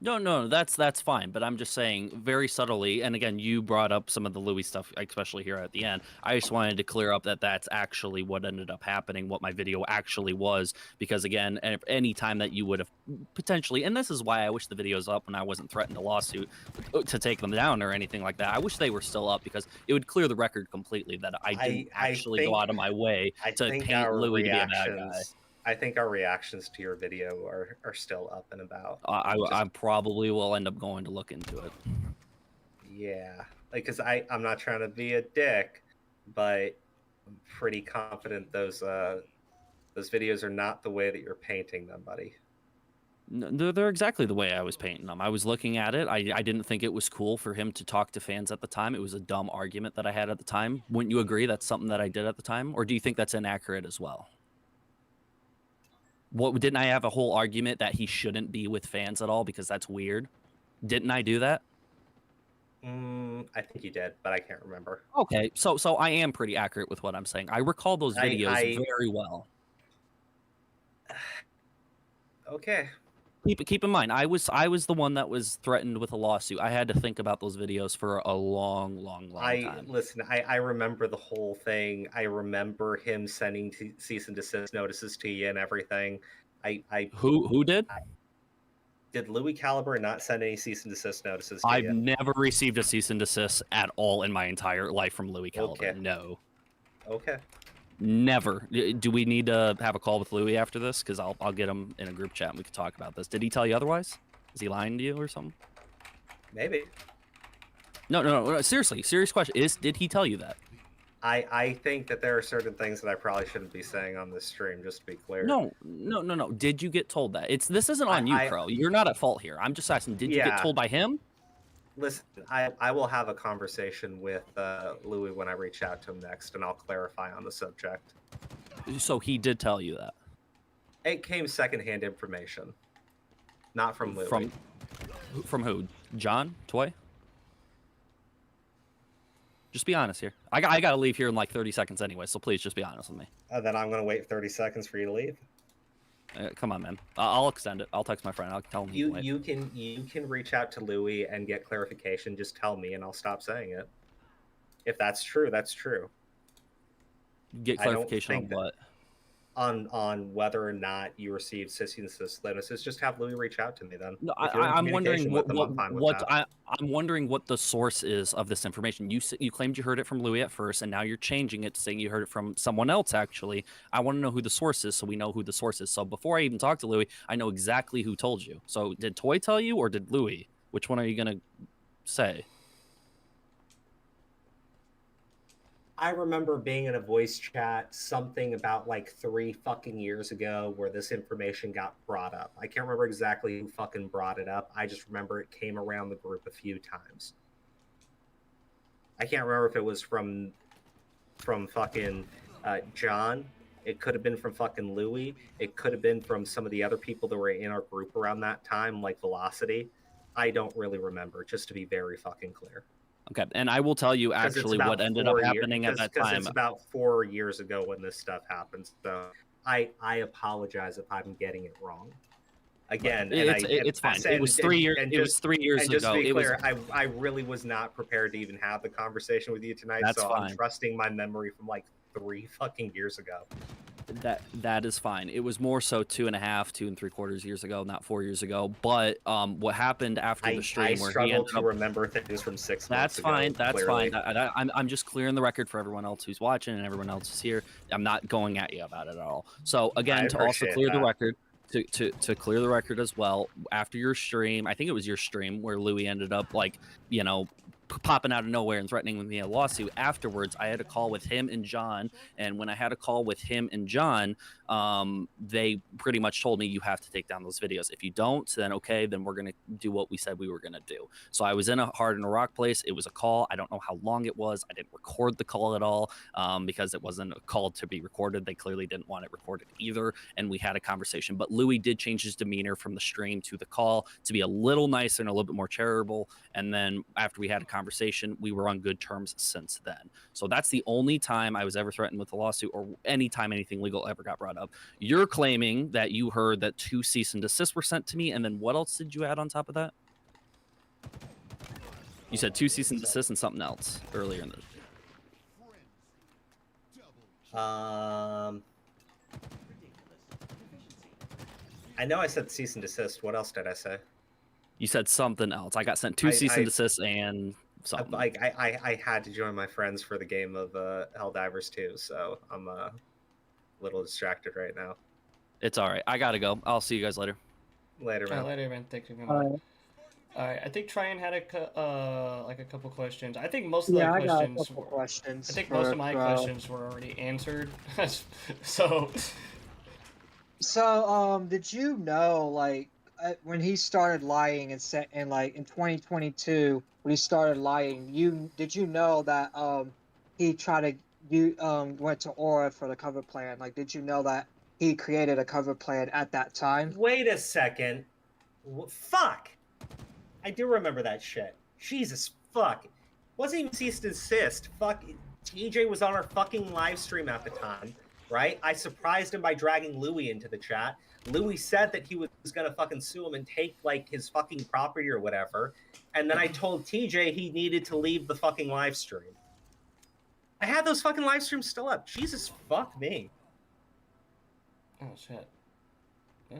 No, that's fine. But I'm just saying very subtly, and again, you brought up some of the Louis stuff, especially here at the end. I just wanted to clear up that that's actually what ended up happening, what my video actually was, because again, any time that you would have potentially, and this is why I wish the video's up when I wasn't threatened a lawsuit to take them down or anything like that. I wish they were still up because it would clear the record completely that I didn't actually go out of my way to paint Louis to be a bad guy. I think our reactions to your video are still up and about. I probably will end up going to look into it. Yeah, like, because I'm not trying to be a dick, but I'm pretty confident those videos are not the way that you're painting them, buddy. No, they're exactly the way I was painting them. I was looking at it. I didn't think it was cool for him to talk to fans at the time. It was a dumb argument that I had at the time. Wouldn't you agree that's something that I did at the time? Or do you think that's inaccurate as well? Didn't I have a whole argument that he shouldn't be with fans at all because that's weird? Didn't I do that? I think you did, but I can't remember. Okay, so I am pretty accurate with what I'm saying. I recall those videos very well. Okay. Keep in mind, I was the one that was threatened with a lawsuit. I had to think about those videos for a long time. Listen, I remember the whole thing. I remember him sending cease and desist notices to you and everything. Who did? Did Louis Caliber not send any cease and desist notices to you? I've never received a cease and desist at all in my entire life from Louis Caliber. Okay. No. Okay. Never. Do we need to have a call with Louis after this? Because I'll get him in a group chat and we can talk about this. Did he tell you otherwise? Is he lying to you or something? Maybe. No. Seriously, serious question. Did he tell you that? I think that there are certain things that I probably shouldn't be saying on this stream, just to be clear. No. Did you get told that? This isn't on you, Crow. You're not at fault here. I'm just asking, did you get told by him? Listen, I will have a conversation with Louis when I reach out to him next, and I'll clarify on the subject. So he did tell you that? It came secondhand information, not from Louis. From who? John? Toy? Just be honest here. I got to leave here in like 30 seconds anyway, so please just be honest with me. Then I'm going to wait 30 seconds for you to leave. Come on, man. I'll extend it. I'll text my friend. I'll tell him. You can reach out to Louis and get clarification. Just tell me, and I'll stop saying it. If that's true, that's true. Get clarification on what? On whether or not you received cease and desist notices. Just have Louis reach out to me then. No, I'm wondering I'm wondering what the source is of this information. You claimed you heard it from Louis at first, and now you're changing it to saying you heard it from someone else. Actually, I want to know who the source is, so we know who the source is. So before I even talk to Louis, I know exactly who told you. So did Toy tell you, or did Louis? Which one are you gonna say? I remember being in a voice chat something about like 3 fucking years ago where this information got brought up. I can't remember exactly who fucking brought it up. I just remember it came around the group a few times. I can't remember if it was from fucking John. It could have been from fucking Louis. It could have been from some of the other people that were in our group around that time, like Velocity. I don't really remember, just to be very fucking clear. Okay, and I will tell you actually what ended up happening at that time. It's about 4 years ago when this stuff happened. So I apologize if I'm getting it wrong. again, it's fine. It was 3 years. It was 3 years and just ago. to be It was clear, I really was not prepared to even have the conversation with you tonight. That's so fine. I'm trusting my memory from like 3 fucking years ago. that is fine. It was more so 2.5, 2 3/4 years ago, not 4 years ago. But what happened after the stream I where he struggle ended to up remember things from 6 That's months ago. fine. That's clearly. fine. I'm just clearing the record for everyone else who's watching and everyone else who's here. I'm not going at you about it at all. So again, I to also appreciate clear the that. record, to clear the record as well, after your stream, I think it was your stream where Louis ended up like, popping out of nowhere and threatening with me a lawsuit. Afterwards, I had a call with him and John, and when I had a call with him and John, they pretty much told me you have to take down those videos. If you don't, then okay, then we're gonna do what we said we were gonna do. So I was in a hard in a rock place. It was a call. I don't know how long it was. I didn't record the call at all because it wasn't a call to be recorded. They clearly didn't want it recorded either, and we had a conversation. But Louis did change his demeanor from the stream to the call to be a little nicer and a little bit more charitable. And then after we had a conversation, we were on good terms since then. So that's the only time I was ever threatened with a lawsuit or any time anything legal ever got brought up. You're claiming that you heard that 2 cease and desists were sent to me, and then what else did you add on top of that? You said 2 cease and desists and something else earlier in the. I know I said cease and desist. What else did I say? You said something else. I got sent 2 cease and desists and something. I had to join my friends for the game of Helldivers 2, so I'm a little distracted right now. It's all right. I gotta go. I'll see you guys later. Later, man. Later, man. Thanks for coming. Alright. All right. I think Tryon had a couple questions. I think most of Yeah, the I got a questions. couple questions. I think most of my for, questions were already answered. So. So, did you know, like, when he started lying and like in 2022, when he started lying, did you know that he tried to went to Aura for the cover plan? Like, did you know that he created a cover plan at that time? Wait a second. Fuck. I do remember that shit. Jesus fuck. Wasn't even cease and desist. Fuck. TJ was on our fucking live stream at the time, right? I surprised him by dragging Louis into the chat. Louis said that he was gonna fucking sue him and take like his fucking property or whatever. And then I told TJ he needed to leave the fucking live stream. I had those fucking live streams still up. Jesus fuck me. Oh shit. Yeah.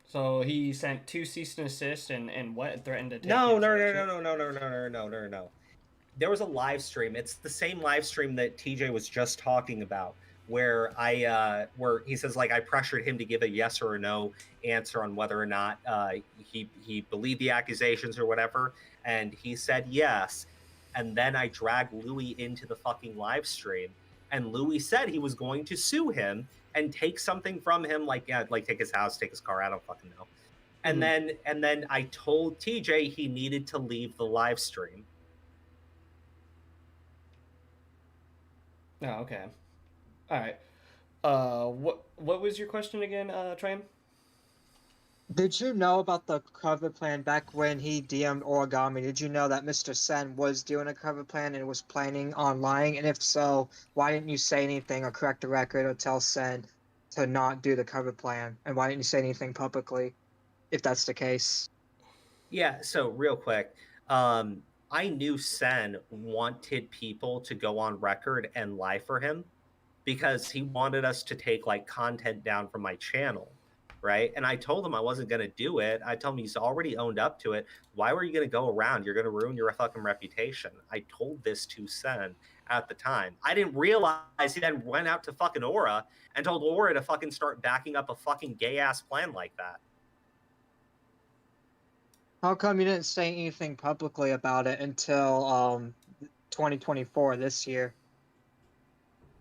So he sent 2 cease and desist and what threatened to take No. his There was a live stream. It's the same live stream that TJ was just talking about, where where he says like I pressured him to give a yes or a no answer on whether or not he believed the accusations or whatever, and he said yes, and then I dragged Louis into the fucking live stream, and Louis said he was going to sue him and take something from him, like take his house, take his car, I don't fucking know. And then I told TJ he needed to leave the live stream. Oh, okay. All right. What was your question again, Tryon? Did you know about the cover plan back when he DM'd Origami? Did you know that MrSen was doing a cover plan and was planning on lying? And if so, why didn't you say anything or correct the record or tell Sen to not do the cover plan? And why didn't you say anything publicly, if that's the case? Yeah, so real quick, I knew Sen wanted people to go on record and lie for him because he wanted us to take like content down from my channel. Right. And I told him I wasn't going to do it. I told him he's already owned up to it. Why were you going to go around? You're going to ruin your fucking reputation. I told this to Sen at the time. I didn't realize he then went out to fucking Aura and told Aura to fucking start backing up a fucking gay ass plan like that. How come you didn't say anything publicly about it until 2024 this year?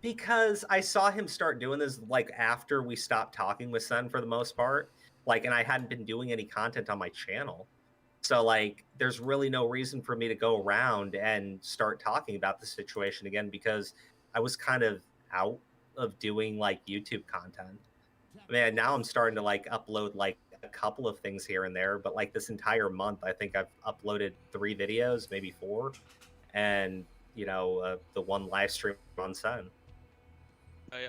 Because I saw him start doing this like after we stopped talking with Sen for the most part, like, and I hadn't been doing any content on my channel. So like, there's really no reason for me to go around and start talking about the situation again because I was kind of out of doing like YouTube content. Man, now I'm starting to like upload like a couple of things here and there, but like this entire month, I think I've uploaded 3 videos, maybe 4, and the one live stream on Sen.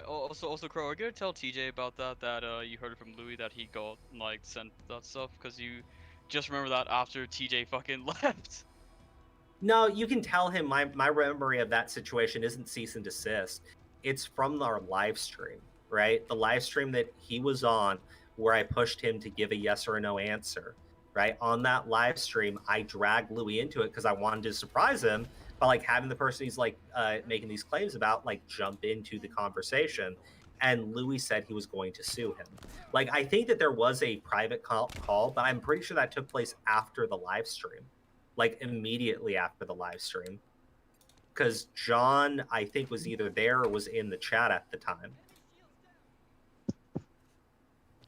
Also, Crow, are you gonna tell TJ about that? That you heard it from Louis that he got like sent that stuff because you just remember that after TJ fucking left. No, you can tell him my memory of that situation isn't cease and desist. It's from our live stream, right? The live stream that he was on where I pushed him to give a yes or a no answer, right? On that live stream, I dragged Louis into it because I wanted to surprise him by like having the person he's like making these claims about like jump into the conversation. And Louis said he was going to sue him. Like, I think that there was a private call, but I'm pretty sure that took place after the live stream, like immediately after the live stream, because John, I think, was either there or was in the chat at the time.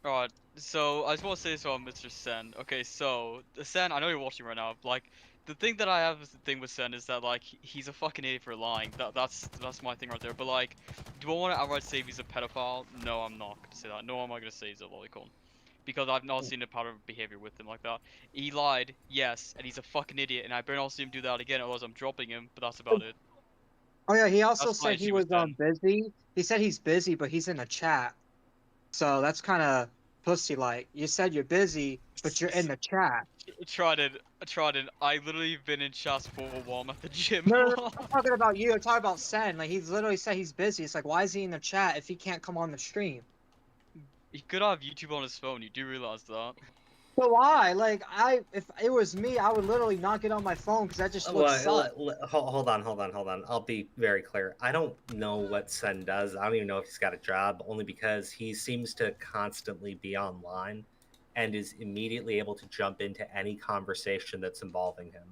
Alright, so I just want to say this about MrSen. Okay, so Sen, I know you're watching right now. Like, the thing that I have is the thing with Sen is that like he's a fucking idiot for lying. That's my thing right there. But like, do I want to outright say he's a pedophile? No, I'm not gonna say that. No, I'm not gonna say he's a lolicon. Because I've not seen a pattern of behavior with him like that. He lied, yes, and he's a fucking idiot, and I better not see him do that again, otherwise I'm dropping him. But that's about it. Oh yeah, he also That's my said he issue was with Sen. busy. He said he's busy, but he's in a chat. So that's kind of pussy like. You said you're busy, but you're in the chat. Trident, I literally been in chats for a while. I'm at the gym. No, I'm talking about you. I'm talking about Sen. Like he's literally said he's busy. It's like why is he in the chat if he can't come on the stream? He could have YouTube on his phone. You do realize that? But why? Like if it was me, I would literally not get on my phone because that just looks sus. Hold on. I'll be very clear. I don't know what Sen does. I don't even know if he's got a job, only because he seems to constantly be online and is immediately able to jump into any conversation that's involving him.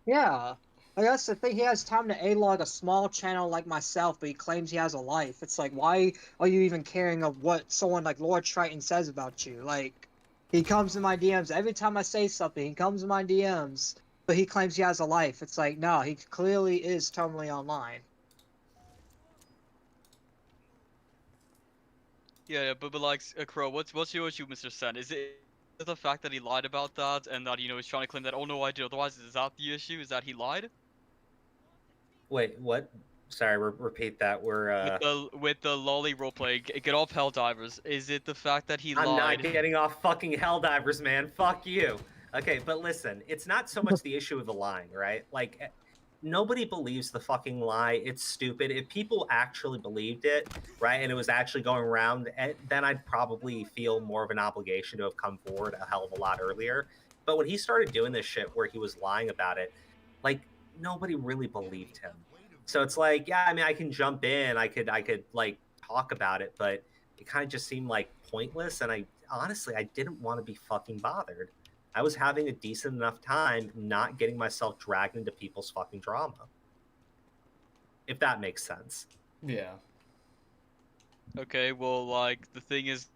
Yeah. Like that's the thing. He has time to A-log a small channel like myself, but he claims he has a life. It's like, why are you even caring of what someone like Lord Triton says about you? Like, he comes in my DMs every time I say something. He comes in my DMs, but he claims he has a life. It's like, no, he clearly is totally online. Yeah, but like, Crow, what's your issue, MrSen? Is it the fact that he lied about that and that he's trying to claim that, oh no, I did. Otherwise, is that the issue? Is that he lied? Wait, what? Sorry, repeat that. We're With the lolly roleplay, get off Helldivers. Is it the fact that he I'm not lied? getting off fucking Helldivers, man. Fuck you. Okay, but listen, it's not so much the issue of the lying, right? Like, nobody believes the fucking lie. It's stupid. If people actually believed it, right, and it was actually going around, then I'd probably feel more of an obligation to have come forward a hell of a lot earlier. But when he started doing this shit where he was lying about it, like, nobody really believed him. So it's like, yeah, I mean, I can jump in, I could like talk about it, but it kind of just seemed like pointless. And I honestly, I didn't want to be fucking bothered. I was having a decent enough time not getting myself dragged into people's fucking drama. If that makes sense. Yeah. Okay, well, like, the thing is,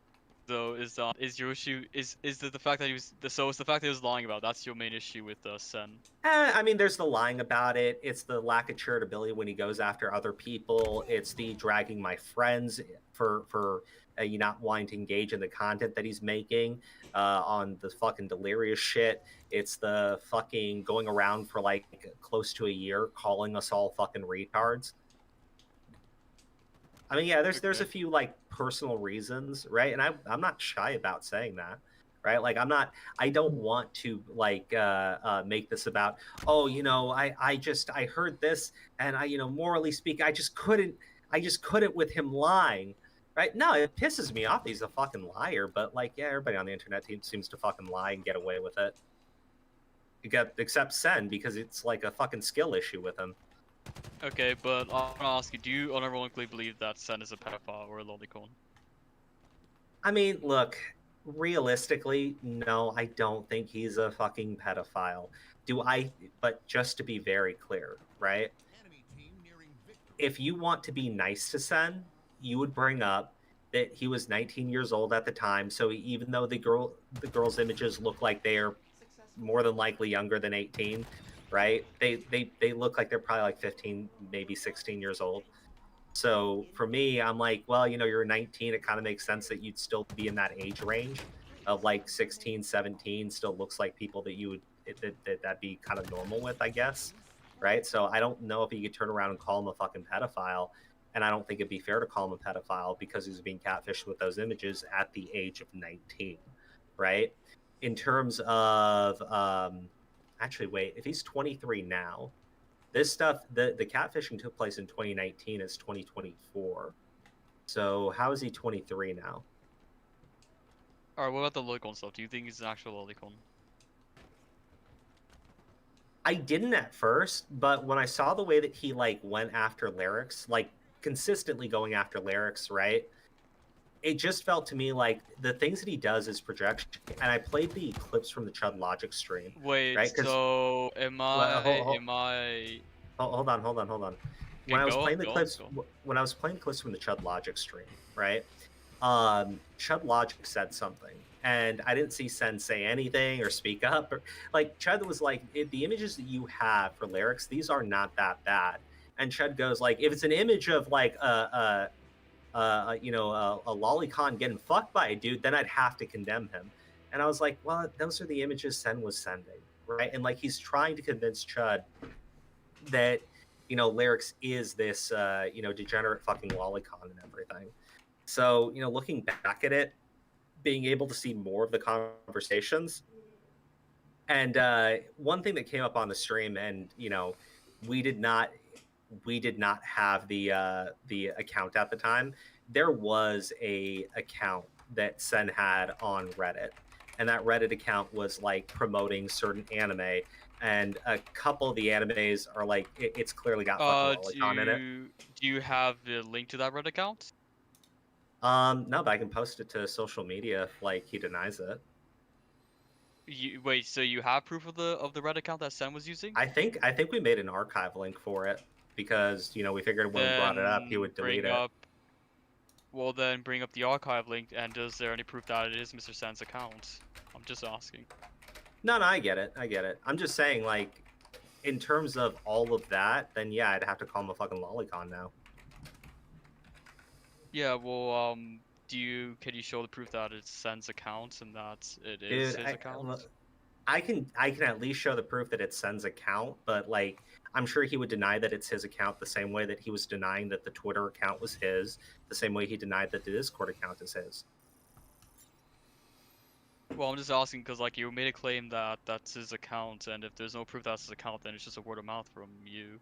though, is your issue is the fact that it's the fact that he was lying about. That's your main issue with Sen. I mean, there's the lying about it. It's the lack of charitability when he goes after other people. It's the dragging my friends for you not wanting to engage in the content that he's making on the fucking delirious shit. It's the fucking going around for like close to a year calling us all fucking retards. I mean, yeah, there's a few like personal reasons, right? And I'm not shy about saying that, right? Like I don't want to like make this about, oh, I heard this and morally speaking, I just couldn't with him lying, right? No, it pisses me off. He's a fucking liar, but like, yeah, everybody on the internet seems to fucking lie and get away with it. Except Sen, because it's like a fucking skill issue with him. Okay, but I want to ask you, do you unironically believe that Sen is a pedophile or a lolicon? I mean, look, realistically, no, I don't think he's a fucking pedophile. But just to be very clear, right? If you want to be nice to Sen, you would bring up that he was 19 years old at the time, so even though the girl's images look like they're more than likely younger than 18, right? They look like they're probably like 15, maybe 16 years old. So for me, I'm like, well, you're 19. It kind of makes sense that you'd still be in that age range of like 16, 17. Still looks like people that you would that'd be kind of normal with, I guess, right? So I don't know if you could turn around and call him a fucking pedophile. and I don't think it'd be fair to call him a pedophile because he's being catfished with those images at the age of 19, right? In terms of, actually, wait, if he's 23 now, this stuff, the catfishing took place in 2019, it's 2024. So how is he 23 now? Alright, what about the lolicon stuff? Do you think he's an actual lolicon? I didn't at first, but when I saw the way that he like went after lyrics, like consistently going after lyrics, right? It just felt to me like the things that he does is projection. And I played the clips from the Chud Logic stream. Wait, right? so am I Hold on. Okay, When I was go, playing the go, clips, go. when I was playing clips from the Chud Logic stream, right? Chud Logic said something, and I didn't see Sen say anything or speak up. Or, like Chud was like, the images that you have for lyrics, these are not that bad. And Chud goes like, if it's an image of like a lolicon getting fucked by a dude, then I'd have to condemn him. And I was like, well, those are the images Sen was sending, right? And like he's trying to convince Chud that lyrics is this degenerate fucking lolicon and everything. So looking back at it, being able to see more of the conversations, and one thing that came up on the stream, and we did not have the account at the time. There was a account that Sen had on Reddit, and that Reddit account was like promoting certain anime, and a couple of the animes are like it's clearly got fucking lolicon in it. Do you have the link to that Reddit account? No, but I can post it to social media if like he denies it. Wait, so you have proof of the Reddit account that Sen was using? I think we made an archive link for it because we figured when we brought it up he would delete it. Well, then bring up the archive link, and is there any proof that it is MrSen's account? I'm just asking. No, I get it. I'm just saying, like, in terms of all of that, then yeah, I'd have to call him a fucking lolicon now. Yeah, well, can you show the proof that it's Sen's account and that it is his account? I can at least show the proof that it's Sen's account, but like I'm sure he would deny that it's his account the same way that he was denying that the Twitter account was his, the same way he denied that the Discord account is his. Well, I'm just asking because like you made a claim that that's his account, and if there's no proof that's his account, then it's just a word of mouth from you.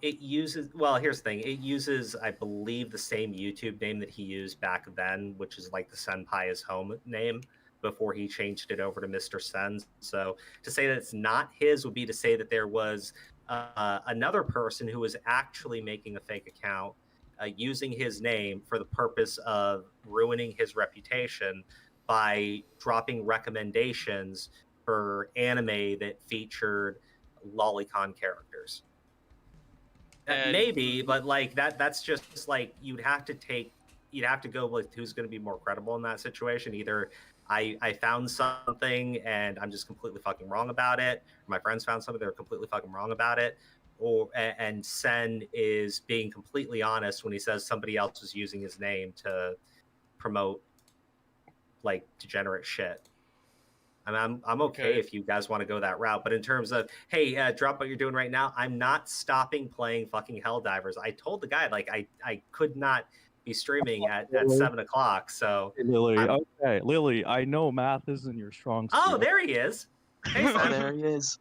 It uses, well, here's the thing. It uses, I believe, the same YouTube name that he used back then, which is like the Senpai is home name before he changed it over to MrSen. So to say that it's not his would be to say that there was another person who was actually making a fake account using his name for the purpose of ruining his reputation by dropping recommendations for anime that featured lolicon characters. Maybe, but like that's just like you'd have to go with who's going to be more credible in that situation. Either I found something and I'm just completely fucking wrong about it, or my friends found something they're completely fucking wrong about it, and Sen is being completely honest when he says somebody else was using his name to promote like degenerate shit. I'm okay if you guys want to go that route, but in terms of, hey, drop what you're doing right now, I'm not stopping playing fucking Helldivers. I told the guy, like, I could not be streaming at 7 o'clock, so... Lily, okay. Lily, I know math isn't your strong suit. Oh, there he is! Hey, Oh, there he is.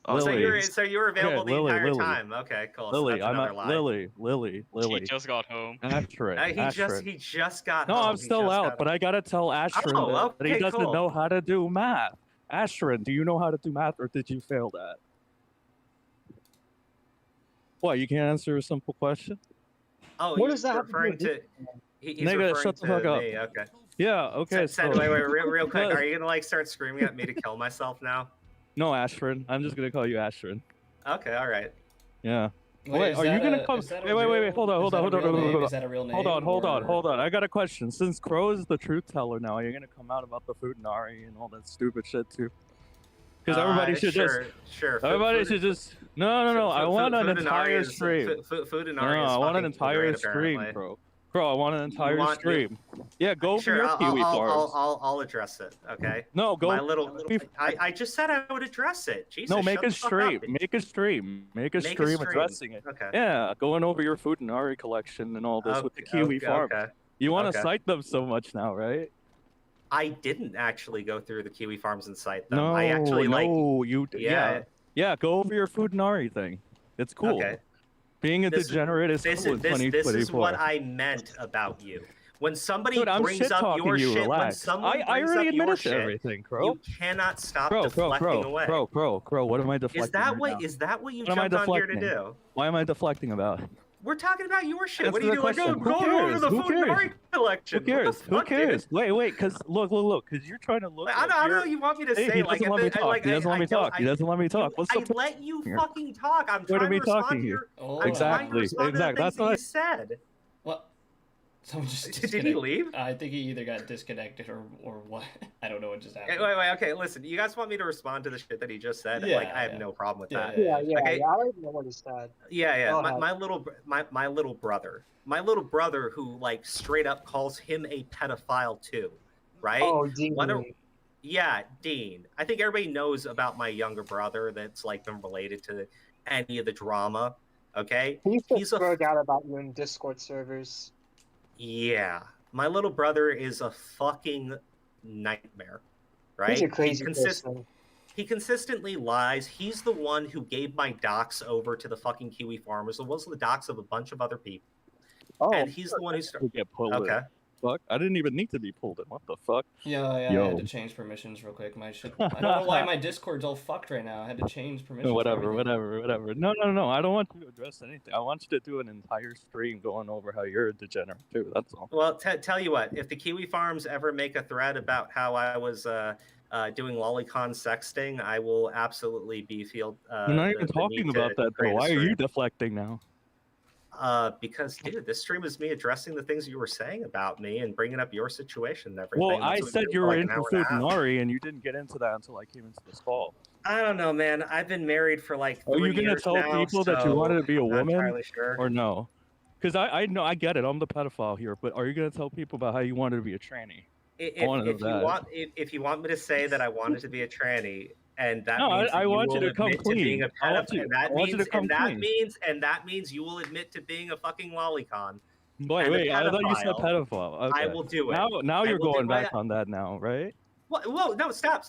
Oh, so you were available the Lily, entire Lily. time. Okay, cool. Lily, so that's another lie. Lily. He just got home. Astrid. He just got No, home. I'm still out, but I gotta tell Astrid that he doesn't know how to do math. Astrid, do you know how to do math, or did you fail that? What, you can't answer a simple question? Oh, What he's does that have to do referring with to... He's Nigga, referring shut the to fuck up. me. Okay. Yeah, okay. Sen, wait, real quick. Are you gonna like start screaming at me to kill myself now? No, Astrid. I'm just gonna call you Astrid. Okay, all right. Yeah. Wait, are you gonna come? Wait. Hold on. Is that a real name? Hold on. I got a question. Since Crow is the truth teller now, are you gonna come out about the Futanari and all that stupid shit too? Because everybody should everybody should just. No. I want an entire stream. Futanari I want an entire great, stream, bro. Bro, I want an entire stream. Yeah, go over Sure, your Kiwi farms. I'll address it. Okay. No, go. I just said I would address it. Jesus, No, make shut a the fuck stream. up. Make a stream. Make a stream addressing it. Okay. Yeah, going over your Futanari collection and all this with the Kiwi farms. Okay. You want to cite them so much now, right? I didn't actually go through the Kiwi farms and cite them. No, I actually yeah. Go over your Futanari thing. It's cool. Okay. Being a degenerate is cool in 2024. This is what I meant about you. When somebody Dude, I'm brings up your you, shit, when relax. someone I brings already up your admitted to shit, everything, bro. you cannot stop deflecting away. Bro, what am I deflecting? Is that what you what jumped on here to do? Why am I deflecting about? We're talking about your shit. Answer What are you the doing? question. Go over the Futanari collection. Who cares? Who cares? Wait, because look, because you're trying to look. I don't know. You want me to say he like doesn't let me talk. He doesn't let me talk. He doesn't let me talk. What's I the let you fucking talk. I'm What are trying we to respond talking to here? your. I'm trying to respond to the things That's that what you said. What? Someone just Did he leave? I think he either got disconnected or what. I don't know what just happened. Wait. Okay, listen. You guys want me to respond to the shit that he just said? Yeah, like, I have no problem with that. Yeah, Okay. I don't know what he said. Yeah. Go My little brother, who like straight up calls him a pedophile too, right? Oh, Dean. Yeah, Dean. I think everybody knows about my younger brother that's like been related to any of the drama. Okay. He's out about you in Discord servers. Yeah, my little brother is a fucking nightmare, right? He's a crazy person. He consistently lies. He's the one who gave my docs over to the fucking Kiwi farmers. It wasn't the docs of a bunch of other people. Oh, and he's the one who started. Okay. Fuck, I didn't even need to be pulled in. What the fuck? Yeah, I had to change permissions real quick. My shit. I don't know why my Discord's all fucked right now. I had to change permissions. Whatever. No. I don't want you to address anything. I want you to do an entire stream going over how you're a degenerate too. That's all. Well, tell you what. If the Kiwi farms ever make a thread about how I was doing lolicon sexting, I will absolutely be You're not even talking about that, though. Why are you deflecting now? Because, dude, this stream is me addressing the things you were saying about me and bringing up your situation and everything. Well, I said you were into Futanari, and you didn't get into that until I came into this call. I don't know, man. I've been married for like 3 years now. Are you going to tell people that you wanted to be a woman, sure. or no? Because I know, I get it. I'm the pedophile here, but are you going to tell people about how you wanted to be a tranny? If you want me to say that I wanted to be a tranny, and that means I want you to come clean. And that means you will admit to being a fucking lolicon. Wait, I thought you said pedophile. Okay. I will do it. Now you're going back on that now, right? Whoa, no, stop.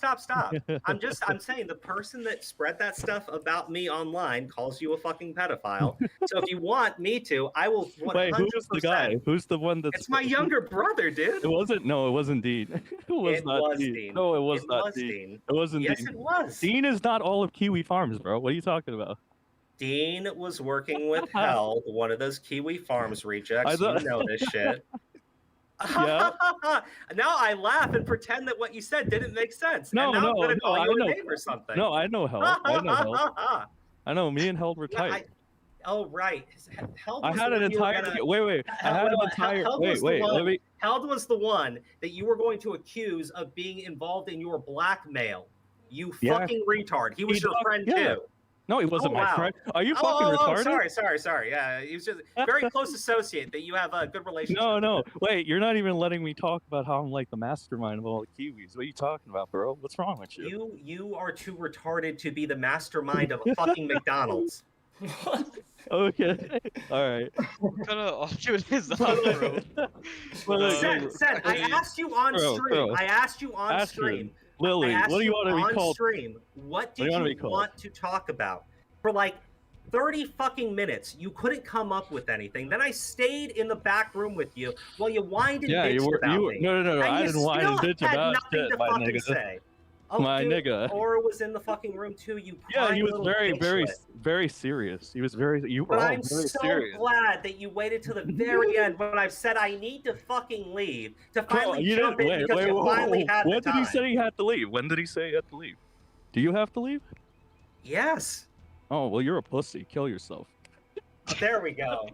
I'm saying the person that spread that stuff about me online calls you a fucking pedophile. So if you want me to, I will 100%. Wait, who's the guy? Who's the one that's... It's my younger brother, dude. It wasn't Dean. It was not Dean. No, it was not Dean. It wasn't Dean. Yes, it was. Dean is not all of Kiwi Farms, bro. What are you talking about? Dean was working with Held, one of those Kiwi Farms rejects. You know this shit. Yeah. Now I laugh and pretend that what you said didn't make sense. No, I'm gonna call you a name or something. No, I know Held. I know. Me and Held were tight. Right. Held was I had an entire. Wait. I had an entire. Wait. Held was the one that you were going to accuse of being involved in your blackmail. You fucking retard. He was your friend too. No, he wasn't my friend. Are you fucking retarded? Sorry. Yeah, he was just a very close associate that you have a good relationship with. No. Wait, you're not even letting me talk about how I'm like the mastermind of all the Kiwis. What are you talking about, bro? What's wrong with you? You are too retarded to be the mastermind of a fucking McDonald's. Okay. All right. What kind of argument is that, bro? Sen, I asked you on stream. I asked you on stream. Lily, what do you want to be called? Stream, what did you want to talk about? For like 30 fucking minutes, you couldn't come up with anything. Then I stayed in the back room with you while you whined and bitched about me. No. I didn't whine and bitch about shit, my nigga. Say. Oh, my dude, nigga. Aura was in the fucking room too. You he was very serious. He was very. You were I'm very so serious. glad that you waited to the very end when I've said I need to fucking leave to finally jump in because you finally had the time. When did he say he had to leave? When did he say he had to leave? Do you have to leave? Yes. Oh well, you're a pussy. Kill yourself. There we go.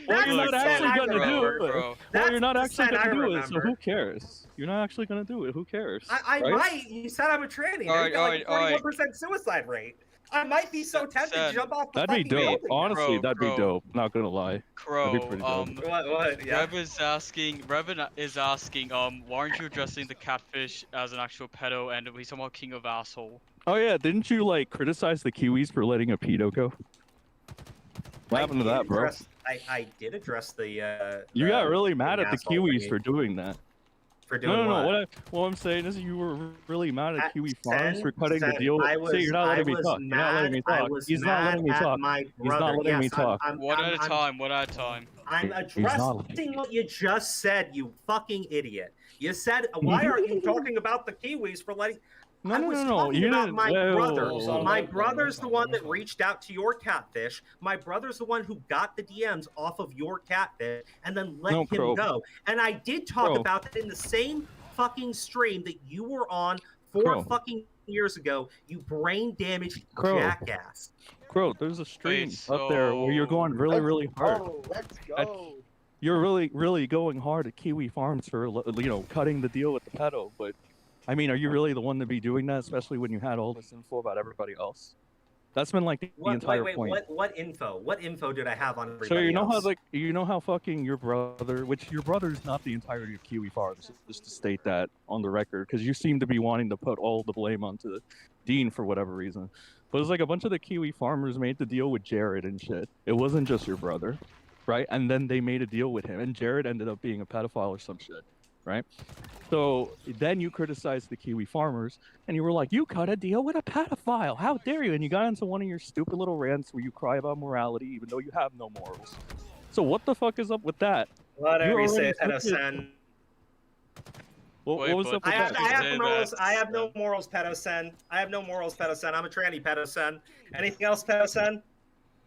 Well, you're not actually gonna do it. Well, you're not actually gonna do it. So who cares? You're not actually gonna do it. Who cares? I might. You said I'm a tranny. All right. 41% suicide rate. I might be so tempted to Sen, jump off the That'd be fucking dope. building. Honestly, Bro, that'd be bro. dope. Not gonna lie. That'd be Crow, pretty dope. What? Yeah. Revan is asking, why aren't you addressing the catfish as an actual pedo and he's somehow king of asshole? Oh yeah, didn't you like criticize the Kiwis for letting a pedo go? What happened to that, bro? I did address the. You got really mad at the asshole Kiwis thingy. for doing that. For doing No. what? What I'm saying is you were really mad at Kiwi Farms Sen, for cutting the Sen, deal. I was, See, you're not I letting me was talk. You're not letting me mad- I talk. was He's not mad letting me at talk. my He's not brother. letting me Yes, talk. One at a time. I'm He's not addressing what you just said, you fucking idiot. You said, why are you talking about the Kiwis for letting... I was talking You about didn't. my brother. whoa, My whoa, brother's whoa, the one whoa, that whoa. reached out to your catfish. My brother's the one who got the DMs off of your catfish and then let him Crow. go. And I did talk Crow. about that in the same fucking stream that you were on 4 Crow. fucking years ago, you brain damaged Crow. jackass. Crow, there's a stream Wait, up there where you're going really hard. Let's go. You're really going hard at Kiwi Farms for cutting the deal with the pedo. But I mean, are you really the one to be doing that, especially when you had all this info about everybody else? That's been like the entire point. What info? What info did I have on everybody So else? you know how fucking your brother, which your brother's not the entirety of Kiwi Farms, just to state that on the record, because you seem to be wanting to put all the blame onto Dean for whatever reason. But it's like a bunch of the Kiwi farmers made the deal with Jared and shit. It wasn't just your brother, right? And then they made a deal with him, and Jared ended up being a pedophile or some shit, right? So then you criticized the Kiwi farmers, and you were like, you cut a deal with a pedophile. How dare you? And you got into one of your stupid little rants where you cry about morality, even though you have no morals. So what the fuck is up with that? Whatever you say, already pedo-sen. What Wait, was but up with I have, that? I, have Say no morals, that. I have no morals, pedo-sen. I have no morals, pedo-sen. I'm a tranny, pedo-sen. Anything else, pedo-sen?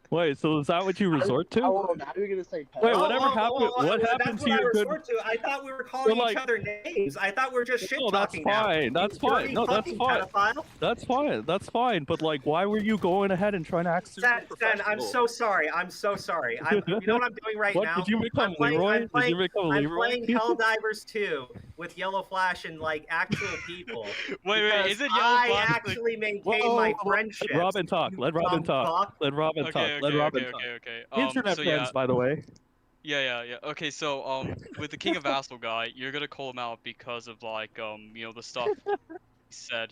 Wait, so is that what you resort to? Oh, now you're gonna say Wait, pedo. whatever happened? What that's happened to what I your good? resort to. I thought we were calling Well, each like- other names. I thought we were just shit No, that's talking now. fine. That's You fine. dirty No, that's fucking fine. pedophile. That's fine. That's fine. But like, why were you going ahead and trying to act super Sen, professional? I'm so sorry. I'm so sorry. You know what I'm doing right What, now? did you become I'm playing, Leroy? I'm playing, Did you become I'm Leroy? playing Helldivers 2 with Yellow Flash and like actual people. Wait, because is it Yellow I Flash? actually maintain Whoa, my let friendship. Robin talk. Let Robin talk. Let Robin talk. Let Robin talk. Okay. Internet So friends, yeah, by the way. yeah. Okay, so with the King of Asshole guy, you're gonna call him out because of like the stuff he said,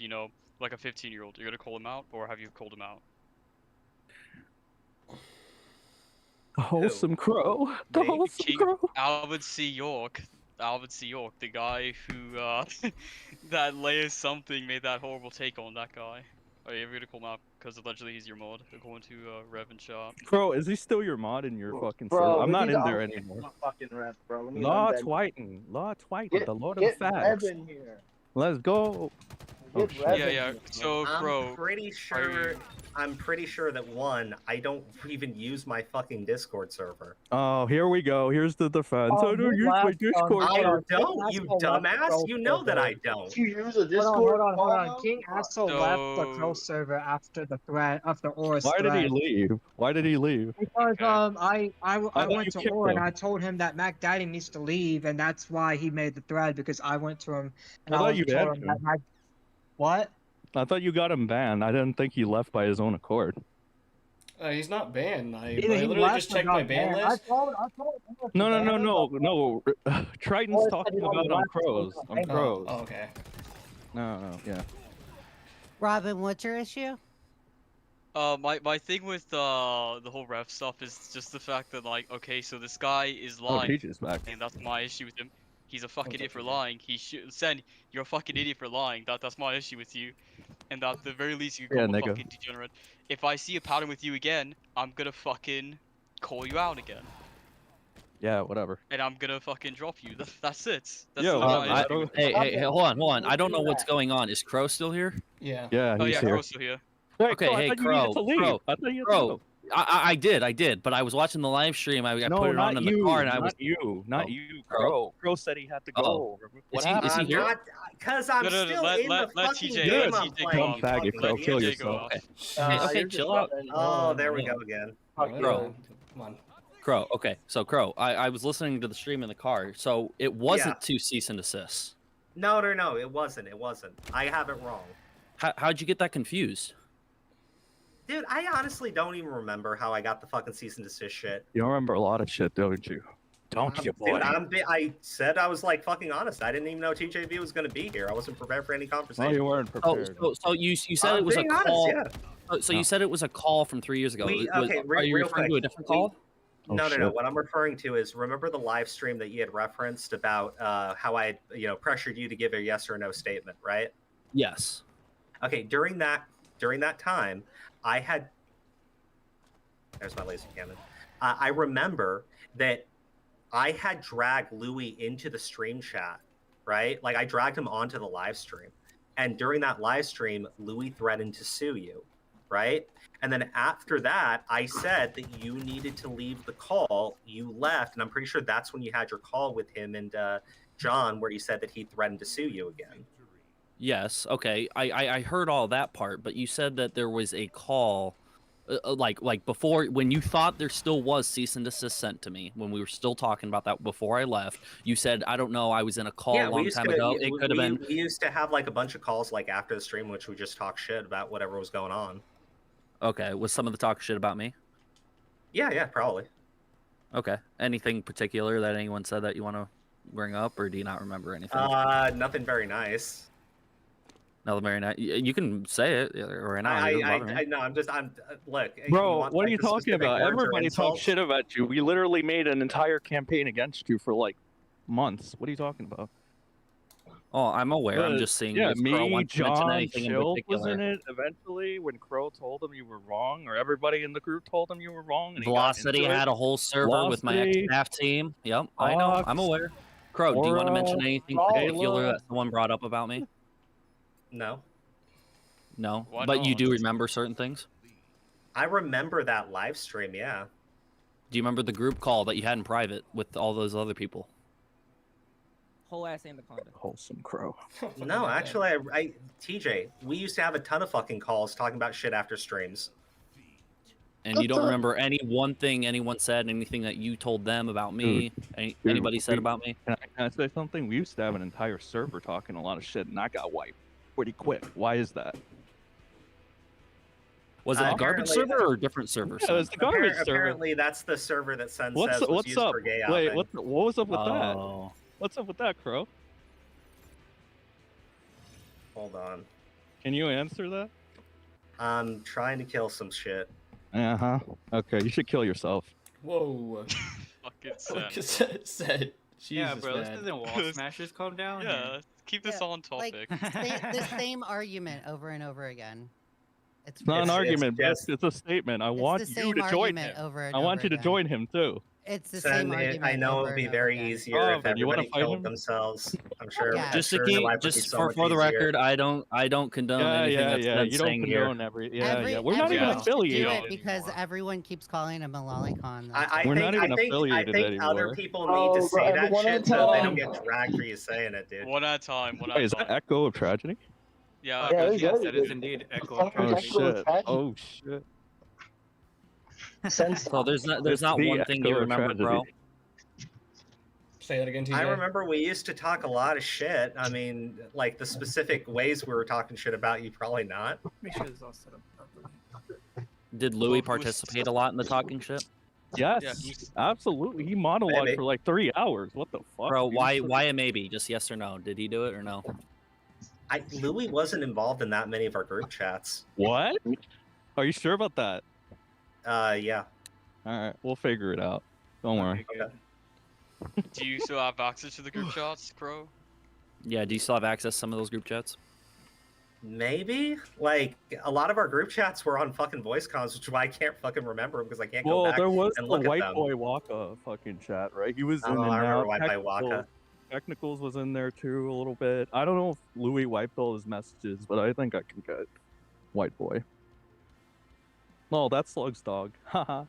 like a 15-year-old. You're gonna call him out, or have you called him out? Wholesome Crow. The Me? Wholesome King Crow. Albert C. York, the guy who that layer something made that horrible take on that guy. Are you ever gonna call him out because allegedly he's your mod, according to Rev and Sharp? Crow, is he still your mod in your fucking Bro, server? I'm we not need in to there unban anymore. my fucking ref, bro. We need to Law unban- Twighton. Law Twighton, Get- the Lord get of Facts. Rev in here. Let's go. Oh, Get shit. Rev Yeah, in yeah. here. So, bro, I'm pretty sure that one, I don't even use my fucking Discord server. Oh, here we go. Here's the defense. Oh, I don't you use my left, Discord. I Hold on, don't, you King Asshole left dumbass. the You know that I server. don't. You use a Discord. Hold on. follow? King Asshole left the Crow server after the threat of the Oris Why did he threat. leave? Why did he leave? Because Okay. I thought went you to kicked Or and him. I told him that Mac Daddy needs to leave, and that's why he made the thread, because I went to him and I thought was you told banned him that him. Mac. What? I thought you got him banned. I didn't think he left by his own accord. He's not banned. I Either he literally left just or checked got my ban banned. list. I told him No. to ban him, but Triton's Or talking said he about only on left crows. because On of crows. Oh, okay. No, yeah. Robin, what's your issue? my thing with the whole ref stuff is just the fact that like, okay, so this guy is Oh, lying, Peach is back. and that's my issue with him. He's a fucking Okay, idiot for okay. lying. He should Sen, you're a fucking idiot for lying. That's my issue with you. And at the very least, you can call Yeah, him a nigga. fucking degenerate. If I see a pattern with you again, I'm gonna fucking call you out again, Yeah, whatever. and I'm gonna fucking drop you. That's it. That's Yeah, my well, issue I- with it. Hey, hold on. I don't know what's going on. Is Crow still here? Yeah. Yeah, Oh he's yeah, here. Crow's still here. Wait, Okay, Crow, I hey, thought you needed Crow, to leave. Crow, I thought you had to Crow. go. I did, but I was watching the live stream. I No, put it on not in the you. car, and I was. Not you. Not Oh, you. Crow. Crow. Crow said he had to go. Oh. What Is he happened? here? Not, because I'm No, still let- in let- the let fucking TJ game let I'm TJ playing. go. you Faggot, fucking Crow, idiot. kill TJ yourself. go off. Okay, you're just chill out. Rev in. Oh, there we go again. Crow. Come on. Crow. Okay, so Crow. I was listening to the stream in the car, so it wasn't two cease and desists. No, it wasn't. I have it wrong. How'd you get that confused? Dude, I honestly don't even remember how I got the fucking cease and desist shit. You remember a lot of shit, don't you? Don't you, boy? Dude, I said I was like fucking honest. I didn't even know TJV was gonna be here. I wasn't prepared for any conversation. No, you weren't prepared. So you said it was a being honest, call. yeah. So you said it was a call from 3 years ago. Are you real referring quick. to a different call? No. shit. What I'm referring to is, remember the live stream that you had referenced about how I had, pressured you to give a yes or no statement, right? Yes. Okay, during that time, I had. There's my laser cannon. I remember that I had dragged Louis into the stream chat, right? Like I dragged him onto the live stream, and during that live stream, Louis threatened to sue you, right? And then after that, I said that you needed to leave the call. You left, and I'm pretty sure that's when you had your call with him and John, where you said that he threatened to sue you again. Yes. Okay. I heard all that part, but you said that there was a call, like before, when you thought there still was cease and desist sent to me, when we were still talking about that before I left. You said, I don't know, I was in a call a long time ago. It could have been. We used to have like a bunch of calls like after the stream, which we just talk shit about whatever was going on. Okay. Was some of the talk shit about me? Yeah, probably. Okay. Anything particular that anyone said that you want to bring up, or do you not remember anything? Nothing very nice. No, very nice. You can say it right now. Look, Bro, what are you talking about? Everybody talks shit about you. We literally made an entire campaign against you for like months. What are you talking about? Oh, I'm aware. I'm just seeing. Yeah, if Crow me, wants to mention John, anything in Youll was particular. in it eventually when Crow told him you were wrong, or everybody in the group told him you were wrong. And he got Velocity into it. had a whole server with my Velocity, ex-staff team. Yep, I know. I'm Fox, aware. Crow, do you want to mention Aura, anything Kayla. particular that someone brought up about me? No. No, Why but you not? do remember certain things. I remember that live stream, yeah. Do you remember the group call that you had in private with all those other people? Whole ass anaconda. Wholesome Crow. No, actually, TJ, we used to have a ton of fucking calls talking about shit after streams. And you don't remember any one thing anyone said, anything that you told them about me, anybody said about me? Can I say something? We used to have an entire server talking a lot of shit, and I got wiped pretty quick. Why is that? Was it a garbage server or a different server? Yeah, it was the garbage server. Apparently, that's the server that Sen What's says was used up? for gay Wait, outing. what was up with that? Oh. What's up with that, Crow? Hold on. Can you answer that? I'm trying to kill some shit. Uh-huh. Okay, you should kill yourself. Whoa. Fucking Said. Yeah, Jesus, bro, this man. isn't Wall Smashers. Calm down. Yeah, keep this on topic. The same argument over and over again. It's not an argument, but just- it's a statement. I want the you same to join argument him. over and I want over you to again. join him too. It's the Sen, same argument. I know it over would be and over very again. easier if Ben, you wanna everybody fight killed him? themselves. I'm sure. Yeah. I'm Just sure to your keep, life would be just so for much the easier. record, I don't condone anything that's been You don't saying here. condone we're not even everyone should do affiliated it because everyone keeps calling him a lolicon. I We're think, not even I think, affiliated I think other anymore. people need to say that one at shit a so they time. don't get dragged for you saying it, dude. One at a time. One at Wait, a is time. that Echo of Tragedy? Yeah. Yeah, Yes, yeah, that is indeed Echo of Oh Tragedy. shit! Oh shit! So there's not It's one the thing Echo you of remember, bro. Tragedy. Say that again, TJ. I remember we used to talk a lot of shit. I mean, like the specific ways we were talking shit about you, probably not. Make sure this is all set up properly. Did Louis participate a lot in the talking shit? Yes, Yeah, who's- absolutely. He monologued Maybe. for like 3 hours. What the fuck? Bro, dude? why a maybe? Just yes or no. Did he do it or no? Louis wasn't involved in that many of our group chats. What? Are you sure about that? Yeah. All right, we'll figure it out. Don't worry. Okay. Do you still have access to the group chats, Crow? Yeah. Do you still have access to some of those group chats? Maybe. Like a lot of our group chats were on fucking voice comms, which is why I can't fucking remember them because I can't go Well, back there was and the look at White them. Boy Waka fucking chat, right? He was in Oh, and I remember out. White Boy Waka. Technicals was in there too a little bit. I don't know if Louis wiped all his messages, but I think I can get White Boy. No, that's Slug's dog. Haha.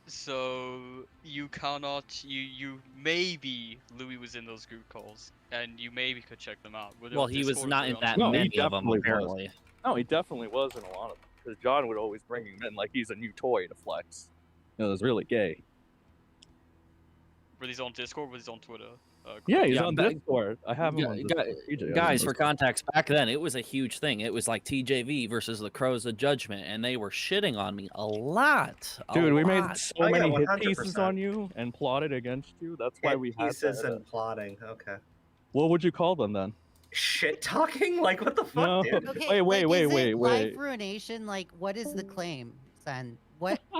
So you cannot. You maybe Louis was in those group calls, and you maybe could check them out. Were they Well, on he was Discord or not were in they on that No, he many of them, definitely was. apparently. No, he definitely was in a lot of them. Because John would always bring him in like he's a new toy to flex. It was really gay. Were these on Discord? Or were these on Twitter? Yeah, he's Yeah, on but- Discord. I have him on Discord. TJ, Guys, for context, back then it was a huge thing. It was like TJV versus the Crows of Judgment, and they were shitting on me a lot. Dude, we made lot. so Oh, yeah, many hit pieces 100%. on you and plotted against you. That's why Hit we had pieces that. and plotting. Okay. What would you call them then? Shit talking? Like what the fuck, No. dude? Okay, Wait, like, is wait, it wait. Live ruination, like, what is the claim, Sen?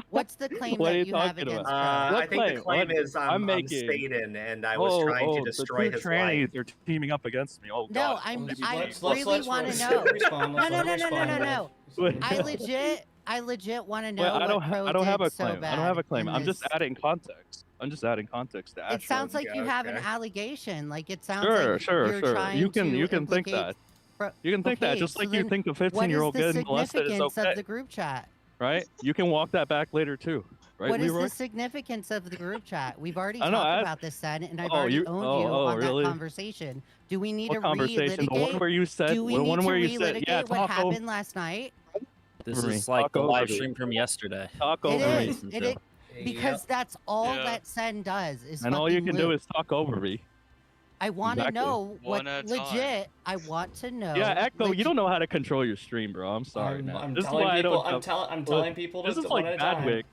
What's the claim What are that you you have talking against about? Crow? What I think the claim? claim What- is I'm making- Satan and I was trying to destroy the his two trannies life. are teaming up against me. Oh No, god. I Let's really want to know. Respond. No, no, Let's no, no, no, no, no. respond. I legit want to know Wait, what I don't Crow have a did so claim. bad I don't have a claim. in I'm just this. adding context. I'm just adding context to Ashford. It sounds like you have an okay. allegation. Like it sounds Sure, like sure, you're sure. trying You can to think implicate that. Pro- You can think that Okay, just so like you then think a what is 15-year-old the getting molested is significance okay, of the group chat? right? You can walk that back later too, right, What is Leroy? the significance of the group chat? We've already I know, talked I- about this, Sen, and I've Oh, already you- owned oh, you oh, on really? that conversation. Do we need What to conversation? The one relitigate? where you said Do we the need one to where you said, relitigate yeah, what talk over, happened last night? This over me. is like Talk the over live me. stream from yesterday. talk It over me. is. It is. Because that's all Yeah. that Sen does is And all you fucking can do loop. is talk over me. I want to Exactly. know what One at a time. legit. I want to know. Yeah, Echo, you legit- don't know how to control your stream, bro. I'm sorry, man. I'm This is telling why I people. don't. I'm telling people. This to is one like at a time. Badwick.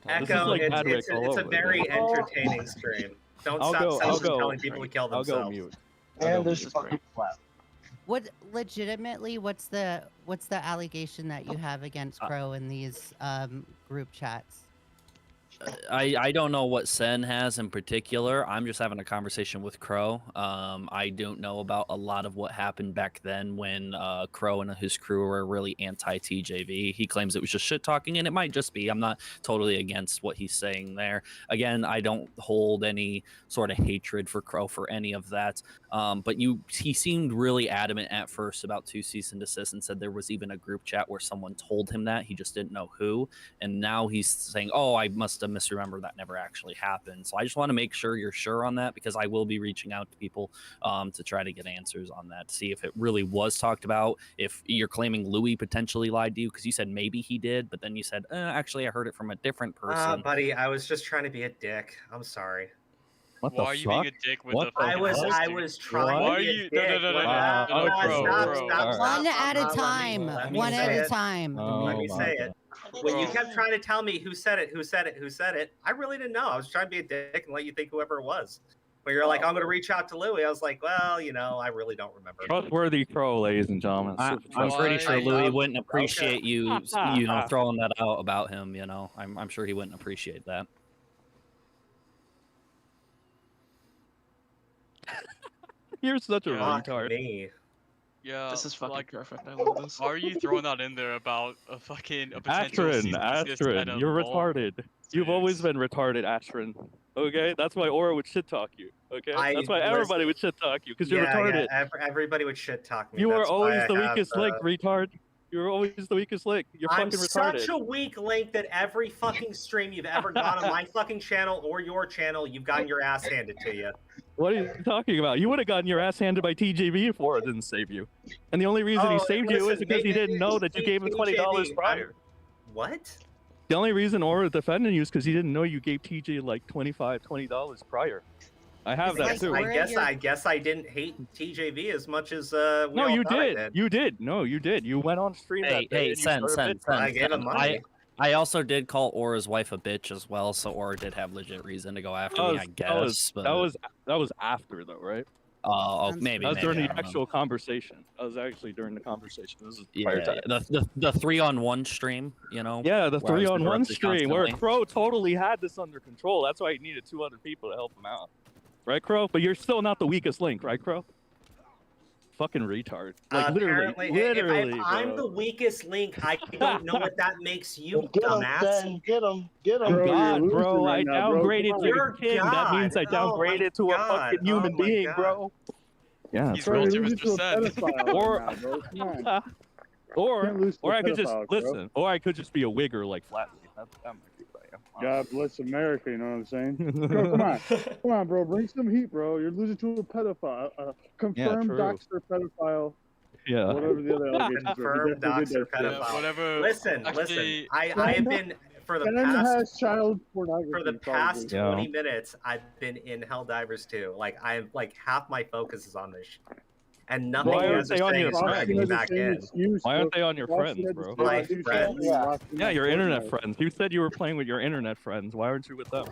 Telling This is Echo, like people- Badwick it's all a over very again. entertaining stream. Don't I'll stop go. I'll go. telling people to kill I'll themselves. go mute. And there's fucking flat. What legitimately? What's the allegation that you have against Crow in these group chats? I don't know what Sen has in particular. I'm just having a conversation with Crow. I don't know about a lot of what happened back then when Crow and his crew were really anti-TJV. He claims it was just shit talking, and it might just be. I'm not totally against what he's saying there. Again, I don't hold any sort of hatred for Crow for any of that. But he seemed really adamant at first about 2 cease and desist and said there was even a group chat where someone told him that. He just didn't know who. And now he's saying, oh, I must have misremembered, that never actually happened. So I just want to make sure you're sure on that, because I will be reaching out to people to try to get answers on that, to see if it really was talked about, if you're claiming Louis potentially lied to you, because you said maybe he did, but then you said, actually, I heard it from a different person. Buddy, I was just trying to be a dick. I'm sorry. What Why the are you fuck? being a dick with What the the I fucking was host, I dude? was trying Why to are be you- a no, dick. no, no, no, Wow. no, Okay. bro, bro. One at a let me- time. let me One say at a it. time. Let me Oh say my it. When you kept trying to tell me who said it, I really didn't know. I was trying to be a dick and let you think whoever it was. When you're like, I'm going to reach out to Louis, I was like, well, I really don't remember. Trustworthy Crow, ladies and gentlemen. I'm Super pretty sure Why- Louis wouldn't appreciate you, throwing that out about him. I'm sure he wouldn't appreciate that. You're such a Fuck retard. me. Yeah, This is fucking like, perfect. I love this. why are you throwing that in there about a potential Astrid, cease and desist and Astrid, a you're null? retarded. You've always been retarded, Astrid. Okay, that's why Aura would shit talk you. Okay, that's why everybody would shit talk you because you're retarded. Everybody would shit talk me. You were That's why always I the have, weakest link, retard. You were always the weakest link. You're I'm fucking retarded. such a weak link that every fucking stream you've ever gone on my fucking channel or your channel, you've gotten your ass handed to you. What are you talking about? You would have gotten your ass handed by TJV if Aura didn't save you. And the only reason he Oh, saved you is listen, because he didn't know that you gave him $20 TJV, prior. What? The only reason Aura defended you is because he didn't know you gave TJ like $20 prior. I have It's that like too. we're- I guess I didn't hate TJV as much as we No, all you thought I did. You did. No, you did. You went on stream Hey, that day. hey, and you Sen, started Sen, bitching. I gave him money. I also did call Aura's wife a bitch as well, so Aura did have legit reason to go after me, I guess. That was after though, right? Oh, maybe. That was during maybe, the I don't know. actual conversation. That was actually during the conversation. This is Yeah, prior to the 3-on-1 stream, Yeah, the where I was 3-on-1 interrupted stream where constantly. Crow totally had this under control. That's why he needed 2 other people to help him out. Right, Crow? But you're still not the weakest link, right, Crow? Fucking retard. Like Apparently, literally. if I'm bro. the weakest link, I don't know what that makes you, Get him, dumbass. Sen. Get him. Get him. I'm God, You're bro. losing I right now, bro. downgraded Come to on. You're a king. That means I God. Oh my downgraded to a God. fucking human Oh my being, God. bro. Yeah, He's that's right. real to You're losing Mr. to a Sen. pedophile Or- right now, bro. Come on. or Can't lose to or a I could just pedophile, bro. listen. Or I could just be a wigger like Flatley. That might be what I am. God bless America, you know what I'm saying? Bro, come on. Come on, bro. Bring some heat, bro. You're losing to a pedophile. Confirmed true. doxer pedophile. Yeah. Whatever the other allegations were. Confirmed He definitely did doxer that shit. Yeah, pedophile. whatever. Listen. Actually, I have been for the Ken past has child pornography. for the past Yeah. 20 minutes, I've been in Helldivers 2. Like I'm like half my focus is on this, and nothing Why you aren't guys are they on saying your is friends? dragging me back in. Why aren't they on your Roxy friends, had the bro? same My excuse friends? when watching Yeah, your internet Fortnite. friends. You said you were playing with your internet friends. Why aren't you with them?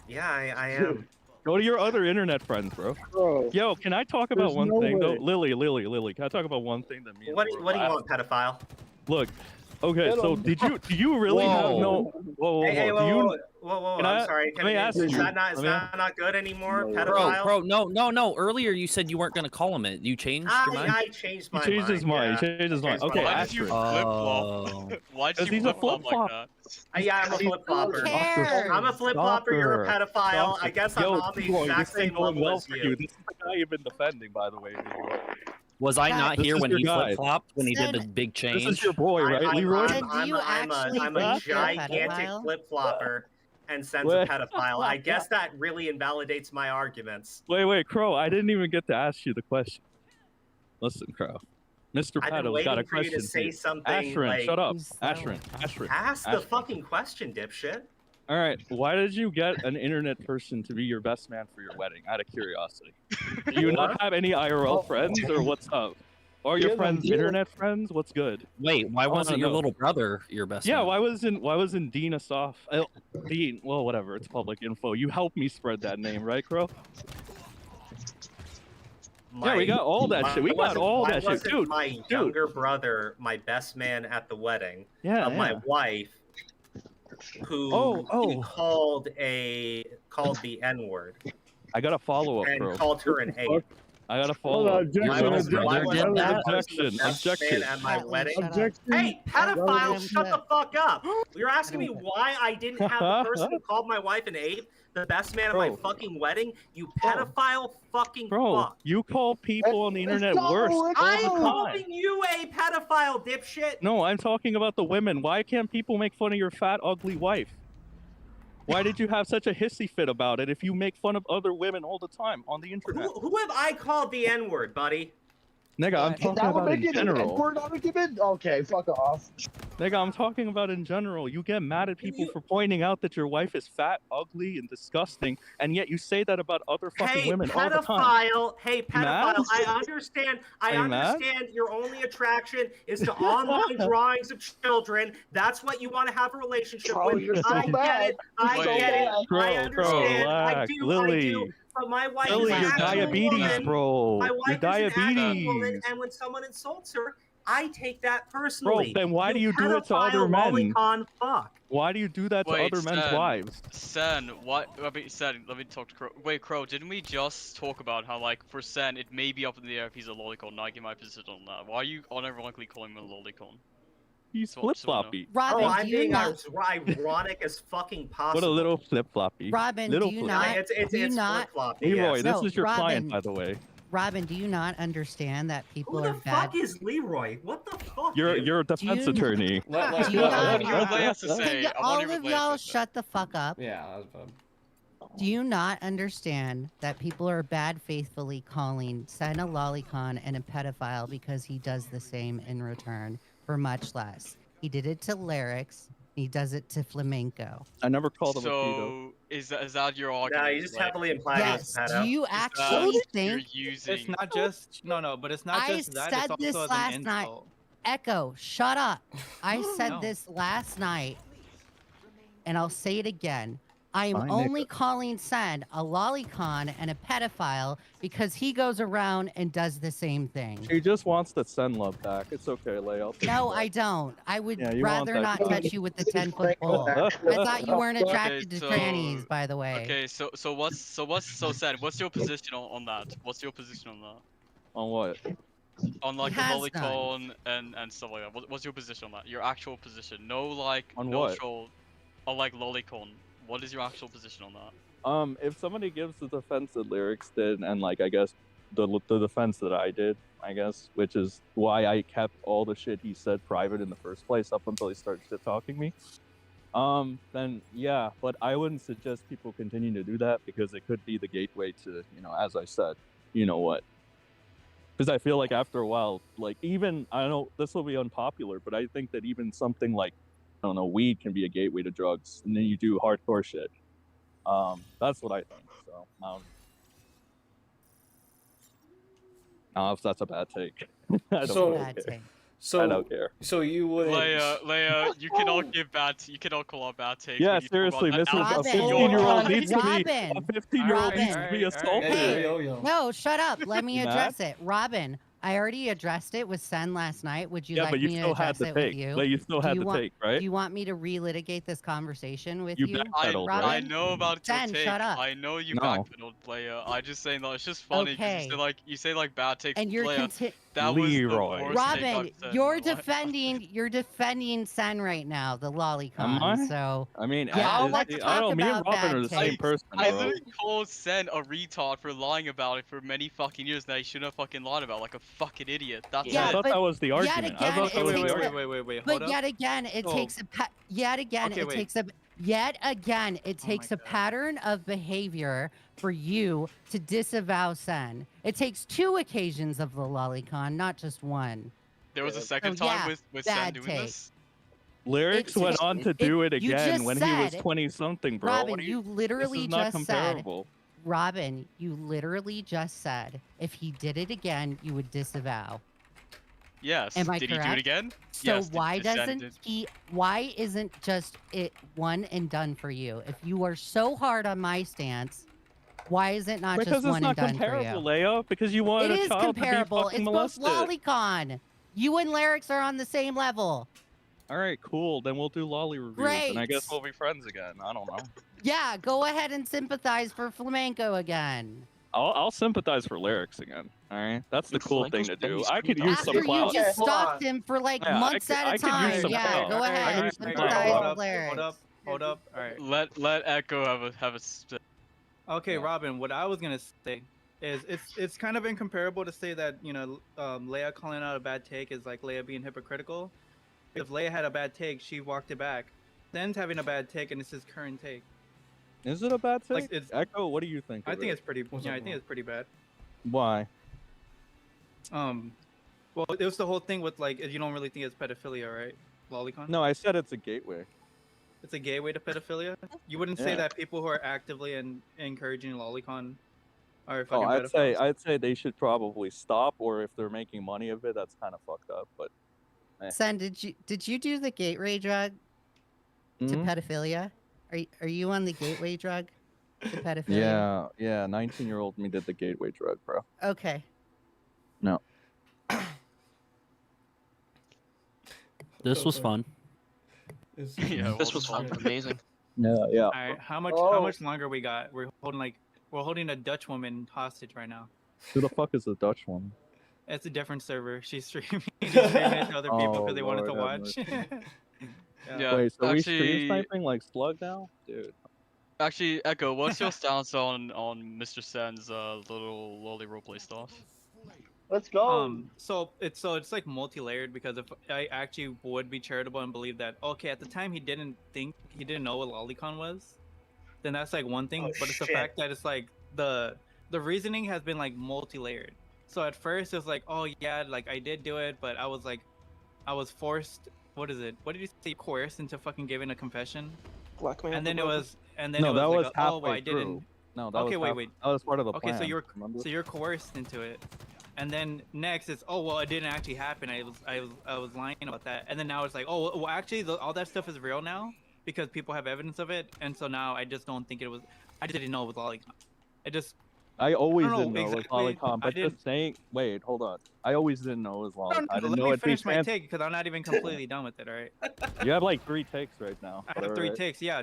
Yeah, I am. Go to your other internet friends, bro. Bro, Yo, can I talk about there's one no thing though? way. Lily, can I talk about one thing that me and What do Laura you laughed- want, pedophile? Look, okay, Get so 'em. do you really have no? Whoa, Hey, whoa, whoa, do you? whoa, Can I'm I- sorry. let me ask is you. that not Let me not good anymore, No. pedophile? No. Earlier you said you weren't gonna call him it. You changed your mind. I changed He my changed mind. his mind. Yeah. He changed his mind. changed my Okay, mind. Why did you Astrid. flip Oh. flop? Why did 'Cause you he's a flip flop like flip-flop. that? Yeah, I'm a flip flopper. Who cares? I'm a flip flopper. You're a pedophile. I guess I'm Yo, on the Leroy, exact this ain't same going level well as for you. This is the guy you've been defending, by the way, Leroy. Was I Guys, not This here is when your he guy. flip flopped when he did the Sen- big change? This is your boy, right, Leroy? Sen, do you actually I'm a think you're a gigantic pedophile? flip flopper and Sen's Wait. a pedophile. I guess that really invalidates my arguments. Wait, Crow. I didn't even get to ask you the question. Listen, Crow. Mr. I've been Paddle's got a waiting for you to question. say you. something Ashrin, like, shut up. He's slow. Ashrin. ask the Ashrin. fucking question, dipshit. All right. Why did you get an internet person to be your best man for your wedding? Out of curiosity. Do you not have any IRL friends, or what's up? Or your friends internet friends? What's good? Wait, why wasn't your know. little brother your best Yeah, man? why wasn't Dean Asaf? Dean, well, whatever. It's public info. You helped me spread that name, right, Crow? Yeah, we got all that shit. We got all that shit, dude. My younger brother, my best man at the wedding Yeah, of my yeah. wife, who he called the N-word I got a follow up, and bro. called her an ape. I got a follow up. Objection, Why was objection, why was did that? the person the best Objection. man at my Catlin, wedding? shut up. Objection. Hey, pedophile, Relative shut the check. fuck up. You're asking me why I didn't have the person who called my wife an ape, the best man at my Bro. fucking wedding? You pedophile fucking Bro, fuck. you call people on the internet worse all I'm the time. calling you a pedophile, dipshit. No, I'm talking about the women. Why can't people make fun of your fat, ugly wife? Why did you have such a hissy fit about it if you make fun of other women all the time on the internet? Who have I called the N-word, buddy? Nigga, I'm talking That would about make in it an general. N-word argument? Okay, fuck off. Nigga, I'm talking about in general. You get mad at people for pointing out that your wife is fat, ugly, and disgusting, and yet you say that about other fucking Hey, women all the time. pedophile. Hey, You mad? pedophile. I understand. I Are you mad? understand your only attraction is to online drawings of children. That's what you want to have a relationship Oh, with. you're so I get bad. it. I You're so get it. bad. Bro, I understand. I relax. do. Lily. I do. But my wife Lily, is an you're actual diabetes, woman. bro. My You're wife is an actual woman, diabetes. and when someone insults her, I take that personally. then why do you do it to other pedophile, men? lolicon fuck. Why do you do that to Wait, other men's Sen. wives? Sen, what? Sen, let me talk to Crow. Wait, Crow, didn't we just talk about how, like, for Sen, it may be up in the air if he's a lolicon? Now I give my position on that. Why are you unironically calling him a lolicon? He's So- flip so we know. floppy. Robin, I'm do you being not? as ironic as fucking possible. What a little flip floppy. Robin, little do you flip- not? It's do you it's not? flip-floppy, Leroy, yes. this No, is your client, Robin. by the way. Robin, do you not understand that Who people the are bad? fuck is Leroy? What the fuck? You're dude? you're a defense you- attorney. Do you not? I want to hear what Leia has to Can say. you, I want all to hear of what Leia y'all has to say. shut the fuck up? Yeah, that was fun. Do you not understand that people are bad faithfully calling Sen a lolicon and a pedophile because he does the same in return for much less? He did it to Lyrics. He does it to Flamenco. I never called him a pedo. So, is that your argument? No, you just like, heavily implied he was Yes. a pedo. Do you that actually you're think? using? It's not just no, but it's not I just that. said It's this also as last an night. insult. Echo, shut up. I said No. this last night, and I'll say it again. I am Fine, only nigga. calling Sen a lolicon and a pedophile because he goes around and does the same thing. She just wants the Sen love back. It's okay, Leia. I'll take No, that. I don't. I would Yeah, you want rather that not back. touch you with the 10-foot pole. I thought you weren't attracted to so- trannies, by the way. Okay, so what's so sad? What's your position on that? What's your position on that? On what? On like He the has lolicon and stuff like that. What's your position on that? Your actual position? No like On no what? troll, or like lolicon. What is your actual position on that? If somebody gives the defense that Lyrics did, and like I guess the defense that I did, I guess, which is why I kept all the shit he said private in the first place up until he started shit talking me. Then yeah, but I wouldn't suggest people continue to do that because it could be the gateway to, as I said, you know what? Because I feel like after a while, like even I don't know, this will be unpopular, but I think that even something like I don't know, weed can be a gateway to drugs, and then you do hardcore shit. That's what I think. So now if that's a bad take, I don't So- really Bad care. take. So I don't care. So you would Leia, you cannot give you cannot call out bad takes. Yeah, when you talk seriously, about this is that a Robin. outfit. 15-year-old Robin. needs to be Robin. a 15-year-old needs to be Robin. assaulted. Hey, Hey. yo. No, shut up. Let me You mad? address it. Robin, I already addressed it with Sen last night. Would you Yeah, like but you me to still had address the it with take. you? But you still Do had you the want- take, right? Do you want me to relitigate this conversation with You you? backpedaled, I right? know about your Sen, take. shut up. I know you No. backpedaled, player. I just saying that it's just funny because Okay. you say like bad takes. And you're player. conti- That was the Leroy. worst take Robin, I've said in you're my life. defending Sen right now, the lolicon. Am I? So I mean, Yeah, let's I talk don't know. Me and about Robin are bad the same takes. person, I bro. literally called Sen a retard for lying about it for many fucking years that he shouldn't have fucking lied about, like a fucking idiot. That's Yeah, I it. thought but that was the yet argument. I again, thought it that was takes the a- argument. Wait, But hold up. yet again, it Oh. takes a yet again Okay, it wait. takes a yet again it Oh my takes a God. pattern of behavior for you to disavow Sen. It takes 2 occasions of the lolicon, not just one. There was a Yeah. second So, time yeah, with Sen bad doing take. this. Lyrics It's- went on to do it you again just when he was said- 20-something, bro. Robin, What do you this literally is not just said, comparable. Robin, you literally just said if he did it again, you would disavow. Yes. Am I Did he do correct? it again? So Yes. why Sen doesn't did. why isn't just it one and done for you? If you are so hard on my stance, why is it not Because just it's one not and done for comparable, you? Leia. Because you wanted It a is child comparable. to be It's fucking both molested. lolicon. You and Lyrics are on the same level. All right, cool. Then we'll do lolly reviews, and I guess Great. we'll be friends again. I don't know. Yeah, go ahead and sympathize for flamenco again. I'll sympathize for lyrics again. All right, that's the Dude, cool thing to Flamenco's do. I could use After some you clout. just hold on. stalked him for like Yeah, months at a I could use time. some Yeah, clout. go I ahead. could use some Sympathize clout. Hold with up, Lyrics. hold up. All right. Let Echo have a. Okay, Yeah. Robin. What I was gonna say is it's kind of incomparable to say that Leia calling out a bad take is like Leia being hypocritical. If Leia had a bad take, she walked it back. Sen's having a bad take, and it's his current take. Is it a bad take? Like, it's- Echo, what do you think? I of think it? it's pretty. What's Yeah, up, I think Will? it's pretty bad. Why? Well, it was the whole thing with like you don't really think it's pedophilia, right? Lolicon. No, I said it's a gateway. It's a gateway to pedophilia. You wouldn't say Yeah. that people who are actively encouraging lolicon are Oh, fucking pedophiles. I'd say they should probably stop, or if they're making money of it, that's kind of fucked up. But Sen, did you do the gateway drug to Mhm. pedophilia? Are you on the gateway drug to pedophilia? yeah, 19-year-old me did the gateway drug, bro. Okay. No. This was fun. Yeah, This was fun. Amazing. Yeah. All right, how Oh. much longer we got? We're holding a Dutch woman hostage right now. Who the fuck is the Dutch one? It's a different server. She's streaming, she's streaming it to other people Oh, because they wanted to Lord watch. have Yeah, Wait, so we actually- stream sniping like Slug now, dude? Actually, Echo, what's your stance on MrSen's little lolly roleplay stuff? Let's go. So it's like multi-layered because if I actually would be charitable and believe that okay, at the time he didn't know what lolicon was, then that's like one thing. Oh, but it's the shit. fact that it's like the reasoning has been like multi-layered. So at first it was like, oh yeah, like I did do it, but I was forced. What is it? What did you say? Coerced into fucking giving a confession. Blackmail. And then it was No, like, that was oh, halfway well, I didn't. through. No, that Okay, was wait. That was part of the Okay, plan. so remember? you're coerced into it, and then next it's oh well it didn't actually happen. I was lying about that, and then now it's like oh well actually all that stuff is real now because people have evidence of it, and so now I just don't think it was. I just didn't know it was lolicon. It just I always I don't know didn't know it was exactly. lolicon, I but didn't- just saying. Wait, hold on. I always didn't know it was no, lolicon. I no, didn't let know me it'd be finish my trans. take because I'm not even completely done with it. All right, You have like 3 takes right now. I but have 3 alright. takes. Yeah.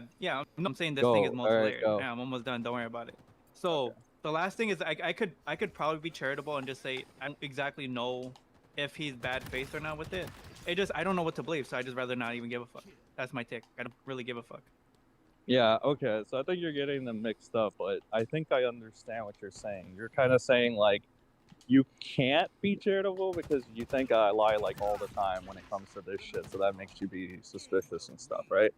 I'm saying this Go, thing is alright, multi-layered. go. Yeah, I'm almost done. Don't worry about it. So the last thing is I could probably be charitable and just say I don't exactly know if he's bad faith or not with it. I don't know what to believe, so I just rather not even give a fuck. That's my take. I don't really give a fuck. Yeah, okay. So I think you're getting them mixed up, but I think I understand what you're saying. You're kind of saying like you can't be charitable because you think I lie like all the time when it comes to this shit, so that makes you be suspicious and stuff, right?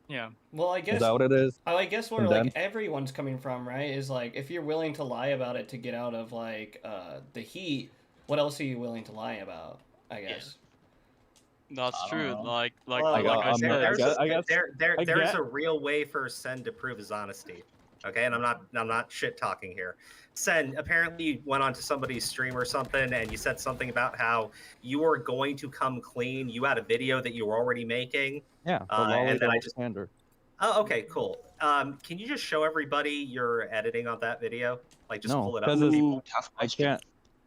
Yeah. Well, I guess Is that what it is? I guess where Condemned? like everyone's coming from, right? Is like if you're willing to lie about it to get out of like the heat, what else are you willing to lie about? I guess. That's I don't true. know. like Well, like I I'm said. not- I guess there's a real way for Sen to prove his honesty. Okay, and I'm not shit talking here. Sen, apparently you went onto somebody's stream or something, and you said something about how you were going to come clean. You had a video that you were already making. Yeah, the And then I lollipop just. standard. Oh, okay, cool. Can you just show everybody your editing on that video? Like, just No, pull it up. because for people? I can't.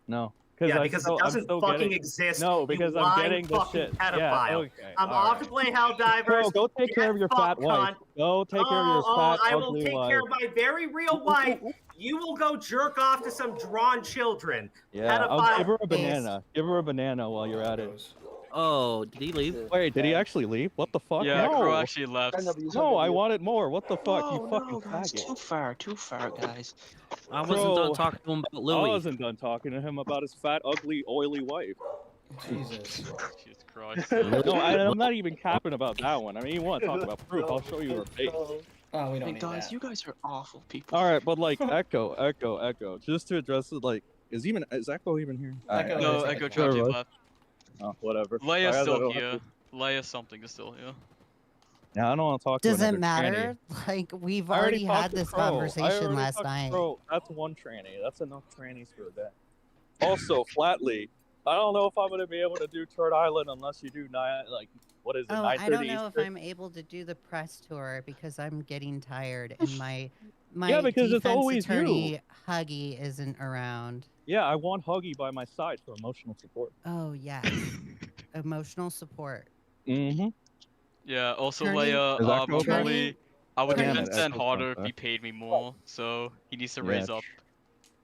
No, Yeah, I'm because still, it doesn't I'm still fucking getting, exist. No, because you I'm lying getting the fucking shit. pedophile. Yeah, okay. I'm all off right. to play Helldivers. Bro, go take care of your fat wife. Go take care of your fat, I will ugly take wife. care of my very real wife. You will go jerk off to some drawn children. Yeah, I'll Pedophile give her a face. banana. Give her a banana while you're at it. Oh, did he leave? Wait, did he actually leave? What the fuck? Yeah, no. Crow actually left. No, I wanted more. What the fuck, No, you fucking guys, faggot. too far, guys. I wasn't done talking to him about Louis. I wasn't done talking to him about his fat, ugly, oily wife. Jesus. Jesus Christ. No, I'm not even capping about that one. I mean, you want to talk about proof? I'll show you her face. Oh, we don't Hey need guys, that. you guys are awful people. All right, but like Echo. Just to address it, like, is Echo even here? Echo No, is Echo like- Charge left. Oh, whatever. Leia's I still don't here. have to- Leia something is still here. Yeah, I don't want to talk to Does it another matter? tranny. Like, we've I already talked had to this Crow. I conversation already last talked to night. Crow. That's one tranny. That's enough trannies for a day. Also, flatly, I don't know if I'm gonna be able to do Turd Island unless you do what is it? Oh, 9:30 I don't know if Eastern? I'm able to do the press tour because I'm getting tired and my Yeah, because it's defense always attorney you. Huggy isn't around. Yeah, I want Huggy by my side for emotional support. Oh yes, emotional support. Mm-hmm. Yeah, also Attorney- Leia, Is that cool? probably I would Damn defend it, Sen Echo's harder not if he there. paid me more, so he needs to Yeah, raise up.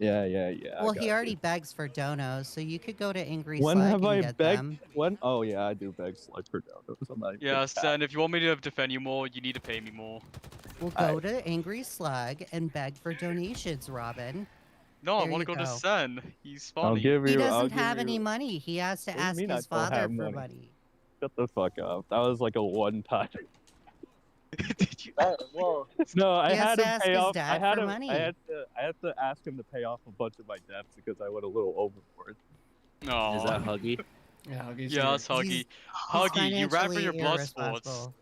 Yeah. Well, I got he you. already begs for donos, so you could go to Angry When Slug have and I get begged? them. When? Oh yeah, I do beg Slug for donuts. I'm not even Yeah, gonna cap. Sen, if you want me to defend you more, you need to pay me more. We'll go to Angry Slug and beg for donations, Robin. No, I There want you to go to go. Sen. He's I'll funny. give He you. I'll doesn't give have you- any money. He has to What do you ask mean I his don't father have for money? money. Shut the fuck up. That was like a one time. Did you? No, I He has had to to ask pay his off. dad I had for to. money. I had to ask him to pay off a bunch of my debts because I went a little overboard. No. Is that Huggy? Yeah, Huggy's Yeah, here. it's Huggy. He's Huggy, you ran for financially your blood sports. irresponsible.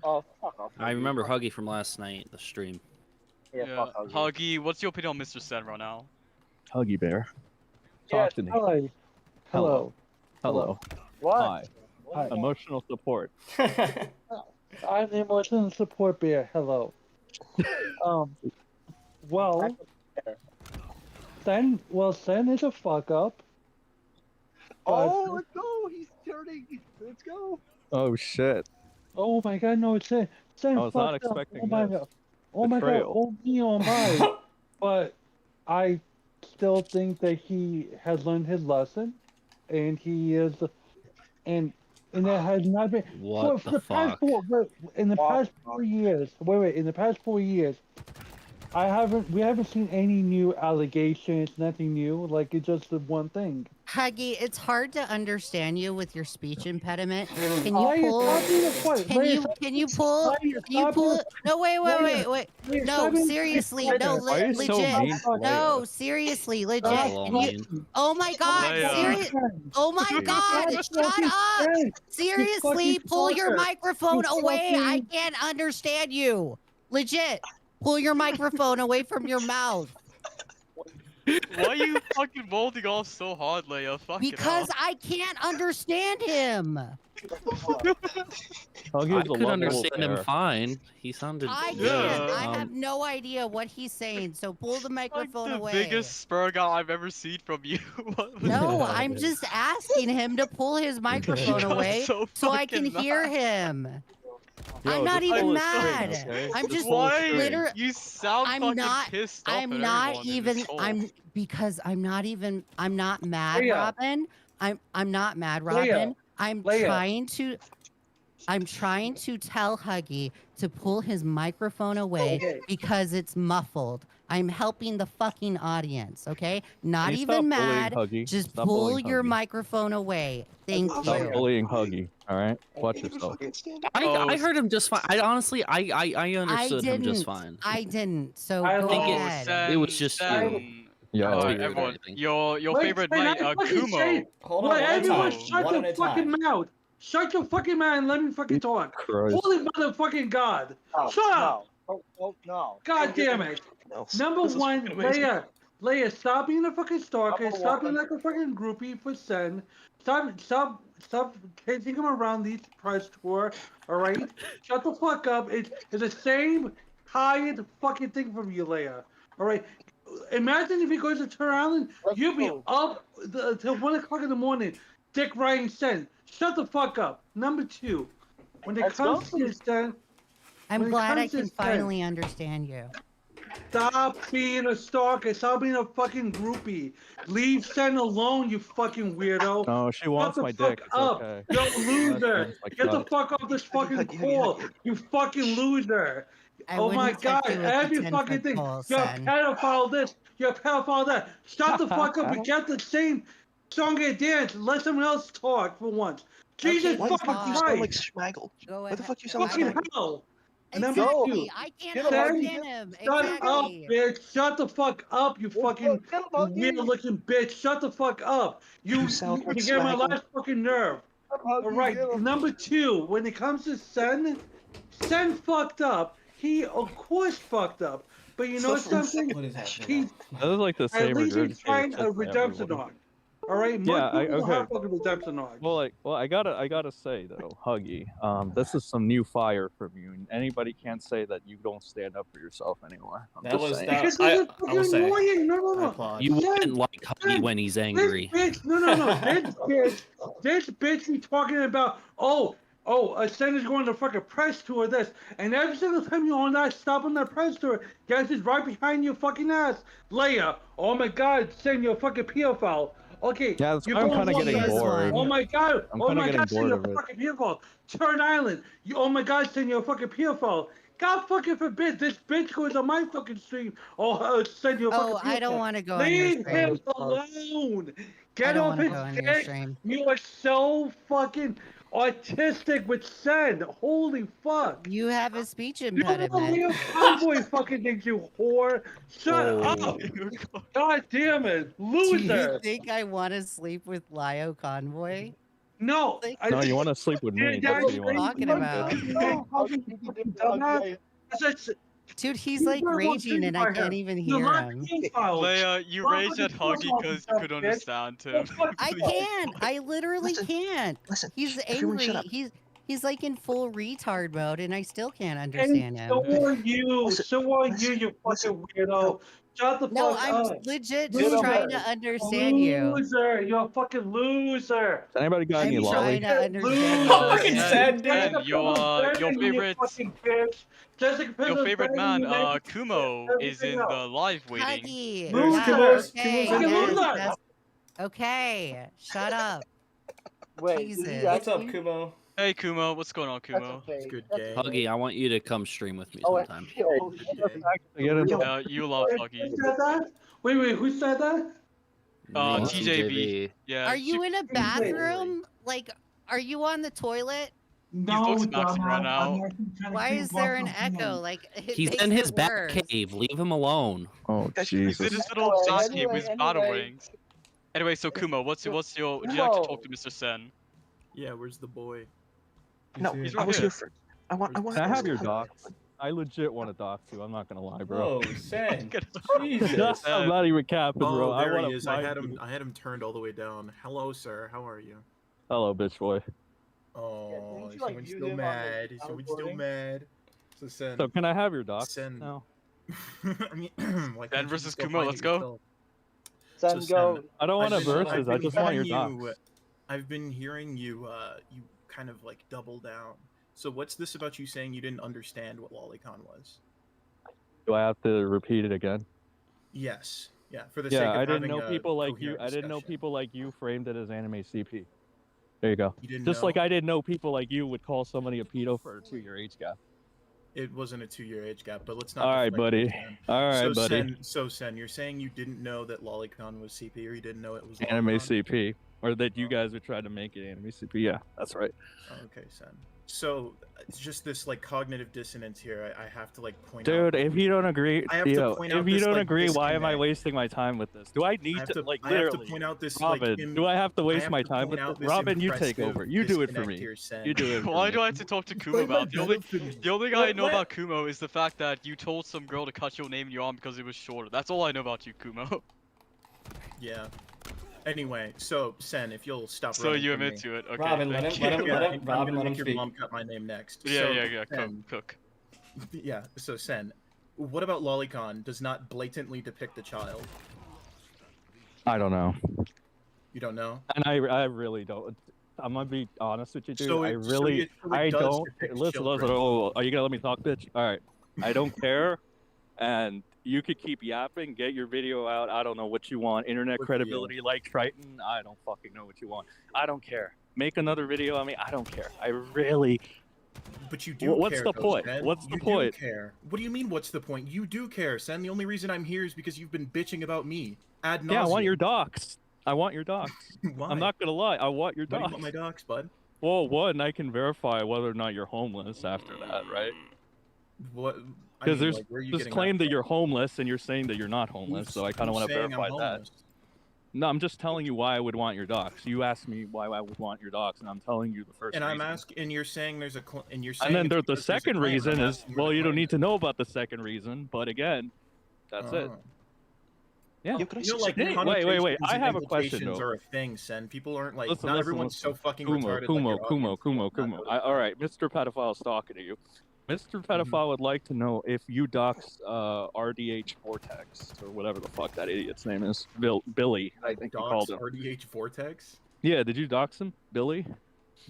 Oh, fuck off. I remember Huggy from last night, the stream. Yeah, Huggy, what's your opinion on Mr. Sen right now? Huggy bear, talk to me. Hi. Hello. Hello. What? Hi. Hi. Emotional support. I'm the emotional support bear. Hello. Well, Sen is a fuck up. Oh, let's go! He's turning. Let's go. Oh shit. Oh my god, no, it's Sen. Sen I was not fucked up. expecting Oh my this. god. Oh my god. Betrayal. Oh me, oh my. But I still think that he has learned his lesson, and he is, and that has not been. What for the past fuck? in the past 4 years. Wait. In the past 4 years, we haven't seen any new allegations. Nothing new. Like it's just the one thing. Huggy, it's hard to understand you with your speech impediment. Can Leia, you pull? stop being a fuck- Can Leia, you stop- can you pull? Leia, Can you stop pull? being- No, wait. Leia, No, stop being- seriously, Leia, no, Why are you so legit. mean to No, Leia? seriously, legit. That's Can all you? mean. Oh my God, Leia. serious. Oh my Jeez. God, shut up. Seriously, fucking pull your fucker. microphone You away. I fucking- can't understand you. Legit. Pull your microphone away from your mouth. Why are you fucking molding off so hard, Leia? Fucking Because I can't understand him. Huggy's I a could lovable understand him bear. fine. He sounded. I can't. Yeah. I have no idea what he's saying. So pull the like microphone the away. biggest spur guy I've ever seen from you. What was No, that? I'm just asking him to pull his microphone got away so I can fucking hear mad. him. Yo, I'm not just even pull it mad. straight, okay? I'm just pull it Why? straight. literally. You sound I'm fucking not- pissed off I'm at not everyone in even. this hole. I'm because I'm not even. I'm not mad, Leia. Robin. I'm not mad, Leia. Robin. I'm Leia. trying to. I'm trying to tell Huggy to pull his microphone away Okay. because it's muffled. I'm helping the fucking audience, okay? Not Can you even stop mad. bullying Huggy? Just Stop pull bullying your Huggy. microphone away. Thank Stop you. bullying Huggy. All right, watch yourself. I heard him just fine. I honestly, I understood him just didn't. fine. I didn't. So I go think Oh, ahead. Sen, It was just Sen. you. Yo, That's Alright, weird, everyone, I think. your Wait, favorite wait, mate, I fucking Kumo. say- Hold on, Let one at a everyone time. shut One the at a fucking time. mouth. Shut your fucking mouth and let me fucking talk. Christ. Holy motherfucking God. No, Shut up. no. Oh, no. God damn it. Number one, Leia, stop being a fucking stalker. Number Stop being one. like a fucking groupie for Sen. Stop chasing him around these press tour. All right? Shut the fuck up. It's the same tired fucking thing from you, Leia. All right? Imagine if he goes to Turn Island, you'd be up till 1 o'clock in the morning, dick riding Sen. Shut the fuck up. Number two, when it comes to Sen, I'm when it glad I comes to can Sen, finally understand you. stop being a stalker. Stop being a fucking groupie. Leave Sen alone, you fucking weirdo. No, she wants Shut my the fuck dick. It's up. okay. You're a She loser. wants my Get the cunt. fuck off this fucking call. You fucking loser. I Oh my wouldn't touch God, you with the every 10-foot fucking thing. pole, You're a son. pedophile this, you're a pedophile that. Shut the fuck up and get the same song and dance. Let someone else talk for once. Jesus Okay, fucking talk. You sound like Christ. Schmaggle. Go Why ahead. the fuck you sound like Fucking Schmaggle? hell. Number Exactly. two. I can't Get him, understand Huggy. him. Shut Exactly. up, bitch. Shut the fuck up, you fucking Get him, Huggy. weird looking bitch. Shut the fuck up. You sound like get my Schmaggle. last fucking nerve. Huggy, All right, get him. number two, when it comes to Sen fucked up. He, of course, fucked up. But you know Suffering something? What is happening? He's That was like the at same least he's regurgitated trying shit a to redemption everyone. arc. All right, Yeah, most people okay. have fucking redemption arcs. Well, I gotta say though, Huggy, this is some new fire from you, and anybody can't say that you don't stand up for yourself anymore. I'm That just was saying. that. Because I this is will fucking say. annoying. No. I applaud. You Sen, wouldn't like Huggy Sen, when he's angry. This bitch, this bitch be talking about, Sen is going to fucking press tour this, and every single time you're on that, stop on that press tour, guys is right behind your fucking ass. Leia, oh my God, Sen, you're a fucking pedophile. Okay, Yeah, that's you're why I'm going kind of one getting way. bored. Oh my God, I'm oh kind of my getting God, Sen, bored you're of a it. fucking pedophile. Turn Island, oh my God, Sen, you're a fucking pedophile. God fucking forbid this bitch goes on my fucking stream. Sen, you're a fucking Oh, pedophile. I don't want to go on your Leave him stream. alone. I Get don't off want to his go on your dick. stream. You are so fucking autistic with Sen. Holy fuck. You have a speech You impediment. little cowboy fucking things, you whore. Shut up. God damn it. Do you Loser. think I want to sleep with Lio Convoy? No. No, you want to sleep with me. That's what you want. Talking about? Dude, he's like raging and I can't even hear him. Leia, you raged at Huggy because you could understand him. I can't. I literally can't. He's everyone shut angry. up. He's like in full retard mode, and I still can't And understand him. so are you. So are you, you fucking weirdo. Shut the No, fuck I'm up. legit Get just him. trying to understand you. Loser. You're a fucking loser. Has anybody got any I'm lolly? trying to understand Fucking you. sad, dude. Sen, your favorite, Your your favorite man, Kumo, is in the live waiting. Huggy. Who's Yeah, Kumo's- okay, Kumo's in yes, here? that's- okay, shut up. Wait, Jesus. What's up, Kumo? Hey Kumo, what's going on, Kumo? Good That's game. Huggy, I want you to come stream with me Oh, sometime. Get him. You love Huggy. Who said that? Wait, who said that? Me, TJB. Yeah. Are you in a bathroom? Like, are you on the toilet? No, looks maxing right now. Why is there an echo? Like, it He's makes in his it bat worse. cave. Leave him alone. Oh He's in Jesus. his little bat cave with battle Anyway. wings. Anyway, so Kumo, what's your? Would you like to talk to Mr. Sen? Yeah, where's the boy? No, He's I right was here. here for. I want. Can I have your docs? I legit want to doc you. I'm not gonna lie, bro. Whoa, Sen. I'm Jesus. not even capping, bro. Oh, I there want he to is. I had him turned all the way down. Hello, sir. How are you? Hello, bitch boy. Oh, didn't you, is like, someone mute still him on the mad? Is someone still recording? mad? So Sen. So can I have your docs? Sen. No. I mean, why Sen can't you versus just go Kumo, find let's it go. yourself? Sen, So, go. Sen, I don't want to I've been- versus. I've I been just want your hearing docs. I've been hearing you. You kind of like double down. So what's this about you saying you didn't understand what LollyCon was? Do I have to repeat it again? Yes. Yeah. For the sake of Yeah, I didn't having know a people like you. coherent I didn't know discussion. people like you framed it as anime CP. There you go. You didn't Just know? like I didn't know people like you would call somebody a pedo for a 2-year age gap. It wasn't a 2-year age gap, but let's not. All right, deflect buddy. it, Sen. All right, so buddy. Sen, you're saying you didn't know that LollyCon was CP, or you didn't know it was Anime LollyCon? CP, or that you guys would try to make it anime CP. Yeah, that's right. Oh, okay, Sen. So it's just this like cognitive dissonance here. I have to like point out. Dude, if you don't agree, I have to point out if you this, don't like, agree, why am I disconnect. wasting my time with this? Do I I need have to, to, like, I have to literally? point out this Robin, like do I have to waste have my to time point with out this? this Robin, you take impressive over. You do it for disconnect me. here, Sen. You do it for Why me. do I have to talk to Kumo Explain my about? The only guy I know Let- about Kumo is the fact that you told some girl to cut your name in your arm because it was shorter. That's all I know about you, Kumo. Yeah. Anyway, so Sen, if you'll stop. So running you from admit me. to it. Okay. Robin, let thank him- let you. him- Yeah, let him- I'm Robin, gonna let him make your speak. mom cut my name next. Yeah, So, yeah. Sen, Cook. Yeah, so Sen, what about Lolicon does not blatantly depict a child? I don't know. You don't know? And I really don't. I'm gonna be honest with you, dude. So I it really, I does don't. depict Listen, children. oh, are you gonna let me talk, bitch? All right. I don't care. And you could keep yapping, get your video out. I don't know what you want. Internet What credibility like Triton. I don't fucking know what you want. I don't care. Make another video on me. I don't care. I really. But you do What's care, the though, point? Sen. What's the You point? do care. What do you mean, what's the point? You do care, Sen. The only reason I'm here is because you've been bitching about me. Ad nauseum. Yeah, I want your docs. I want your docs. Why? I'm not gonna lie. I want your Why do you docs. want my docs, bud? Well, one, I can verify whether or not you're homeless after that, right? What? I Because mean, there's like, where are you this getting claim that from? you're homeless and you're saying that you're not homeless, so I kind of Who's want to saying I'm verify that. homeless? No, I'm just telling you why I would want your docs. You asked me why I would want your docs, and I'm telling you the first And I'm reason. asking, and you're saying there's a, and you're saying. And then it's the because there's a second claim, reason I'm is, asking where well, the you don't claim need to know about the second reason, but again, that's it. Oh. Yeah. You know, like, Wait. connotations I and have a question, implications though. are a thing, Sen. People aren't like, Listen, not listen, everyone's listen. so fucking Kumo, retarded. Kumo, like your Kumo, audience Kumo, is. Kumo. Not All right, Mr. Pedophile's talking to you. Mr. Pedophile would like to know if you dox RDH Vortex, or whatever the fuck that idiot's name is. Billy, I think you called him. RDH Vortex? Yeah, did you dox him? Billy?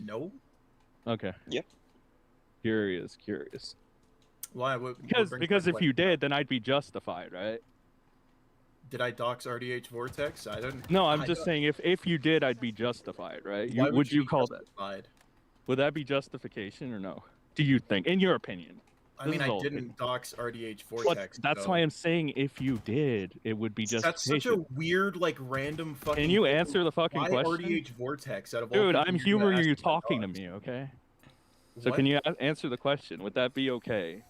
No. Okay. Yep. Curious. Why? What Because if you did, then I'd be justified, right? Did I dox RDH Vortex? I don't. No, I'm I just don't- saying if you did, I'd be justified, right? Why Would you be call that? justified? Would that be justification or no? Do you think, in your opinion? I This mean, is I all didn't dox RDH But Vortex. that's so- why I'm saying if you did, it would be That's justification. such a weird, like, random fucking. Can you thing. answer the fucking Why question? RDH Vortex out of all Dude, people I'm you're gonna humoring ask you me about talking to dogs? me, okay? So What? can you answer the question? Would that be okay?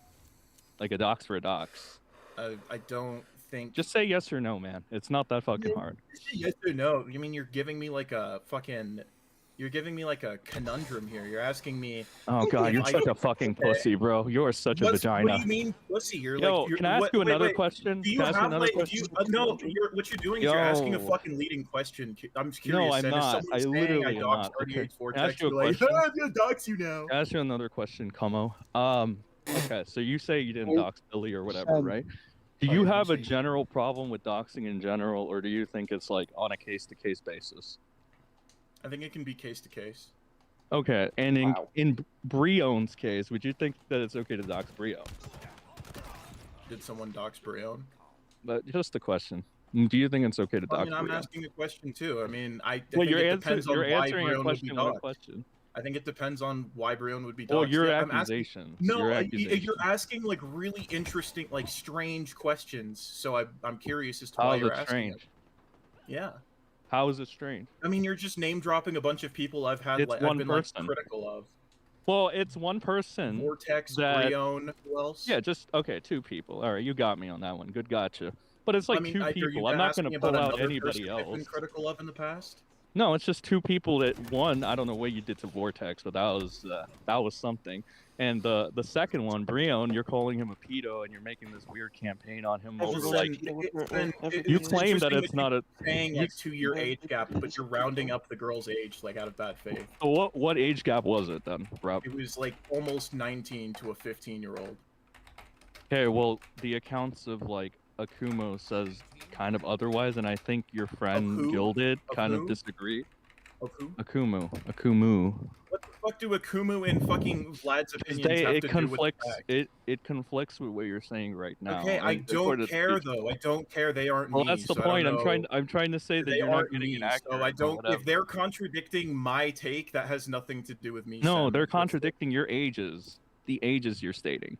Like a dox for a dox? I don't think. Just say yes or no, man. It's not that fucking hard. Yes or no? You mean you're giving me like a fucking. You're giving me like a conundrum here. You're asking me. Oh god, if you're I- such a fucking pussy, bro. You're such a What vagina. do you mean, pussy? You're Yo, like. You're, can I ask what, you wait, another wait. question? Do you Can I ask you have another like? question? No. What you're doing is you're asking a Yo. fucking leading question. I'm curious. No, I'm and if not. someone's I saying literally I am doxed not. Okay. RDH Can I Vortex, ask you a you're like, question? I'm gonna dox you now. Can I ask you another question, Como? Okay, so you say you didn't dox Billy or whatever, right? Do you have a general problem with doxing in general, or do you think it's like on a case-to-case basis? I think it can be case to case. Okay, and in Brion's case, would you think that it's okay to dox Brio? Did someone dox Brion? But just a question. Do you think it's okay to dox I mean, I'm Brio? asking a question too. I mean, I Well, think you're, it depends on you're why answering a Brion would be question with a doxed. question. I think it depends on why Brion would be doxed. Well, your Yeah, I'm asking- accusations. No, your you're accusations. asking like really interesting, like strange questions. So I'm curious as to why How is you're it asking strange? it. Yeah. How is it strange? I mean, you're just name dropping a bunch of people I've had, It's like, one I've been person. like critical of. Well, it's one person. Vortex, that... Brion, who else? Yeah, just okay, two people. All right, you got me on that one. Good, gotcha. But it's like I mean, two are you people. I'm not asking gonna about pull out another anybody person I've been else. critical of in the past? No, it's just two people that one. I don't know what you did to Vortex, but that was something. And the second one, Brion, you're calling him a pedo, and you're making this weird campaign on him over like. You claim that it's not a. Saying like 2-year age gap, but you're rounding up the girl's age like out of bad faith. So what age gap was it then, Rob? It was like almost 19 to a 15-year-old. Okay, well the accounts of like Akumo says kind of otherwise, and I think your friend who? Gilded Of kind who? of disagree. Of who? Akumu. What the fuck do Akumu and fucking Vlad's opinions They, have it to conflicts. do with the fact? It conflicts with what you're saying right now. Okay, I and don't according to care speech. though. I don't care. They aren't Well, me. that's the so I don't point. I'm know. trying to say that They you're not aren't getting me, it accurate. so I or don't. whatever. If they're contradicting my take, that has nothing to do with me. No, Sen. they're What's the- contradicting your ages. The ages you're stating.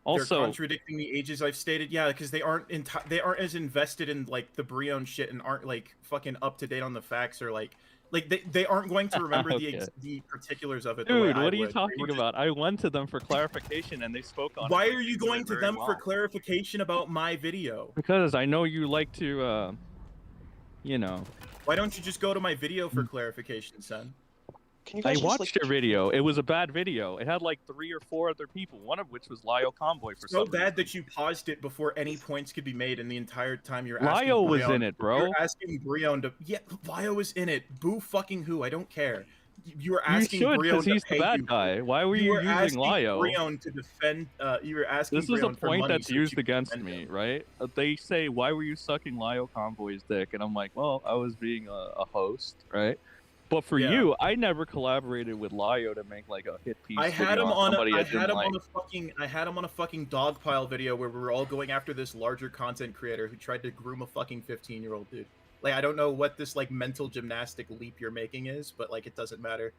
They're Also, contradicting the ages I've stated. Yeah, because they aren't they aren't as invested in like the Brion shit and aren't like fucking up to date on the facts or like Like they aren't going to remember Okay. the particulars of it. The way Dude, I what are you would. They talking were just- about? I went to them for clarification and they spoke on it. Why like are they you knew it going to very them for well. clarification about my video? Because I know you like to, you know. Why don't you just go to my video for clarification, son? Can you I guys just, watched your video. It was a bad video. It had like 3 or 4 other people, one of which was Lio Convoy for So some bad reason. that you paused it before any points could be made, and the entire time you're asking Lio was Brion- in it, bro. You're asking Brion to. Yeah, Lio was in it. Boo fucking who? I don't care. You were You asking should, Brion because to he's the pay bad you. guy. Why were you using asking Lio? Brion to defend. You were asking. This is a Brion for point money that's so that used you could against defend me, him. right? They say, why were you sucking Lio Convoy's dick? And I'm like, well, I was being a host, right? But for Yeah. you, I never collaborated with Lio to make like a hit piece I had video him on. somebody I didn't had him like. on a fucking. I had him on a fucking dogpile video where we were all going after this larger content creator who tried to groom a fucking 15-year-old dude. Like I don't know what this like mental gymnastic leap you're making is, but like it doesn't matter.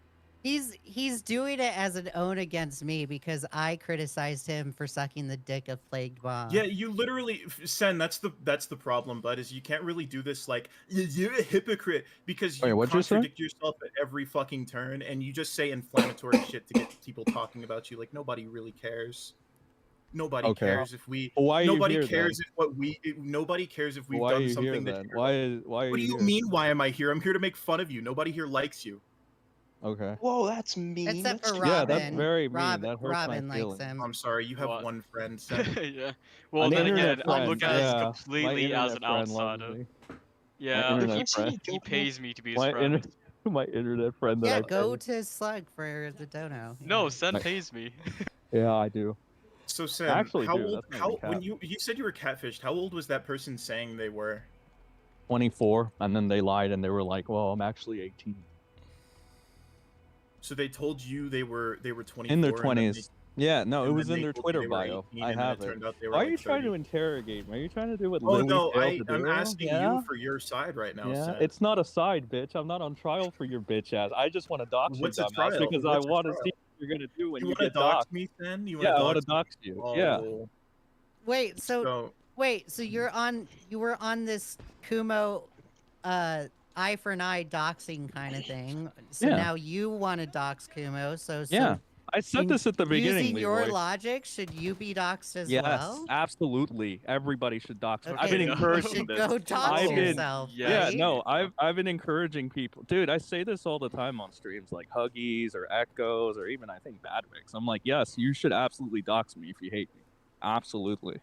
He's doing it as an own against me because I criticized him for sucking the dick of Plagued Bomb. Yeah, you literally, Sen. That's the problem, bud. Is you can't really do this like you're a hypocrite because Wait, you what'd you say? contradict yourself at every fucking turn, and you just say inflammatory shit to get people talking about you. Like nobody really cares. Nobody Okay. cares if we. Well, why are you nobody here, cares then? if what we. Nobody cares if we've Why are done you something here that. then? Why are What do you here? mean? Why am I here? I'm here to make fun of you. Nobody here likes you. Okay. Whoa, that's mean. Except for That's Robin. Yeah, that's very mean. Rob- That hurts Robin my likes feelings. him. I'm sorry. You have What? one friend, Sen. Yeah. Well, An then internet again, I'm friend, looking at yeah. it My completely as internet an friend loves outsider. me. Yeah, internet he, friend. he pays me to be his My friend. my internet friend that Yeah, I go to Slug for the dono. No, Sen My- pays me. Yeah, I do. So Sen, Actually, how dude, old? that's not How even when cap. you said you were catfished? How old was that person saying they were? 24, and then they lied and they were like, "Well, I'm actually 18." So they told you they were 24 In their and then 20s. Yeah, no, it and was then in they their told you Twitter they were bio. 18, I and then have it it. turned out they were Why are like you trying 30. to interrogate me? Are you trying to do what Oh Lily no, failed to I'm do? asking Yeah? you for your side right now, Yeah, Sen. it's not a side, bitch. I'm not on trial for your bitch ass. I just want to dox What's you, a dumbass, trial? because I What's a want to trial? see what you're gonna do when You you want to get dox doxxed. me, Sen? You Yeah, I want want to dox you. Yeah. Oh, Wait, so you were on this Kumo eye for an eye doxing kind of thing. So Yeah. now you want to dox Kumo. So Yeah. I said in- this at the beginning, using your Leroy. logic, should you be doxed as Yes, well? absolutely. Everybody should dox. Okay, I've been then you encouraging should this. go dox I've been, yourself, yeah, right? no, I've been encouraging people, dude. I say this all the time on streams, like Huggies or Echoes or even I think Badwix. I'm like, yes, you should absolutely dox me if you hate me, absolutely.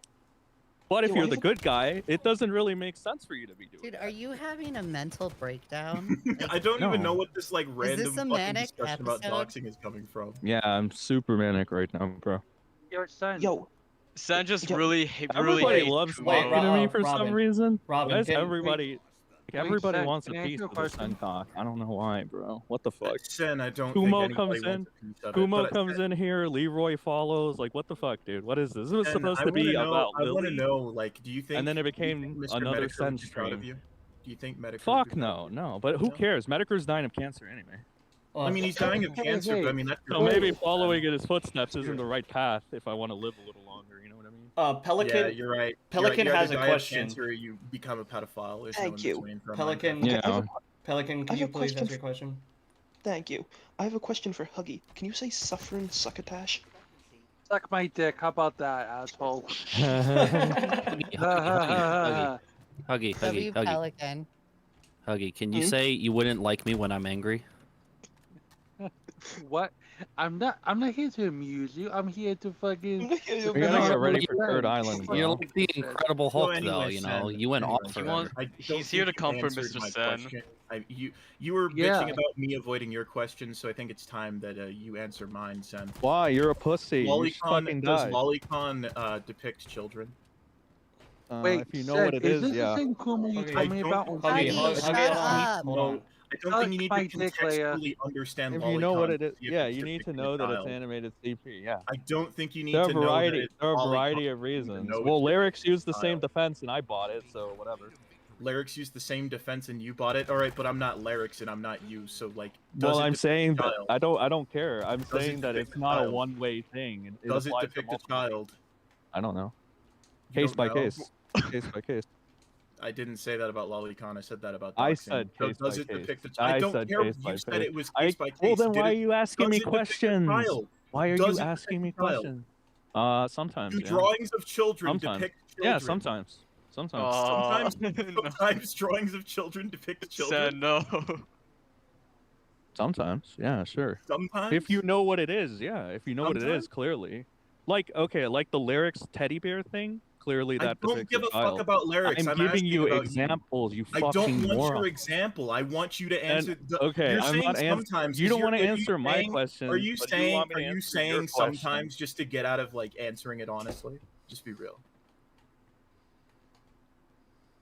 But if Yo, you're I the have a- good guy, it doesn't really make sense for you to be doing. Dude, are you having a mental breakdown? I don't even know No. what this like random this a fucking manic discussion about episode? doxing is coming from. Yeah, I'm super manic right now, bro. Your son. Yo, Sen just Yeah. really Everybody hates loves Kumo. talking to me for Robin. some reason. Robin, Why is can- everybody? Like, Wait, everybody Sen, wants a can I ask piece you a of the question? Sencock. I don't know why, bro. What the fuck? Sen, I don't Kumo think anybody comes wants in. a piece of it, Kumo but comes in here. Leroy follows. Like, what the fuck, dude? What is this? This was Sen, supposed I to be wanna know- about I want to Lily. know, like, do you think? And then it do you became think Mr. another Medicare would Sen be proud of stream. you? Do you think Medicare? Fuck would be proud of no, you? no. But who No? cares? Medicare's dying of cancer anyway. I mean, he's dying of Hey, cancer, hey, but I mean, that's your So maybe fault, Sen. following in his footsteps isn't the right path if I want to live a little longer. You know what I mean? Pelican. Yeah, you're right. Pelican you either has a die of question. Cancer or you become a pedophile. There's Thank no you. in between for a Pelican. Minecraft. Yeah. Pelican, I can have you a please question answer your question? thank you. I have a question for Huggy. Can you say suffering succotash? Suck my dick. How about that, asshole? W Pelican. Huggy, can you Hmm? say you wouldn't like me when I'm angry? What? I'm not here to amuse you. I'm here to fucking. We gotta get ready for Third Island, You're bro. like the Incredible Well, Hulk, though. anyway, You know, Sen, you went anyway, off Sen, for I He's don't here to think you comfort answered Mr. my Sen. question. You were Yeah. bitching about me avoiding your question, so I think it's time that you answer mine, Sen. Why? You're a pussy. You should fucking Does die. Lolicon depict children? Wait, if you know Sen, what it is is, this yeah. the same Kuma you Okay, told me I about? don't- on Huggy, Facebook? Huggy, shut hold up. on. Hold on. I don't think you need my to dick, Leia. contextually understand If you know what Lolicon it is, to see if yeah, it's you need to depicting a know that it's child. animated CP. Yeah. I don't think you need There are to know that variety. it's There are a Lolicon variety of to even reasons. know Well, it's Lyrics used the child. same defense, and I bought it, so whatever. Lyrics used the same defense and you bought it. All right, but I'm not Lyrics and I'm not you, so like. Well, does it I'm depict saying a that child? I don't care. I'm Does it saying that depict it's a not a child? one-way thing. It Does it applies to depict a multiple- child? I don't know. You Case don't by know? case. Case by case. I didn't say that about Lolicon. I said that about I doxing. said So case does by it case. depict a I don't said care. case by You said case. it was case by case. Well, then Did why are it- you asking does me it depict a questions? child? Why are Does you it asking me depict a child? questions? Sometimes. Do Yeah. drawings of children Sometimes. depict children? Yeah, sometimes. Sometimes. Sometimes, No. sometimes drawings of children depict children. Sen, no. Sometimes. Yeah, sure. Sometimes. If you know what it is, yeah. If you know what it Sometimes? is, clearly. Like, okay, like the lyrics teddy bear thing, clearly I that don't depicts give a child. fuck about lyrics. I'm I'm giving asking you about examples, you I fucking don't want moron. your example. I want you to answer. Okay, You're I'm saying not sometimes. You is don't you're- want to are you answer my saying- question. Are you but saying? want me Are to you answer your saying question. sometimes just to get out of like answering it honestly? Just be real.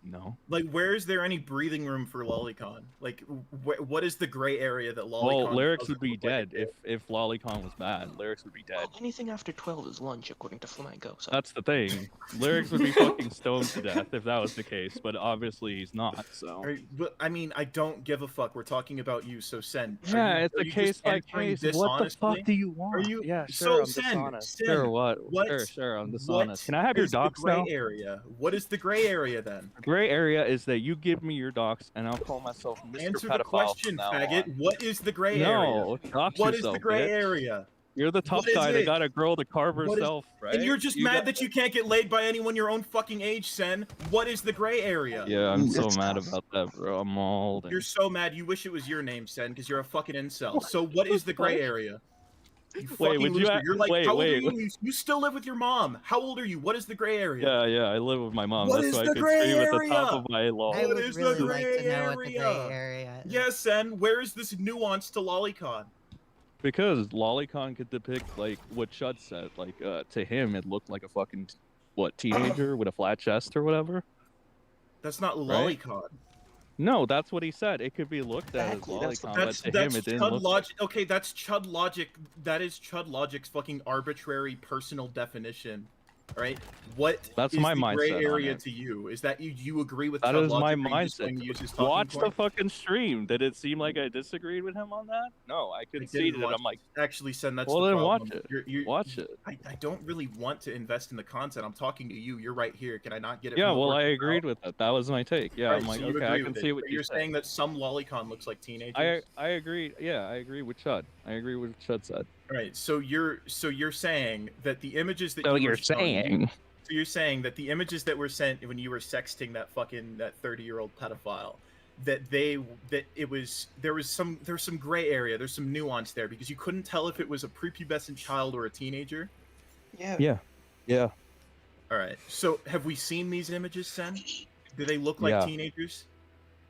No. Like, where is there any breathing room for Lolicon? Like, what is the gray area that Lolicon? Well, lyrics doesn't would be look like dead if Lolicon was bad. Lyrics would be dead. Well, anything after 12 is lunch, according to Flamenco. So. That's the thing. Lyrics would be fucking stoned to death if that was the case, but obviously he's not. So. But I mean, I don't give a fuck. We're talking about you, so Sen. Yeah, it's are a you case just by answering case. What the fuck dishonestly? do you want? Are you? Yeah, sure. So I'm Sen, dishonest. Sen, Sure, what? What? Sure, I'm dishonest. Can I have What your is the docs gray now? area? What is the gray area then? The gray area is that you give me your docs, and I'll call myself Mr. Answer Pedophile the question, from now faggot. on. What is the gray area? No, dox What is yourself, the gray bitch. area? You're the tough What is guy that it? got a girl to carve What is- herself, right? And you're just mad that you can't get laid by anyone your own fucking age, Sen. What is the gray area? Yeah, I'm so mad about that, bro. I'm all. You're so mad. You wish it was your name, Sen, because you're a fucking incel. So what is the gray area? You fucking would you loser. a- You're like, wait, how old wait. are you? You still live with your mom. How old are you? What is the gray area? Yeah, I live with my mom. What That's is why I the could gray scream at the top area? of my lungs. I What would is the really like gray to know what the gray area? area is. Yes, Sen. Where is this nuance to Lolicon? Because Lolicon could depict like what Chud said. Like to him, it looked like a fucking teenager with a flat chest or whatever. That's not Right? Lolicon. No, that's what he said. It could be looked at Exactly, as that's the- Lolicon, but to him, it didn't Chud look. logic. Okay, that's Chud logic. That is Chud logic's fucking arbitrary personal definition. All right. What That's is my the gray mindset on area it. to you? Is that you agree with That Chud is my logic? Or you just going to use his mindset. talking Watch the point? fucking stream. Did it seem like I disagreed with him on that? No, I I conceded didn't it. watch I'm like, actually, Sen, that's well, the then problem. watch it. You're, Watch it. I don't really want to invest in the content. I'm talking to you. You're right here. Can I not get it? Yeah, from the well, I horse's agreed mouth? with that. That was my take. Yeah, Right, I'm like, so you okay, I agree can with see it, what but you you're said. saying that some Lolicon looks like teenagers. I agree. Yeah, I agree with Chud. I agree with what Chud said. Right. So you're saying that the images that So you you're were shown- saying. So you're saying that the images that were sent when you were sexting that 30-year-old pedophile, that there was some gray area, there's some nuance there because you couldn't tell if it was a prepubescent child or a teenager. Yeah. Yeah. All right. So have we seen these images, Sen? Do they look like Yeah. teenagers?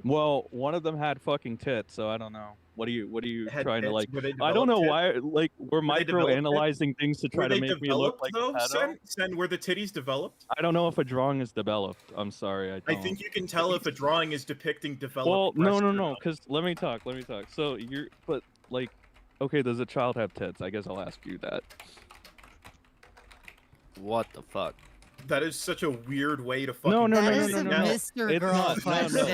Well, one of them had fucking tits, so I don't know. What are you Had trying to tits? like? Were they I don't know developed why. Like we're Were they developed micro-analyzing things to try Were to they make me look developed like though? a pedo. Sen, were the titties developed? I don't know if a drawing is developed. I'm sorry. I I don't. think you can tell if a drawing is depicting developed. Well, breasts or no. not. Because let me talk. So but like, okay, does a child have tits? I guess I'll ask you that. What the fuck? That is such a weird way to fucking. No. That is a no. Mr. It's Girl not. question.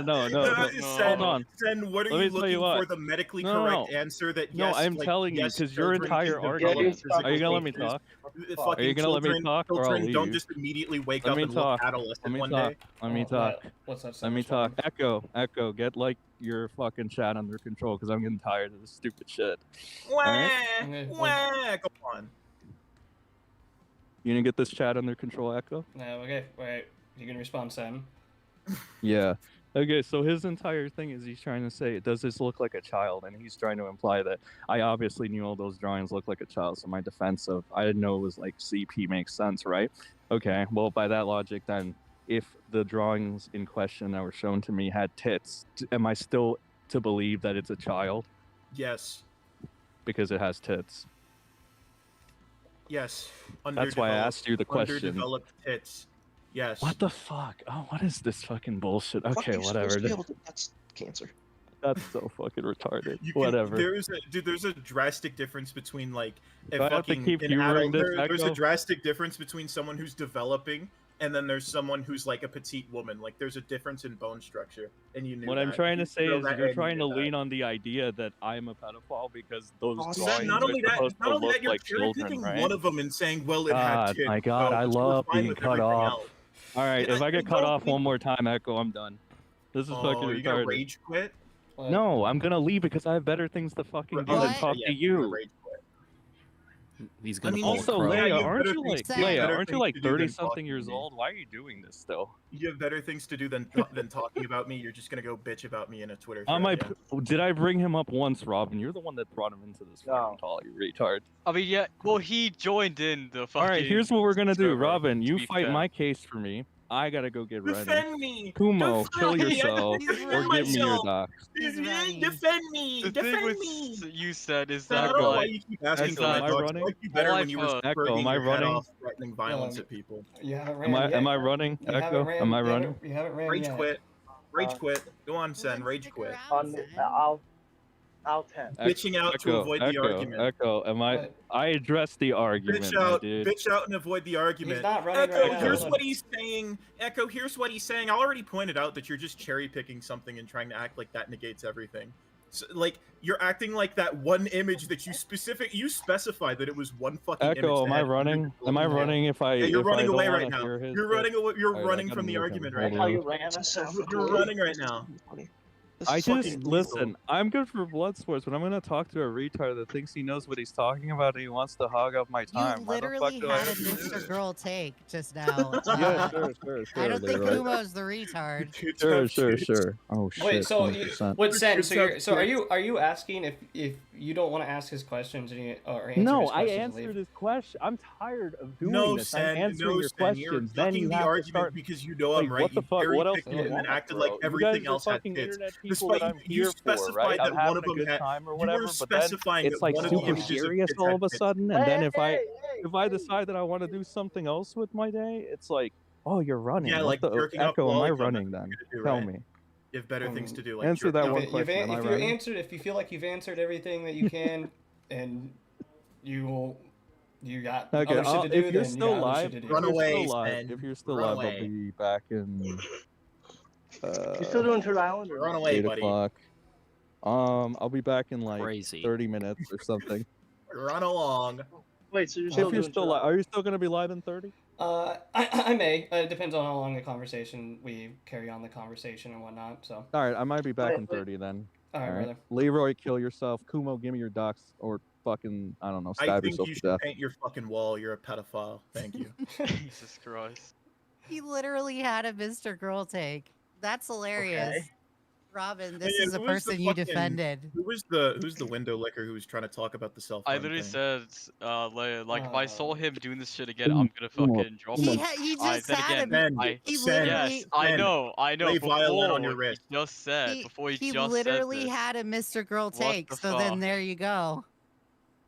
No. Sen, Hold on. Sen, what are Let me you tell looking you what. for the medically No, correct no. answer that No, yes, I'm like, telling you yes, because your children entire can develop argument. physical Are you gonna let me features. talk? Fucking Are you gonna let me children- talk or I'll children don't leave? just immediately wake Let up me and talk. look adolescent Let me one talk. day. Let me talk. What's that? Let me talk. Echo, get like your fucking chat under control because I'm getting tired of this stupid shit. Wah, Okay, wah, go on. You gonna get this chat under control, Echo? No, okay, wait. You can respond, Sam. Yeah. Okay, so his entire thing is he's trying to say, does this look like a child? And he's trying to imply that I obviously knew all those drawings looked like a child, so my defense of I didn't know it was like CP makes sense, right? Okay, well, by that logic, then, if the drawings in question that were shown to me had tits, am I still to believe that it's a child? Yes. Because it has tits. Yes. That's why I asked you the question. Underdeveloped tits. Yes. What the fuck? Oh, what is this fucking bullshit? Okay, Fuck, you're supposed whatever. to be able to- That's cancer. That's so fucking retarded. You can- Whatever. There's a drastic difference between like a Do I have to fucking keep an humoring adult. this, There's a Echo? drastic difference between someone who's developing and then there's someone who's like a petite woman. Like there's a difference in bone structure, and you knew What I'm that. trying You to say know is that, you're and you trying to knew that. lean on the idea that I'm a pedophile because those Oh, drawings not are only that, supposed to look you're like cherry children, picking right? one of them and saying, "Well, it had God, tits." my God, I so we're love fine being with cut everything off. else. All right, if I get cut don't off think- one more time, Echo, I'm done. This is fucking Oh, you gonna retarded. rage quit? No, I'm gonna leave because I have better things to fucking do than What? talk Yeah, to you're gonna you. rage quit. He's I gonna mean, pull a Also, Crow. Yeah, Leia, you have aren't better you things like to do- you have Leia? better Aren't you things like to do than 30-something talking to years me. old? Why are you doing this still? You have better things to do than talking about me. You're just gonna go bitch about me in a Twitter On thread. my, Yeah. did I bring him up once, Robin? You're the one that brought him into this fucking call, you retard. I mean, yeah. Well, he joined in the fucking. All right, here's what we're gonna do, server, Robin. to You be fight fair. my case for me. I gotta go get ready. Defend me! Kumo, Defend kill me! I yourself He's or running. give me your myself. docs. Defend me! The thing Defend with me! you said is I that don't know why like you keep asking is for my that- Am I dogs. I running? like you better All when you were I've Echo, spurting am I your head running? off, threatening violence at people. You haven't ran yet. Am I running, You haven't Echo? ran- Am I you running? haven't- You haven't ran Rage yet. quit. Rage quit. Go on, Sen. Rage quit. I'll 10. Bitching out to avoid the argument. Echo, am I? What? I addressed the argument, my dude. Bitch out and avoid the argument. He's not running Echo, right now. here's Hold on. what he's saying. Echo, here's what he's saying. I already pointed out that you're just cherry picking something and trying to act like that negates everything. So, like, you're acting like that one image that you specified that it was one fucking image. Echo, that am I had running? hundreds Am I of running if I? Yeah, you're if running I don't away wanna right now. hear his You're bit? running away. You're Alright, I running gotta from the move him. argument Hold right on. now. You're running right now. I fucking just lethal. listen. I'm good for blood sports, but I'm gonna talk to a retard that thinks he knows what he's talking about and he wants to hog up my You time. Why the fuck literally do I had a have to do Mr. this? Girl take just now. Yeah, sure. I don't think Leroy. Kumo's the retard. Sure. Oh shit. Wait, so 100%. what's Sen? Good So you're stuff, so kids. are you asking if you don't want to ask his questions and or answer No, his I questions? answered his question. I'm tired of doing No, this. Sen, I'm answering no, your Sen, you're questions. Then ducking you the have to argument start. because you know Like, I'm right. what the You fuck? What else cherry-picked do you him and want, acted bro? like You everything guys are else had fucking tits. internet people Despite that I'm you here for, right? specified I'm that one having of a them good had. time or You whatever, were but then specifying it's that like one of the super images of serious tits all had of a tits. sudden, and then if I decide that I want to do something else with my day, it's like, oh, you're running. Yeah, What like the jerking off Echo? Am I lolicon, running that's then? what you're Tell gonna do, me. You have better things to do. Like Answer that jerking one off. question. Am I If you running? answered, if you feel like you've answered everything that you can, and you got Okay, other shit to do, if you're then still you got other shit live, to do. Run away, if you're still Run live, I'll away. be back in. You still doing Turtle Island or Run not? away, 8 buddy. o'clock. I'll be back in like Crazy. 30 minutes or something. Run along. Wait, so you're If still you're doing still Turtle live, are you still gonna be live in 30? I may. It depends on how long the conversation we carry on the conversation and whatnot. So. All right, I might be back Wait, in wait. 30 then. All right, brother. Leroy, kill yourself. Kumo, give me your docs or fucking I don't know, I stab think yourself you to should death. paint your fucking wall. You're a pedophile. Thank you. Jesus Christ. He literally had a Mr. Girl take. That's hilarious. Okay. Robin, this Hey, is the who was the person you fucking- defended. Who's the window licker who was trying to talk about the self? I literally said, like, if I saw him doing this shit again, I'm gonna Kumo, fucking drop He, him. he just then had again, him. Sen, He Sen, literally, Yes, I know. Lay violin on your Before wrist. He just said, before he he just literally said this. had a Mr. Girl What take. the So then fuck? there you go.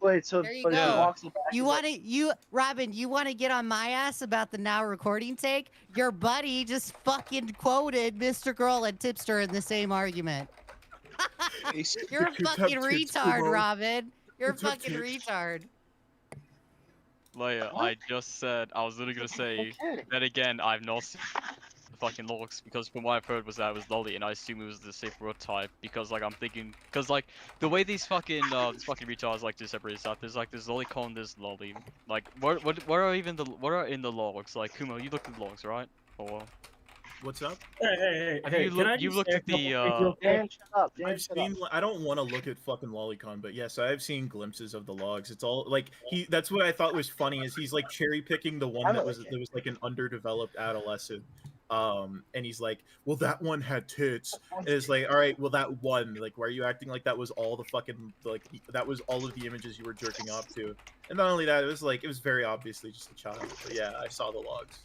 Wait, so There you but he go. walks back. You want to, Robin, you want to get on my ass about the now recording take? Your buddy just fucking quoted Mr. Girl and Tipster in the same argument. You're a Kids have fucking tits, retard, Kumo. Robin. You're a Kids have fucking tits. retard. Leia, I just said, I was literally gonna say, then again, I've not seen the fucking logs, because from what I've heard was that it was Lolly, and I assume it was the safe word type, because, like, I'm thinking, because, like, the way these fucking retards like to separate stuff, there's, like, there's Lolicon, there's Lolly, like, what are in the logs, like, Kumo, you looked at the logs, right? Or... What's up? Hey, Have you looked at the, Dan, shut up. Dan, I've shut seen. up. I don't want to look at fucking Lolicon, but yes, I've seen glimpses of the logs. It's all like That's what I thought was funny is he's like cherry picking the one that was like an underdeveloped adolescent. And he's like, well, that one had tits. And it's like, all right, well, that one, like, why are you acting like that was all the fucking that was all of the images you were jerking off to? And not only that, it was very obviously just a child. But yeah, I saw the logs.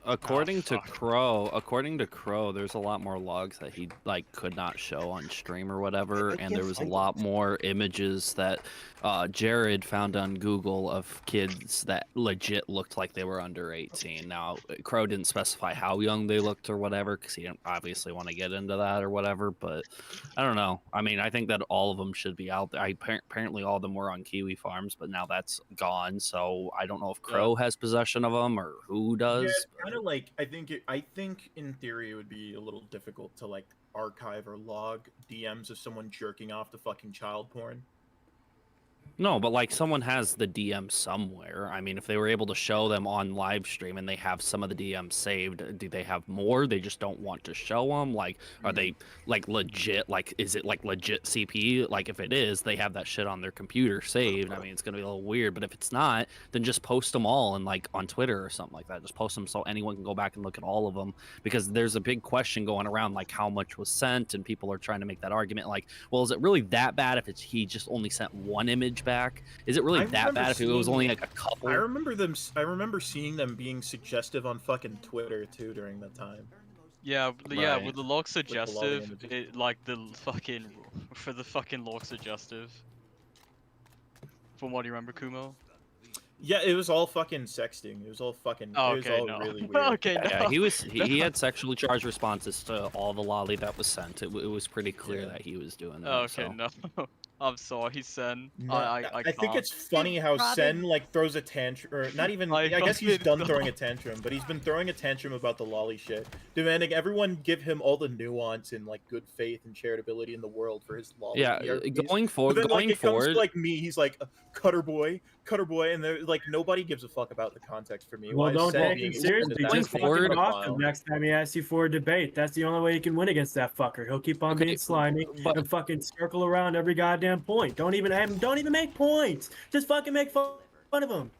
According to Crow, there's a lot more logs that he like could not show on stream or whatever, and there was a lot more images that Jared found on Google of kids that legit looked like they were under 18. Now, Crow didn't specify how young they looked or whatever, because he didn't obviously want to get into that or whatever. But I don't know. I mean, I think that all of them should be out there. Apparently, all of them were on Kiwi Farms, but now that's gone. So I don't know if Crow has possession of them or who does. Yeah, kind of like I think in theory it would be a little difficult to like archive or log DMs of someone jerking off to fucking child porn. No, but like someone has the DM somewhere. I mean, if they were able to show them on live stream and they have some of the DMs saved, do they have more? They just don't want to show them. Like, are they like legit? Like, is it like legit CP? Like, if it is, they have that shit on their computer saved. I mean, it's gonna be a little weird. But if it's not, then just post them all and like on Twitter or something like that. Just post them so anyone can go back and look at all of them. Because there's a big question going around, like how much was sent, and people are trying to make that argument. Like, well, is it really that bad if he just only sent one image back? Is it really that bad if it was only like a couple? I remember seeing them being suggestive on fucking Twitter too during that time. Yeah, Right. with the log Lolly suggestive, images. like the fucking log suggestive. From what do you remember, Kumo? Yeah, it was all fucking sexting. It was all fucking. Oh, it was okay, all no. really weird. Okay, no. Yeah, he had sexually charged responses to all the lolly that was sent. It was pretty clear that he was doing that. Okay, so. no. I'm sorry, Sen. No, I think can't. it's funny how Sen like throws a tantrum, or not even. I guess he's fucking done throwing a tantrum, but he's been throwing a tantrum about the lolly shit, demanding everyone give him all the nuance and like good faith and charitability in the world for his lolly. Yeah, PRPs. going forward, But then, going like, it comes forward, to, like me, he's like cutter boy, and they're like nobody gives a fuck about the context for me. Well, Why is don't Sen take being him extended seriously. that Just big fucking of a off him file? next time he asks you for a debate. That's the only way you can win against that fucker. He'll keep on being slimy and fucking circle around every goddamn point. Don't even make points. Just fucking make fun of him.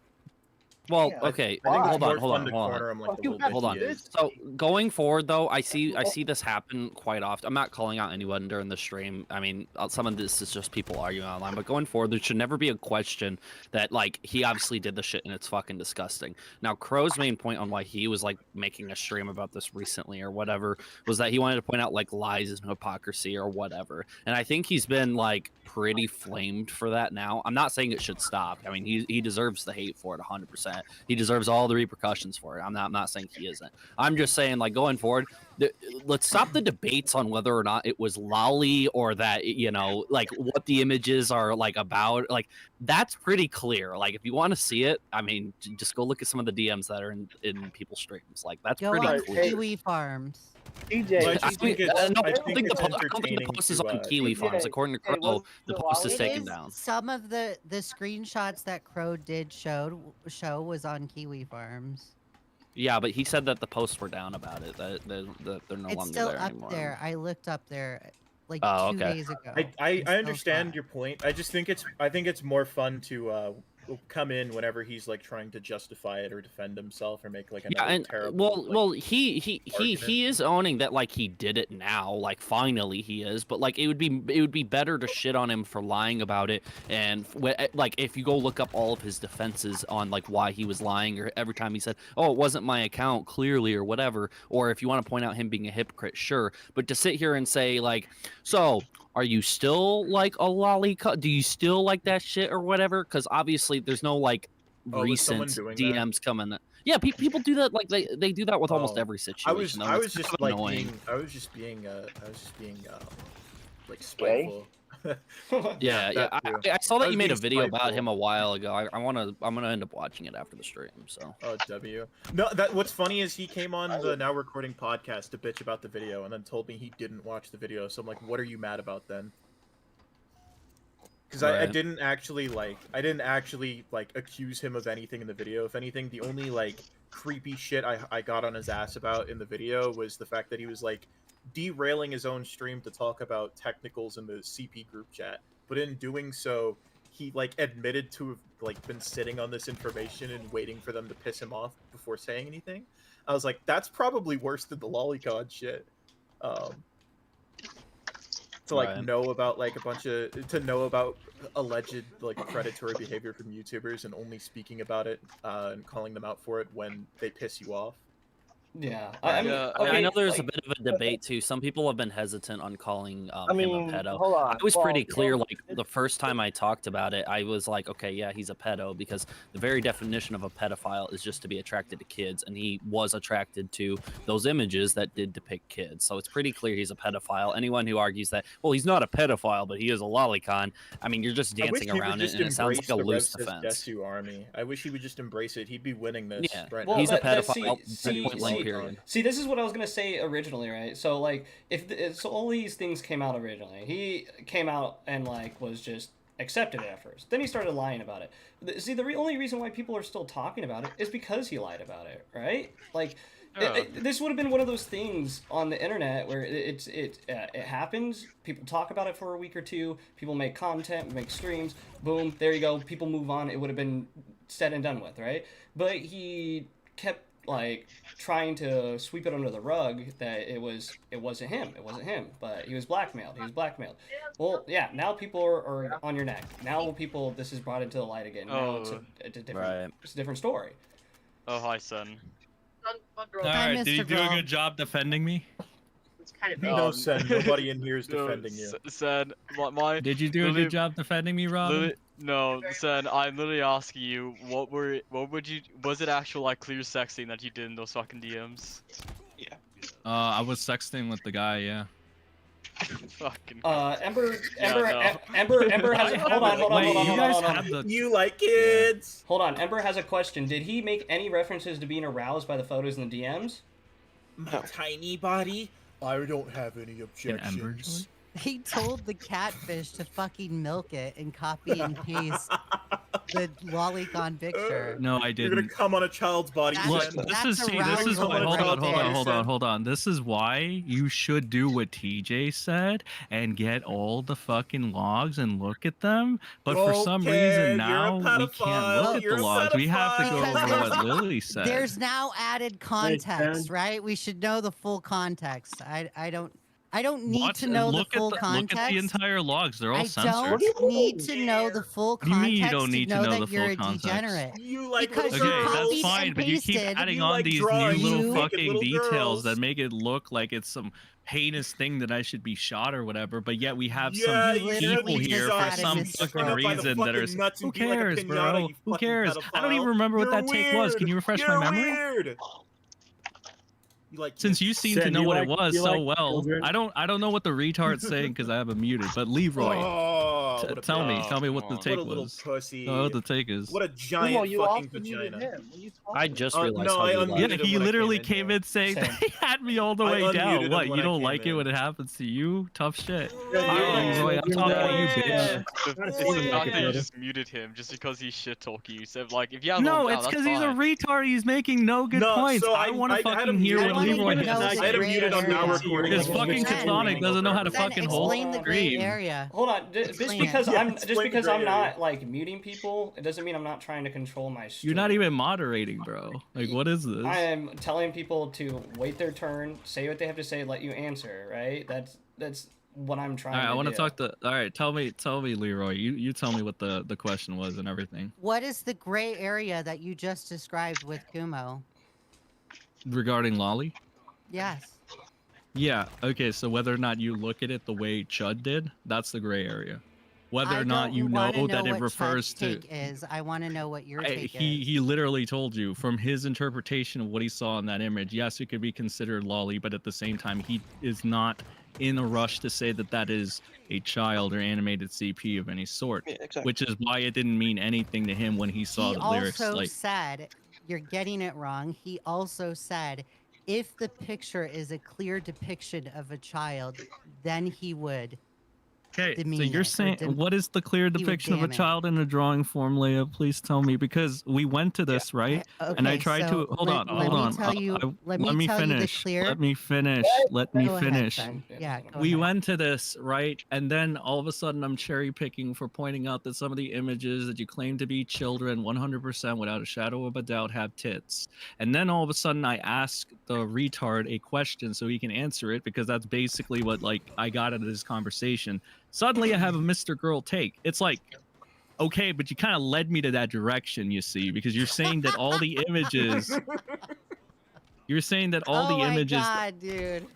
Well, okay, I think it's hold more on, hold fun on, to hold corner on. him like the little Hold bitch on. he is. So going forward, though, I see this happen quite often. I'm not calling out anyone during the stream. I mean, some of this is just people arguing online. But going forward, there should never be a question that like he obviously did the shit and it's fucking disgusting. Now, Crow's main point on why he was like making a stream about this recently or whatever was that he wanted to point out like lies and hypocrisy or whatever. And I think he's been like pretty flamed for that now. I'm not saying it should stop. I mean, he deserves the hate for it 100%. He deserves all the repercussions for it. I'm not saying he isn't. I'm just saying like going forward, let's stop the debates on whether or not it was lolly or that, you know, like what the images are like about. Like that's pretty clear. Like if you want to see it, I mean, just go look at some of the DMs that are in people's streams. Like that's Go pretty on clear. Kiwi Farms. Well, I think it's I don't think the entertaining post is to, on Kiwi Farms. According to Crow, the post is It taken is down. some of the screenshots that Crow did show was on Kiwi Farms. Yeah, but he said that the posts were down about it. That they're no It's longer still there up anymore. there. I looked up there like Oh, 2 okay. days ago. I It's still understand your point. I just think it's more fun to come in whenever he's like trying to justify it or defend himself or make like Yeah, another and terrible. well, he is owning that like he did it now, like finally he is. But like it would be better to shit on him for lying about it, and like if you go look up all of his defenses on like why he was lying, or every time he said, "Oh, it wasn't my account," clearly or whatever, or if you want to point out him being a hypocrite, sure. But to sit here and say like, so. Are you still like a lollycut? Do you still like that shit or whatever? Because obviously there's no like was someone recent doing that? DMs coming. Yeah, people do that. Like they do that with almost every situation. I though, was it's just kind of like annoying. being like spiteful. Yeah. that too. I saw that was you made a being video about spiteful. him a while ago. I'm gonna end up watching it after the stream. So. Oh, W. No, what's funny is he came on the Now Recording podcast to bitch about the video and then told me he didn't watch the video. So I'm like, what are you mad about then? Because I Right. didn't actually like accuse him of anything in the video. If anything, the only like creepy shit I got on his ass about in the video was the fact that he was like derailing his own stream to talk about technicals in the CP group chat. But in doing so, he like admitted to have like been sitting on this information and waiting for them to piss him off before saying anything. I was like, that's probably worse than the lolicon shit. To like Right. know about like to know about alleged like predatory behavior from YouTubers and only speaking about it and calling them out for it when they piss you off. Yeah, I know there's a like- bit of a debate too. Some people have been hesitant on calling I mean, him a pedo. hold on. I was Well, pretty clear, well, like the first time I talked about it, I was like, okay, yeah, he's a pedo, because the very definition of a pedophile is just to be attracted to kids, and he was attracted to those images that did depict kids. So it's pretty clear he's a pedophile. Anyone who argues that, well, he's not a pedophile, but he is a lolicon, I mean, you're just I wish dancing he would around it, just and it sounds embrace like a the loose Rev Says defense. Desu army. I wish he would just embrace it. He'd be winning this Yeah, right well, now. he's a pedophile. See, point blank period. see, this is what I was gonna say originally, right? So like, so all these things came out originally. He came out and like was just accepted it at first. Then he started lying about it. See, the only reason why people are still talking about it is because he lied about it, right? Like, this would have been one of those things on the internet where it happens. People talk about it for a week or two. People make content, make streams. Boom, there you go. People move on. It would have been said and done with, right? But he kept like trying to sweep it under the rug that it wasn't him, but he was blackmailed. Well, yeah, now people are on your neck. Now people, this is brought into the light again. Now it's a different story. Oh, hi, Sen. Alright, did you do a good job defending me? No, Sen, nobody in here is defending you. Sen, Did you do a good job defending me, Robin? No, Sen, I'm literally asking you, was it actual, like, clear sexting that you did in those fucking DMs? Yeah. I was sexting with the guy, yeah. Fucking. Ember has. Hold on. You like kids? Hold on. Ember has a question. Did he make any references to being aroused by the photos in the DMs? My tiny body. I don't have any objections. He told the catfish to fucking milk it and copy and paste the lolicon picture. No, I didn't. You're gonna come on a child's body. Look, this is why. Hold on. This is why you should do what TJ said and get all the fucking logs and look at them. But for some reason now we can't look at the logs. We have to go over what Lily said. There's now added context, right? We should know the full context. I don't need to know the full context. Look at the entire logs. They're all censored. I don't need to know the full context. What do you mean you don't need to know the you're full a degenerate. Okay, that's fine, but you keep adding on these new little fucking details that make it look like it's some heinous thing that I should be shot or whatever, but yet we have some people here for some fucking reason that are. Who cares, bro? Who cares? I don't even remember what that take was. Can you refresh my memory? Since you seem to know what it was so well, I don't know what the retard's saying because I have it muted. But Leroy, tell me what the take was. Pussy. Oh, what the take is. What a giant fucking vagina. I just realized. Yeah, he literally came in saying they had me all the way down. What? You don't like it when it happens to you? Tough shit. Leroy, I'm talking to you, bitch. It's the fact that you just muted him just because he's shit talking you. So like, if you have no, it's because he's a retard. He's making no good points. I want to fucking hear what Leroy has. I had him muted on now recording. Because fucking Catonic doesn't know how to fucking hold screen. Hold on, just because I'm not like muting people, it doesn't mean I'm not trying to control my stream. You're not even moderating, bro. Like, what is this? I am telling people to wait their turn, say what they have to say, let you answer. Right? That's what I'm trying. All right, I want to talk to. All right, tell me, Leroy. You tell me what the question was and everything. What is the gray area that you just described with Kumo? Regarding Lolly? Yes. Yeah, okay, so whether or not you look at it the way Chud did, that's the gray area. Whether or not you know that it refers to... I want to know what your take is. He literally told you, from his interpretation of what he saw in that image, yes, it could be considered lolly, but at the same time, he is not in a rush to say that that is a child or animated CP of any sort. Yeah, exactly. Which is why it didn't mean anything to him when he saw the lyrics. He also said, you're getting it wrong, he also said, if the picture is a clear depiction of a child, then he would. Okay, so you're saying, what is the clear depiction of a child in a drawing form, Leia? Please tell me, because we went to this, right? Okay, and I tried to, hold on. Let me finish. Let me finish. Yeah, we went to this, right? And then all of a sudden I'm cherry picking for pointing out that some of the images that you claim to be children 100% without a shadow of a doubt have tits. And then all of a sudden I ask the retard a question so he can answer it, because that's basically what like I got out of this conversation. Suddenly I have a Mr. Girl take. It's like, okay, but you kind of led me to that direction, you see, because you're saying that all the images... You're saying that all the images... Oh my god, dude.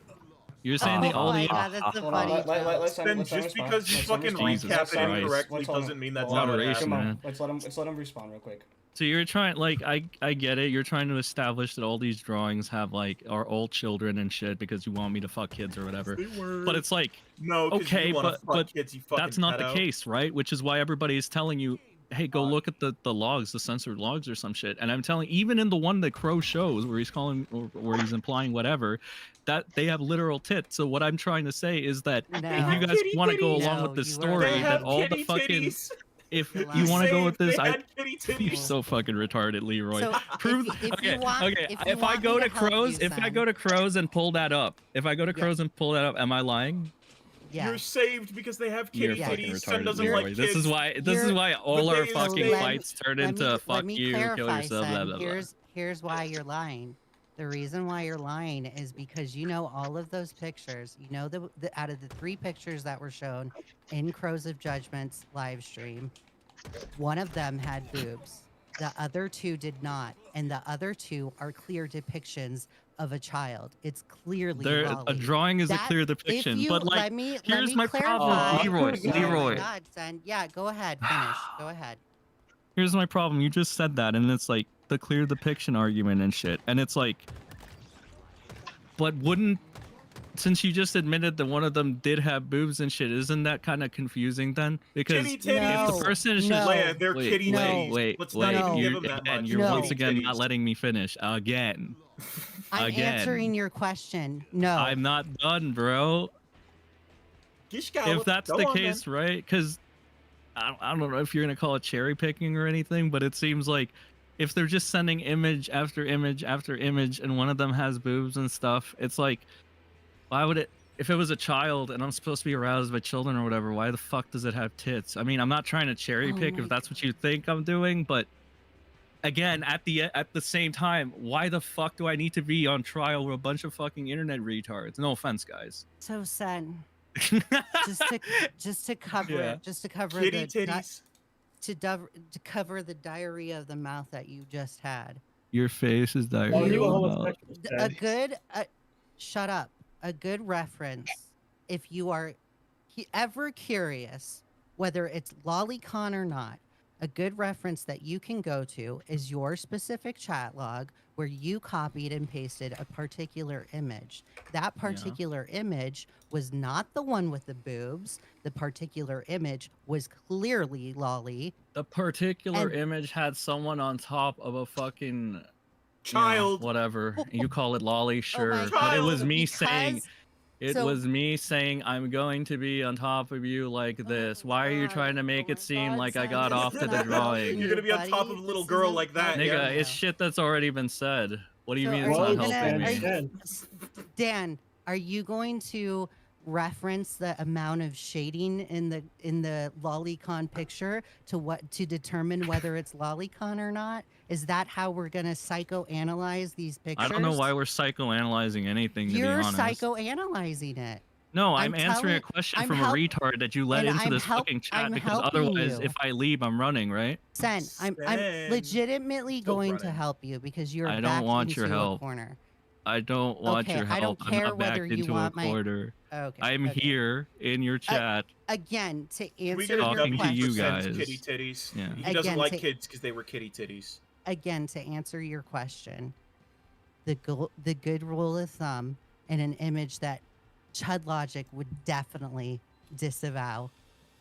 You're saying that all the... God, that's a funny Then just because you fucking recap it incorrectly doesn't mean that's not what happened. Let's let him respond real quick. So you're trying, like, I get it. You're trying to establish that all these drawings have, like, are all children and shit because you want me to fuck kids or whatever. But it's like, no, okay, but kids, that's not the case, right? Which is why everybody is telling you hey, go look at the logs, the censored logs or some shit. And I'm telling, even in the one that Crow shows where he's calling or where he's implying whatever, that they have literal tits. So what I'm trying to say is that if you guys want to go along with this story, that all the fucking if you want to go with this, you're so fucking retarded, Leroy. So Prove if I go to Crows, if I go to Crows and pull that up, am I lying? Yeah. You're saved because they have kitty You're fucking titties. Sen retarded, doesn't Leroy. like This kids. is why all our fucking fights turn into fuck let me you, clarify, kill yourself, blah Sen. blah blah. Here's why you're lying. The reason why you're lying is because you know all of those pictures. You know the out of the 3 pictures that were shown in Crows of Judgment's live stream, one of them had boobs. The other 2 did not, and the other 2 are clear depictions of a child. It's clearly A Lolly. drawing is a That- clear if depiction, you- but like, let me here's my clarify. problem, Leroy. Oh Leroy. my God, son. Yeah, go ahead. Finish. Go ahead. Here's my problem. You just said that, and it's like the clear depiction argument and shit, and it's like, but wouldn't, since you just admitted that one of them did have boobs and shit, isn't that kind of confusing then? Because Kitty titties. if the person is just Leia, they're kitty titties. wait, Let's not even give you're, them that again, much. you're No. once again Titties. not letting me finish again. I'm Again. answering your question. No. I'm not done, bro. If that's the case, right? Because I don't know if you're gonna call it cherry picking or anything, but it seems like if they're just sending image after image after image, and one of them has boobs and stuff, it's like, why would it? If it was a child and I'm supposed to be aroused by children or whatever, why the fuck does it have tits? I mean, I'm not trying to cherry pick if that's what you think I'm doing, but again, at the same time, why the fuck do I need to be on trial with a bunch of fucking internet retards? No offense, guys. So, Sen, just to cover Yeah. Kitty titties. to cover the diarrhea of the mouth that you just had. Your face is diarrhea. Oh, you a mouth. homosexual, A Sen. good shut up. A good reference, if you are ever curious whether it's lolicon or not, a good reference that you can go to is your specific chat log where you copied and pasted a particular image. That particular image was not the one with the boobs. The particular image was clearly Lolly. The particular And- image had someone on top of a fucking child, whatever you call it, lolly, sure. my But it was God. me Because- saying, it so- was me saying, I'm going to be on top of you like this. Why are you trying to make it seem like I got off to the drawing? You're gonna be on top of a little girl like that. Nigga, yeah. it's shit that's already been said. What do you So mean are it's you not gonna- helping are me? you- Dan, are you going to reference the amount of shading in the lolicon picture to determine whether it's lolicon or not? Is that how we're gonna psychoanalyze these pictures? I don't know why we're psychoanalyzing anything, to You're be honest. psychoanalyzing it. No, I'm I'm answering a telling- question I'm from help- a retard that you let and into I'm this help- fucking chat I'm because helping otherwise, you. if I leave, I'm running, right? Sen, I'm Sen. legitimately Still going to running. help you because you're I don't backed want into your a help. corner. I don't want Okay, your I help. don't care I'm not whether backed you into want a my- corner. Okay. I'm okay. here in your chat. Again, to We answer get a your Talking to you question. guys. Kitty titties. Yeah. He doesn't Again, like to- kids because they were kitty titties. Again, to answer your question, the good rule of thumb in an image that Chud Logic would definitely disavow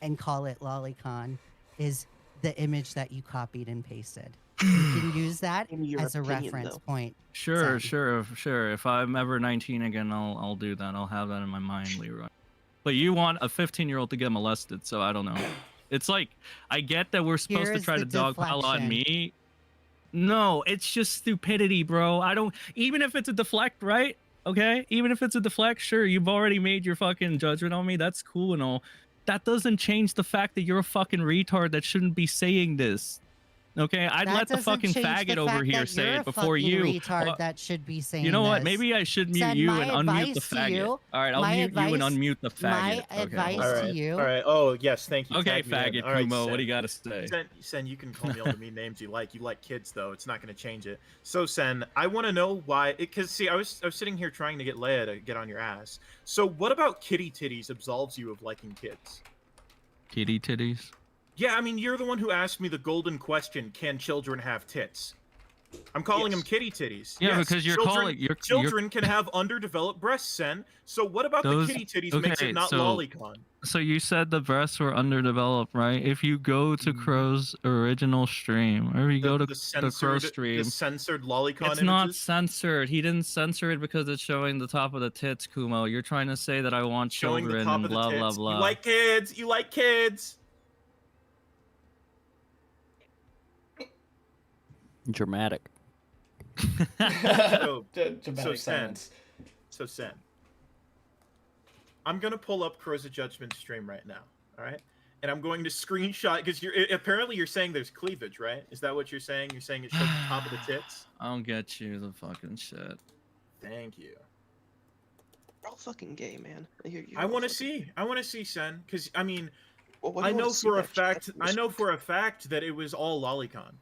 and call it lolicon is the image that you copied and pasted. You can use that In your as a opinion, reference though. point. Sure, Sen. sure. If I'm ever 19 again, I'll do that. I'll have that in my mind, Leroy. But you want a 15-year-old to get molested, so I don't know. It's like, I get that we're supposed Here to is try the to dogpile on deflection. me. No, it's just stupidity, bro. I don't, even if it's a deflect, right? Okay? Even if it's a deflect, sure, you've already made your fucking judgment on me. That's cool and all. That doesn't change the fact that you're a fucking retard that shouldn't be saying this. Okay, I'd That let the doesn't fucking change faggot the over fact here that say you're it a before fucking you. retard that should be saying You know what? this. Maybe I should mute Sen, you my and unmute the advice to faggot. you- All right, I'll my mute you and advice- unmute the faggot. my Okay. advice All to right. you- All right. Oh yes, thank you. Okay, Tag me in. faggot All right, Kumo, what Sen. do you got to say? Sen, you can call me all the mean names you like. You like kids though. It's not going to change it. So Sen, I want to know why. Because see, I was sitting here trying to get Leia to get on your ass. So what about kitty titties absolves you of liking kids? Kitty titties? Yeah, I mean you're the one who asked me the golden question: can children have tits? I'm calling them kitty titties. Yeah, Yes, because you're children, calling children can have underdeveloped breasts, Sen. So what about those. the kitty titties makes it not so, lolicon? So you said the breasts were underdeveloped, right? If you go to Crow's original stream, or you go to the Crow stream, the censored lolicon it's images? not censored. He didn't censor it because it's showing the top of the tits, Kumo. You're trying to say that I want Showing children the top and of the blah tits. blah blah. You like kids. You like kids. Dramatic. So, Dramatic silence. So Sen. I'm gonna pull up Crow's Judgment stream right now. All right. And I'm going to screenshot because apparently you're saying there's cleavage, right? Is that what you're saying? You're saying it shows the top of the tits? I'll get you the fucking shit. Thank you. You're all fucking gay, man. I want to see. I want to see, Sen, because I mean, what do I you wanna know see for a about fact. Jack? I know for a fact that it was all lolicon.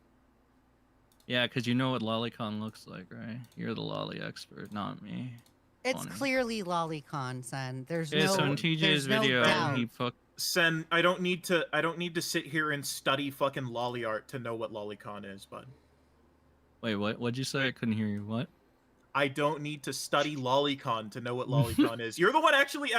Yeah, because you know what lolicon looks like, right? You're the lolly expert, not me. It's clearly lolicon, son. There's Yeah, no. so in TJ's there's no video, doubt. he fucked. Sen, I don't need to sit here and study fucking lolly art to know what lolicon is, bud. Wait, what? What'd you say? I couldn't hear you. What? I don't need to study lolicon to know what lolicon is. You're the one actually,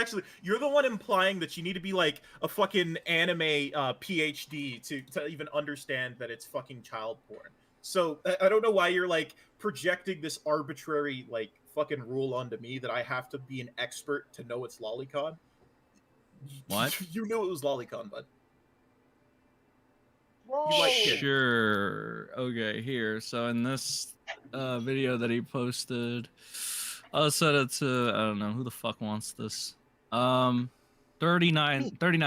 you're the one implying that you need to be like a fucking anime PhD to even understand that it's fucking child porn. So I don't know why you're like projecting this arbitrary like fucking rule onto me that I have to be an expert to know it's lolicon. What? You knew it was lolicon, bud. You like kids. Sure. Okay, here. So in this video that he posted, I'll set it to, I don't know, who the fuck wants this? 39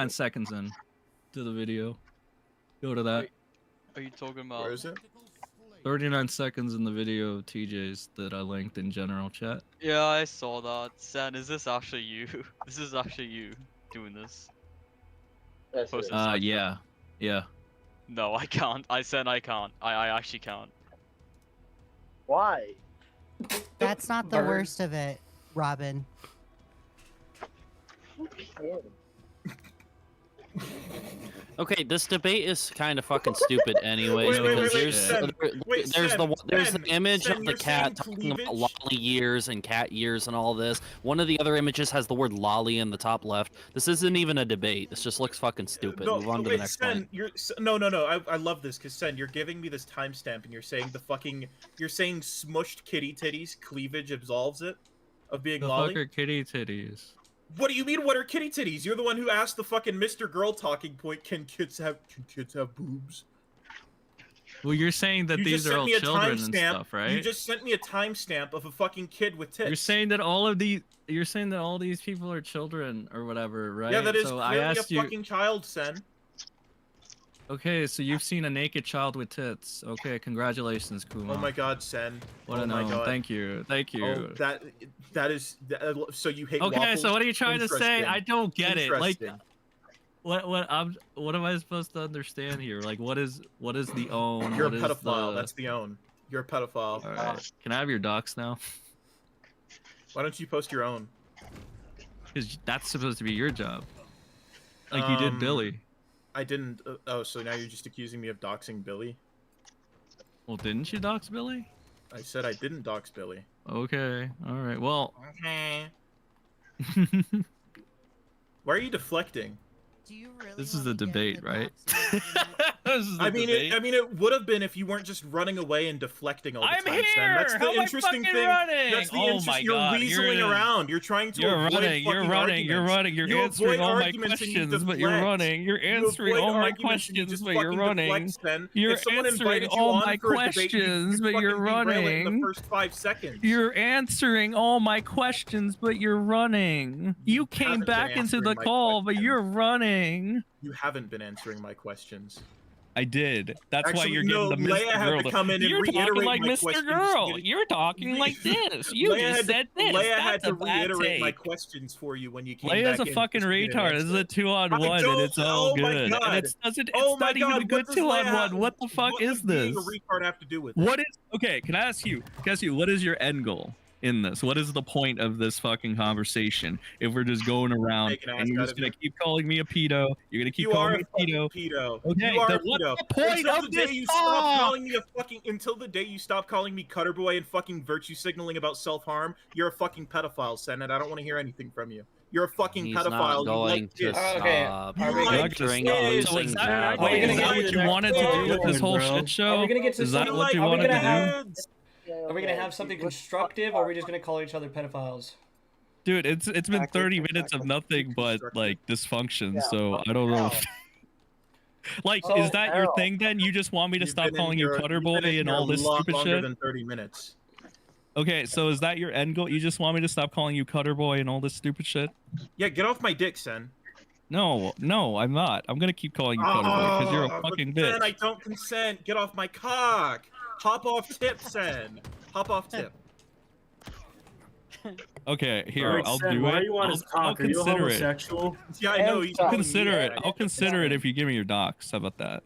seconds in to the video. Go to that. Are you talking about? Where is it? 39 seconds in the video of TJ's that I linked in general chat. Yeah, I saw that. Sen, is this actually you? This is actually you doing this? Yeah. Yeah. No, I can't. I said I can't. I actually can't. Why? That's not the worst of it, Robin. Okay, this debate is kind of fucking stupid anyways, because there's the image of the cat talking about lolly years and cat years and all this. One of the other images has the word lolly in the top left. This isn't even a debate. This just looks fucking stupid. Move on to the next one. No. I love this because Sen, you're giving me this timestamp and you're saying you're saying smushed kitty titties cleavage absolves it of being The lolly. fuck are kitty titties? What do you mean? What are kitty titties? You're the one who asked the fucking Mr. Girl talking point. Can kids have boobs? Well, you're saying that You these just are sent all me a children and timestamp. stuff, right? You just sent me a timestamp of a fucking kid with tits. You're saying that all these people are children or whatever, right? Yeah, that is so clearly I asked a fucking child, Sen. Okay, so you've seen a naked child with tits. Okay, congratulations, Kuma. Oh my God, Sen. What oh a my no. God. Thank you. Thank you. Oh, so you hate Okay, waffles? so what are you trying to say? I don't get it. Like, Interesting. what am I supposed to understand here? Like, what is the own? You're a What is pedophile. the- That's the own. You're a pedophile. All right. Can I have your docs now? Why don't you post your own? Because that's supposed to be your job. Like you did Billy. I didn't. Oh, so now you're just accusing me of doxing Billy? Well, didn't you dox Billy? I said I didn't dox Billy. Okay. All right. Well. Okay. Why are you deflecting? Do you really? This is a debate, right? I mean, it would have been if you weren't just running away and deflecting all the I'm time. here! Sam. That's the How am I interesting fucking thing. running? That's the Oh interest. my You're God, weaseling you're- around. You're trying to You're avoid running, you're fucking running, you're arguments. running, you're You answering avoid all my arguments and you questions, but you're deflect. running, you're You answering avoid all my arguments and you questions, just but you're fucking running. deflect, Sen. You're If someone answering invited you all on my for a debate, questions, you but you're fucking derail it in running. the first 5 seconds. You're answering all my questions, but you're running. You came haven't been back into the answering my call, but you're running. You haven't been answering my questions. I did. That's why Actually, you're no, getting the Mr. Leia had Girl. to come in and You're talking reiterate like my Mr. questions. Girl. You're talking like this. You Leia just said this. Leia had That's to a bad reiterate my take. questions for you when you came Leia's back a in fucking just to get an retard. This is answer. a 2-on-1, I and don't- it's all oh my good. God. And it's Oh my not even God, a what good does Leia have- 2-on-1. What the fuck what is does being this? a retard have to do with it? What is okay? Can I ask you? What is your end goal? in this? What is the point of this fucking conversation if we're just going around Make an ass and you're out just of gonna it. keep calling me a pedo? You're gonna keep You calling are me a a pedo. fucking pedo. Okay, You are then a what's pedo. the point Until of the day this you stop talk? calling me a fucking, until the day you stop calling me cutter boy and fucking virtue signaling about self-harm, you're a fucking pedophile, Sen, and I don't want to hear anything from you. You're a fucking He's pedophile. not You going like to kids. Okay, stop are we You gonna- like entering kids. a So losing is that, battle. Are we wait, gonna is get that to what the you wanted to do with this next- whole bro? shit show? Are we gonna get to Is that some- what you are we wanted gonna to have- do? Are we gonna have something constructive, or are we just gonna call each other pedophiles? Dude, it's been Exactly, 30 minutes of nothing but like dysfunction, so I don't know. Like, So- is that your thing then? You just want me to You've stop been in calling you here- cutter you've boy been in and here all a this lot stupid longer shit? than 30 minutes. Okay, so is that your end goal? You just want me to stop calling you cutter boy and all this stupid shit? Yeah, get off my dick, Sen. No, I'm not. I'm gonna keep calling you cutter boy because you're a fucking but Sen, I bitch. don't consent. Get off my cock. Hop off tip, Sen. Hop off tip. Okay, here, Wait, I'll Sen, do why are it. you on his I'll cock? Are you a consider it. homosexual? Yeah, I know. He's I'll calling me consider it. that. I'll consider it if you give me your docs. How about that?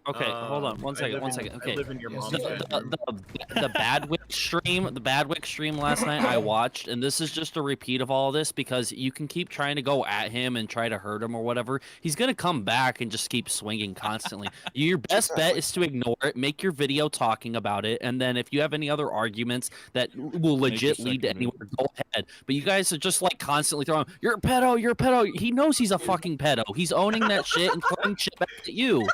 Okay, hold on. One I second. live One in- second. I Okay. live in your mom's The Badwick stream, last night I watched, and this is just a repeat of all this because you can keep trying to go at him and try to hurt him or whatever. He's gonna come back and just keep swinging constantly. Your best bet is to ignore it, make your video talking about it, and then if you have any other arguments that will legit lead to anywhere, go ahead. But you guys are just like constantly throwing, "You're a pedo, you're a pedo." He knows he's a fucking pedo. He's owning that shit and throwing shit back at you.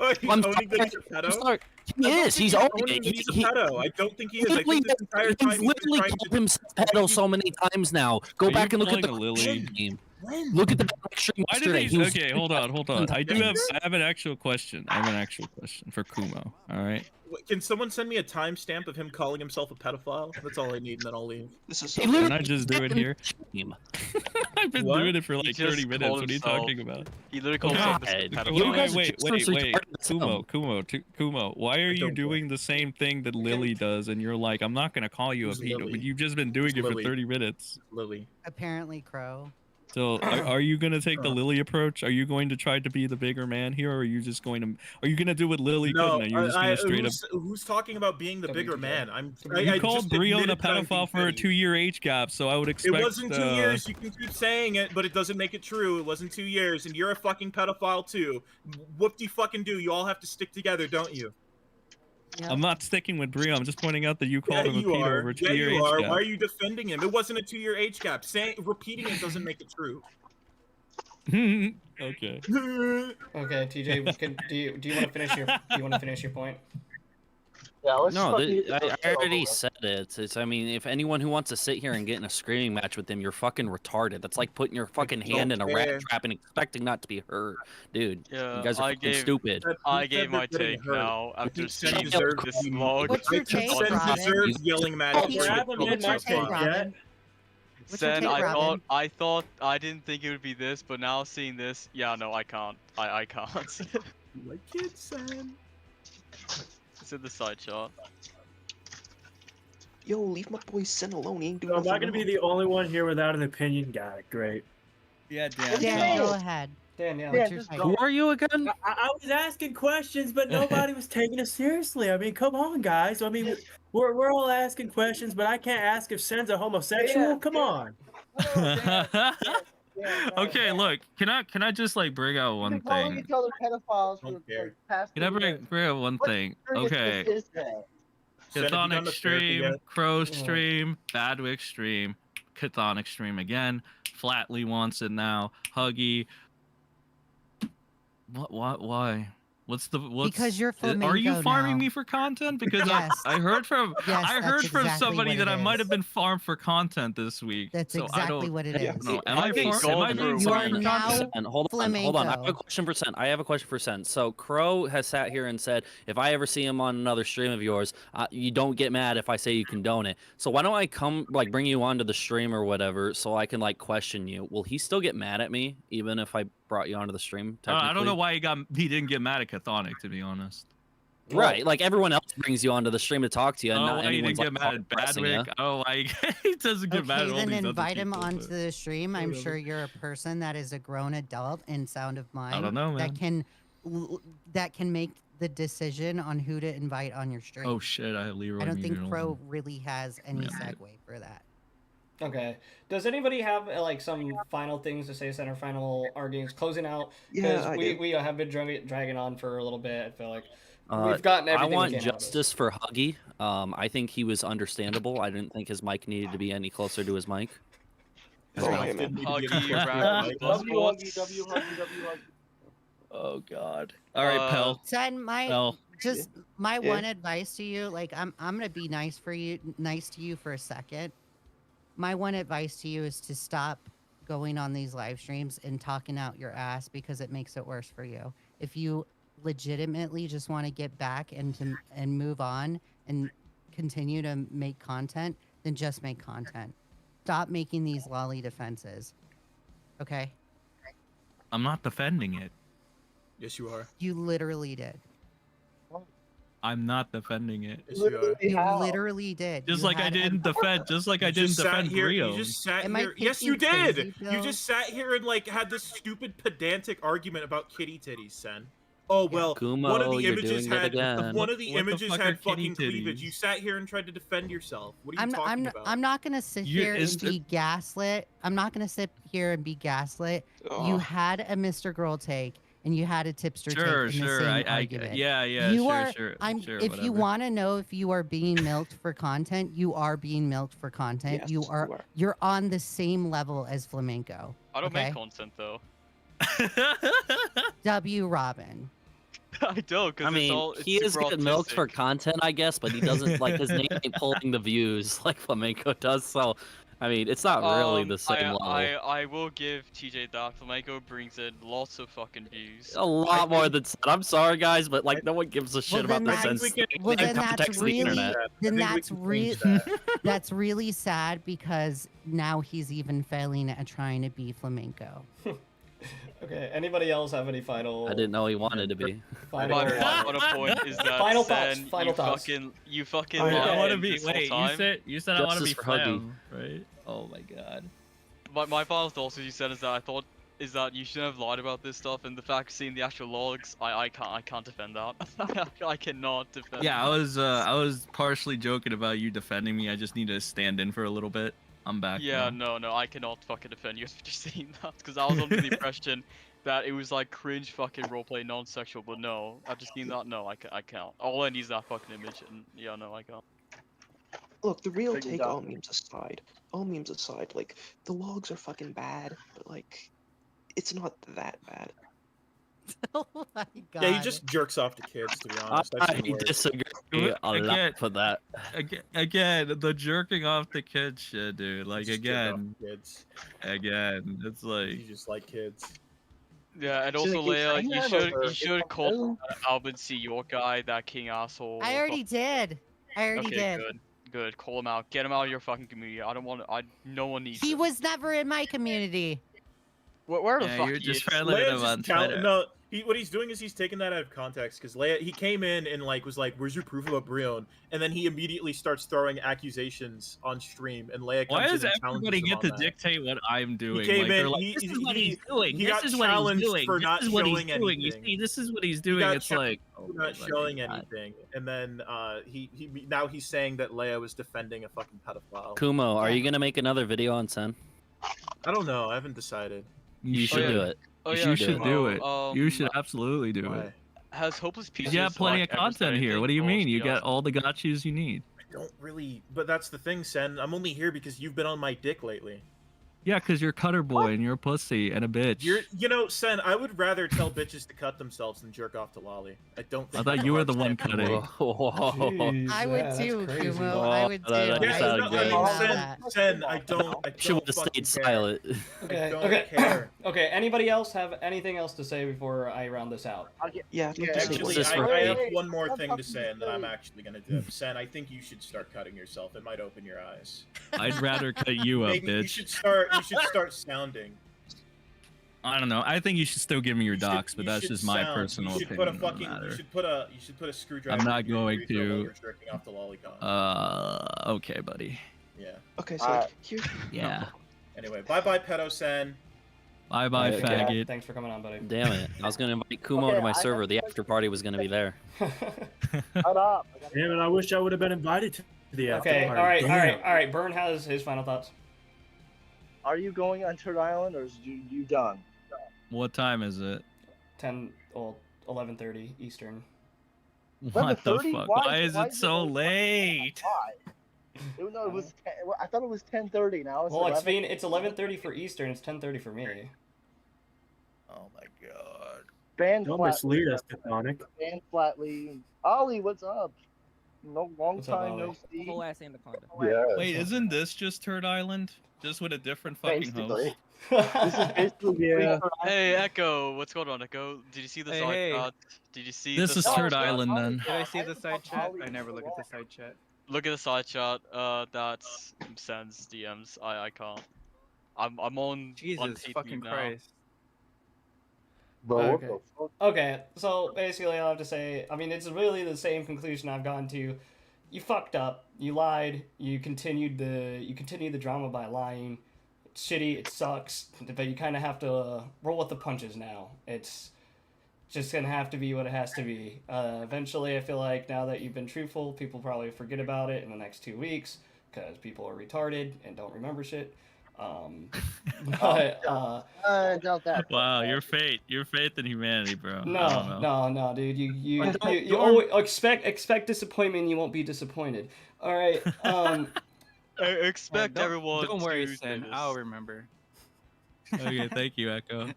Oh, he's I'm owning that he's a sorry. pedo? I'm sorry. He I don't is. think He's owning that it. he's a pedo. I don't think he is. I Literally, think this entire he's time he's been literally trying called to... himself pedo so many times now. Go Are back you and look at the calling a Lily? game. When? Look at the stream Why yesterday. did He they? was Okay, hold on. I have an actual question. I have an actual question for Kumo. All right. Can someone send me a timestamp of him calling himself a pedophile? That's all I need, and then I'll leave. This is Can I just do it here? I've been What? doing it for He like just 30 minutes. called What are you himself- talking about? He literally called Okay. himself Mr. Wait, Pedophile. Kumo. Why are you don't doing the same thing that Lily does? And you're like, I'm not gonna call you a Who's pedo, Lily? but you've just been doing it for Lily? 30 minutes. Lily. Apparently, Crow. So, are you gonna take the Lily approach? Are you going to try to be the bigger man here, or are you just going to? Are you gonna do what Lily No, couldn't? You're just gonna straight up. who's talking about being the bigger man? You called Brion a admitted that I'm pedophile for a being petty. 2-year age gap, so I would expect. It wasn't 2 years. You can keep saying it, but it doesn't make it true. It wasn't 2 years, and you're a fucking pedophile too. Whoop de fucking do. You all have to stick together, don't you? I'm not sticking with Brion. I'm just pointing out that you called him a you pedo are. over a Yeah, 2-year you age are. gap. Why are you defending him? It wasn't a 2-year age gap. Repeating it doesn't make it true. Okay. Okay, TJ, do you want to finish your point? Yeah, let's No, fucking get I this already over said it. I mean, if anyone who wants to sit here and get in a screaming match with them, you're fucking retarded. That's like putting your fucking hand in a rat care. trap and expecting not to be hurt. Dude, Yeah, you guys are I fucking gave- stupid. I gave my take now after Sen seeing deserves this to be- long. What's your take, Robin? deserves yelling matches. I haven't made my What's your take take, yet. Robin? What's your Sen, take, Robin? I didn't think it would be this, but now seeing this, yeah, no, I can't. I can't. Like it, Sen. It's in the side shot. Yo, leave my boy Sen alone. He ain't doing So am I nothing gonna be wrong. the only one here without an opinion? Got it. Great. Yeah, Dan. Dan, go ahead. Dan, yeah. What's your just take? go. Who are you again? I was asking questions, but nobody was taking it seriously. I mean, come on, guys. I mean, we're all asking questions, but I can't ask if Sen's a homosexual. Yeah, Come yeah. on. Okay, look. Can I just like bring out We've one been calling thing? each other pedophiles for Don't care. the past Can I 2 bring years. out one What thing? serious Okay. is that? Sen, have you done Chthonic the therapy stream, yet? Crow stream, Badwick stream, Chthonic stream again. Flatly wants it now. Huggy. What? Why? What's Because you're Are you flamenco farming now. me for content? Because Yes. I heard from Yes, I that's heard from exactly somebody what that it I might is. have been farmed for content this week. That's so I exactly don't, what it is. No, am I Okay, farm? Am I go doing through. You are something for now content? And hold on. I have a flamenco. question for Sen. I have a question for Sen. So Crow has sat here and said, if I ever see him on another stream of yours, you don't get mad if I say you condone it. So why don't I come, like, bring you onto the stream or whatever, so I can like question you? Will he still get mad at me, even if I brought you onto the stream? I don't know technically? why he didn't get mad at Chthonic, to be honest. Right, like everyone else brings you onto the stream to talk to you, and Oh, not why he anyone's didn't like get mad at pressing you. Badwick? Oh, why he doesn't get mad Okay, at all then these other invite him people, onto but- the stream. I'm whatever. sure you're a person that is a grown adult in sound of mind. don't know, man. That can make the decision on who to invite on your stream. Oh shit! I have Leroy. I don't think muted Crow on. really has any Yeah. segue for that. Okay. Does anybody have like some final things to say? Center final arguments closing out Yeah, because I we have been dragging on for a little bit. I feel like Uh, we've gotten I everything we want can out of this. justice for Huggy. I think he was understandable. I didn't think his mic needed to be any closer to his mic. Oh, hey, man. Huggy, rap, Huggy. Oh god. All right, Pell. Sen, Pell. my Yeah. one advice to you, like I'm gonna be nice to you for a second. My one advice to you is to stop going on these live streams and talking out your ass because it makes it worse for you. If you legitimately just want to get back and move on and continue to make content, then just make content. Stop making these lolly defenses. Okay? I'm not defending it. Yes, you are. You literally did. I'm not defending it. Yes, you are. You literally did. Just You like I had didn't defend. Just like I didn't just sat defend here. Brio. You just sat Am I here. Yes, you taking did. crazy You pills? just sat here and like had this stupid pedantic argument about kitty titties, Sen. Oh well, Kumo, one of the you're images doing it had again. one of the What the images fuck are had kitty fucking cleavage. You titties? sat here and tried to defend yourself. What are you talking about? I'm not gonna sit You- here is and be gaslit. I'm not gonna sit here and be gaslit. You Oh. had a Mr. Girl take and you had a tipster Sure, take in sure. the same I argument. yeah. You Sure, are. sure. I'm. Sure, if you whatever. want to know if you are being milked for content, you are being milked for content. Yes, you you are. are. You're on the same level as Flamenco. I don't okay? make content though. W. Robin. I don't, because I mean, it's all. It's he is super getting milked for autistic. content, I guess, but he doesn't like his name ain't pulling the views like Flamenco does. So, I mean, it's not really the same level. I will give TJ that. Flamenco brings in lots of fucking views. A lot more than said. I'm sorry, guys, but like no one gives a shit Well, about then the that's- sense Well, then that's context of the really. internet. Then that's that's really sad because now he's even failing at trying to be Flamenco. Okay. Anybody else have any final? I didn't know he wanted to be. Final, My final point is that Final Sen, thoughts, final thoughts. you fucking. I lied want to be. this whole Wait, time. you said I want to be Justice for Huggy. Flam, right? Oh my god. My final thoughts, as you said, is that I thought is that you shouldn't have lied about this stuff, and the fact of seeing the actual logs, I can't defend that. I cannot defend. Yeah, that. I was partially joking about you defending me. I just need to stand in for a little bit. I'm back. Yeah, now. no, I cannot fucking defend you after seeing that, because I was under the impression that it was like cringe fucking roleplay, non-sexual, but no, after seeing that, no, I can't. All I need is that fucking image, and yeah, no, I can't. Look, the real Take it take, down. all memes aside, like, the logs are fucking bad, but, like, it's not that bad. Oh my god. Yeah, he just jerks off to kids. To be honest, I've I seen worse. disagree a lot for that. Again, the jerking off the kid shit, dude. Like Just jerk off again, kids. it's like You just like kids. Yeah, and Should also I keep Leia, saying you that, should or- you should call Albin C. York guy that king asshole. I already did. I already Okay, did. good. Call him out. Get him out of your fucking community. I don't want. No one needs. He him. was never in my community. Where the yeah, fuck you're he just is? friendly Leia with him on just Twitter. no, what he's doing is he's taking that out of context because Leia, he came in and like was like, "Where's your proof about Brion?" And then he immediately starts throwing accusations on stream, and Leia comes Why in does and everybody challenges him get on to that. dictate what I'm doing? He came Like, they're in, like, he- this is he- what he- he's doing. he This got is what he's challenged doing. for This not is what he's showing doing. You anything. see, this is what he's He doing. got It's challenged like, oh for my not fucking showing God. anything, and then he now he's saying that Leia was defending a fucking pedophile. Kumo, are you gonna make another video on Sen? I don't know. I haven't decided. You should do it. Oh, You yeah, You should should do it. You Um, should absolutely do Why? it. Has Hopeless Pieces? You have plenty like, of ever said content here. What do anything you mean? You false got all the gotchas you need. I don't really, but that's the thing, Sen. I'm only here because you've been on my dick lately. Yeah, because you're Cutter Boy and you're a pussy and a bitch. You know, Sen, I would rather tell bitches to cut themselves than jerk off to Lolly. I don't think I thought that's you a were hard the one step. cutting. Jeez, I would that's too, crazy. Kumo. I would too. that Yeah, sounded no, good. I that. mean, Sen, I don't Should have fucking stayed care. silent. Okay. I don't Okay. care. Okay. Anybody else have anything else to say before I round this out? Yeah, I'd like to say Actually, Justice for I Huggy. have one more thing to say, and then I'm actually gonna do. Sen, I think you should start cutting yourself. It might open your eyes. I'd rather cut you up, Maybe you bitch. should start. You should start sounding. I don't know. I think you should still give me your You should- docs, but you that's should just my sound. personal you should opinion. Put a It doesn't matter. you should put a screwdriver. I'm not in your going urethra while to. you're jerking off the lolicon. Okay, buddy. Yeah. Okay, so like, here. Yeah. Anyway, bye bye, pedo Sen. Bye bye, Okay. faggot. Thanks for coming on, buddy. Damn it! I was gonna invite Kumo to my server. The after party was gonna be there. Shut up. Damn it! I wish I would have been invited to the after Okay, party. all right, all right, Damn. all right. Burn has his final thoughts. Are you going on Turd Island, or is you done? What time is it? 11:30 Eastern. What the 11:30? fuck? Why- Why is why it is it so only- late? Why? No, it was. I thought it was 10:30. Now it's Well, 11. it's 11:30 for Eastern. It's 10:30 for me. Oh my god. Band Don't Flatley. mislead us, Tectonic. Band Flatley. Ollie, what's up? No, long What's up, time no Ollie? see. Whole ass anaconda. Wait, isn't this just Turd Island? Just with a different fucking host? This is basically Yeah. Hey, Echo, what's going on, Echo? Did you see the Hey, side hey. chat? Did you see This the is side Turd chat? Island then. Did I see the side chat? I never look at the side chat. Look at the side chat. That's Sen's DMs. I can't. I'm on Jesus paid fucking mute now. Christ. Bro, what Okay. the fuck? Okay, so basically, I'll have to say, I mean, it's really the same conclusion I've gone to. You fucked up. You lied. You continued the drama by lying. It's shitty. It sucks. But you kind of have to roll with the punches now. It's just gonna have to be what it has to be. Eventually, I feel like now that you've been truthful, people probably forget about it in the next 2 weeks because people are retarded and don't remember shit. But I doubt that. Wow, your faith in humanity, bro. I don't know. no, dude. You Don't- always expect disappointment. You won't be disappointed. All right. I expect Don't- everyone. Don't worry, to Sen. say I'll this. remember. Okay, thank you, Echo.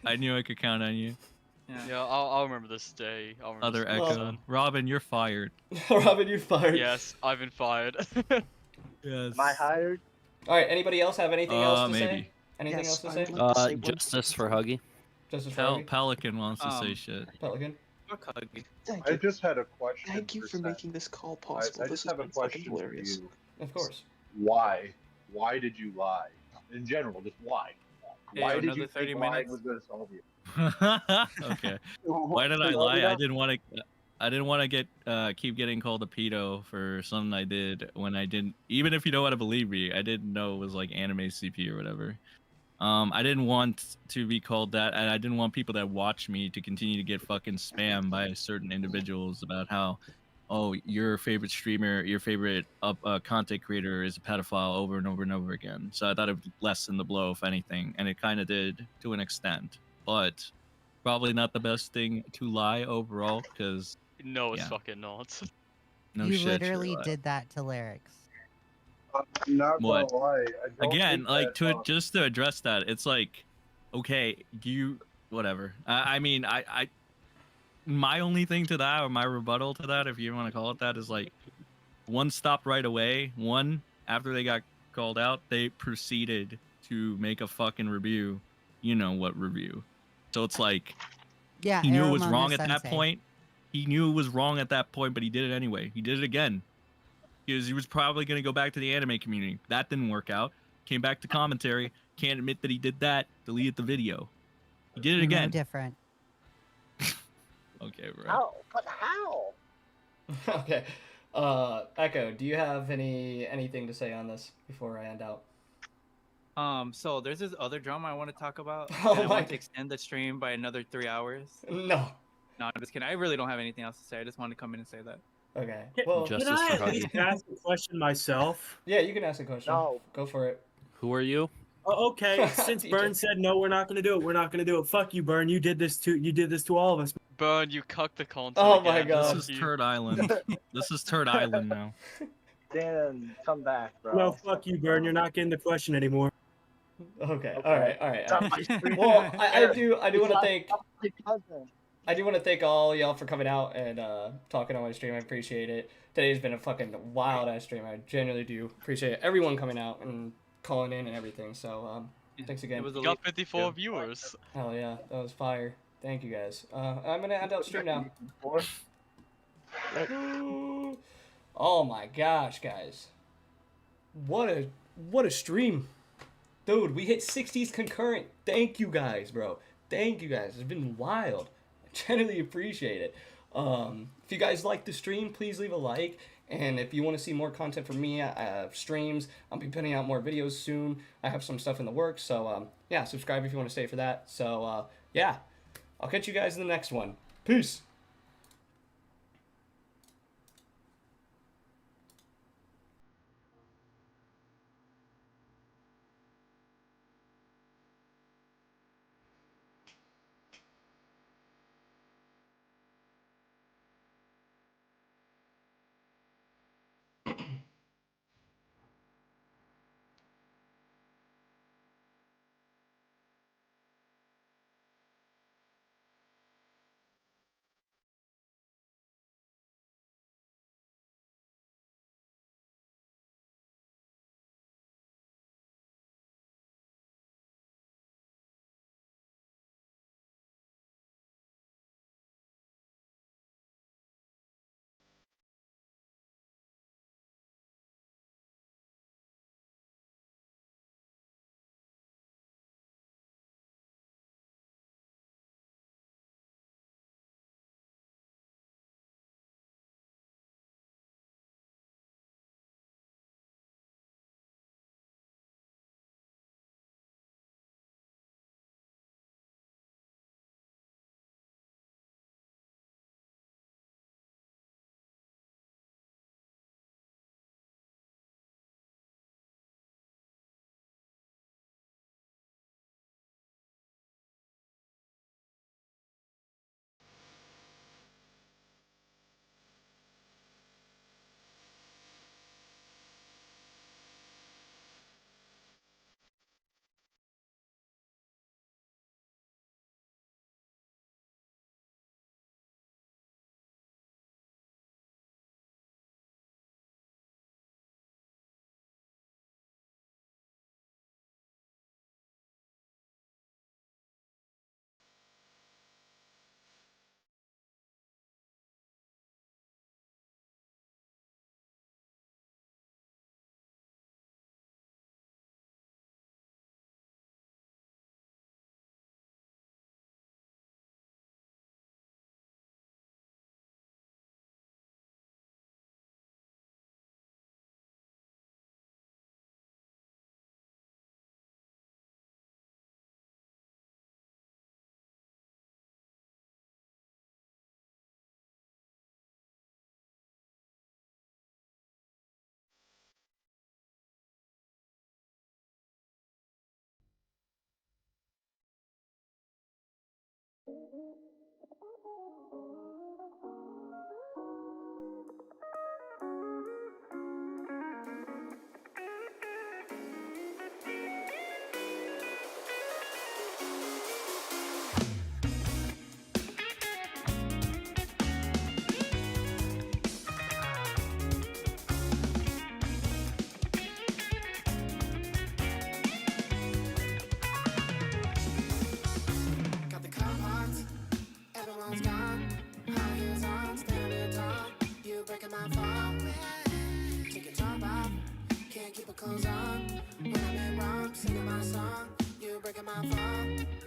I knew I could count on you. Yeah, I'll remember this day. I'll remember Other this Echo. Sen. Robin, you're fired. Robin, you're fired. Yes, I've been fired. Yes. Am I hired? All right. Anybody else have anything else to maybe. say? Anything Yes, else to I say? would like to say one Justice for Huggy. Justice for Huggy? Pelican wants to say shit. Pelican. Fuck Huggy. Thank I you. just had a question. Thank you for Sen. making this call possible. I This just has have a been fucking question for hilarious. you. Of course. Why? Why did you lie? In general, just why? Hey, Why did another you 30 think lying minutes? was going to solve you? Okay. Why did I lie? I didn't want to get keep getting called a pedo for something I did when I didn't. Even if you don't want to believe me, I didn't know it was like anime CP or whatever. I didn't want to be called that, and I didn't want people that watch me to continue to get fucking spammed by certain individuals about how, oh, your favorite streamer, your favorite content creator is a pedophile over and over and over again. So I thought it would lessen the blow, if anything, and it kind of did to an extent. But probably not the best thing to lie overall, because No, it's yeah. fucking not. no you shit. literally Shirley. did that to lyrics. I'm not What? gonna lie. I don't Again, think like that, just to address that, it's like, okay, whatever. I mean, I my only thing to that, or my rebuttal to that, if you want to call it that, is like, one stopped right away. One, after they got called out, they proceeded to make a fucking review. You know what review? So it's like, Yeah, he knew it Arrow was Monger wrong at that Sensei. point. He knew it was wrong at that point, but he did it anyway. He did it again. Because he was probably going to go back to the anime community. That didn't work out. Came back to commentary. Can't admit that he did that. Deleted the video. He did it No again. different. Okay, bro. How? But how? Okay. Echo, do you have anything to say on this before I end out? So there's this other drama I want to talk about. Oh and I my want to extend the stream by another 3 hours. No. No, I'm just kidding. I really don't have anything else to say. I just wanted to come in and say that. Okay. Can, Well, can I at least ask a question myself? Yeah, you can ask a question. No. Go for it. Who are you? Oh, okay, since Burn said no, we're not gonna do it. We're not gonna do it. Fuck you, Burn. You did this to all of us. Burn, you cucked the content. Oh my again. God. This is Turd Island. This is Turd Island now. Dan, come back, bro. No, fuck you, Burn. You're not getting the question anymore. Okay. All right. Stop my stream. Well, I do want to thank Stop my cousin. I do want to thank all y'all for coming out and talking on my stream. I appreciate it. Today's been a fucking wild ass stream. I genuinely do appreciate everyone coming out and calling in and everything. So thanks again. It was You a got leap. 54 viewers. Hell yeah, that was fire. Thank you guys. I'm gonna end out stream now. Oh my gosh, guys! What a stream, dude. We hit 60s concurrent. Thank you guys, bro. Thank you guys. It's been wild. I genuinely appreciate it. If you guys like the stream, please leave a like And if you want to see more content from me, streams, I'll be putting out more videos soon. I have some stuff in the works, so yeah, subscribe if you want to stay for that. So yeah, I'll catch you guys in the next one. Peace. Got the car parked, everyone's gone. High heels on, standing tall. You breaking my fall. Take your top off, can't keep her clothes on. When I'm in wrong, singing my song. You breaking my fall.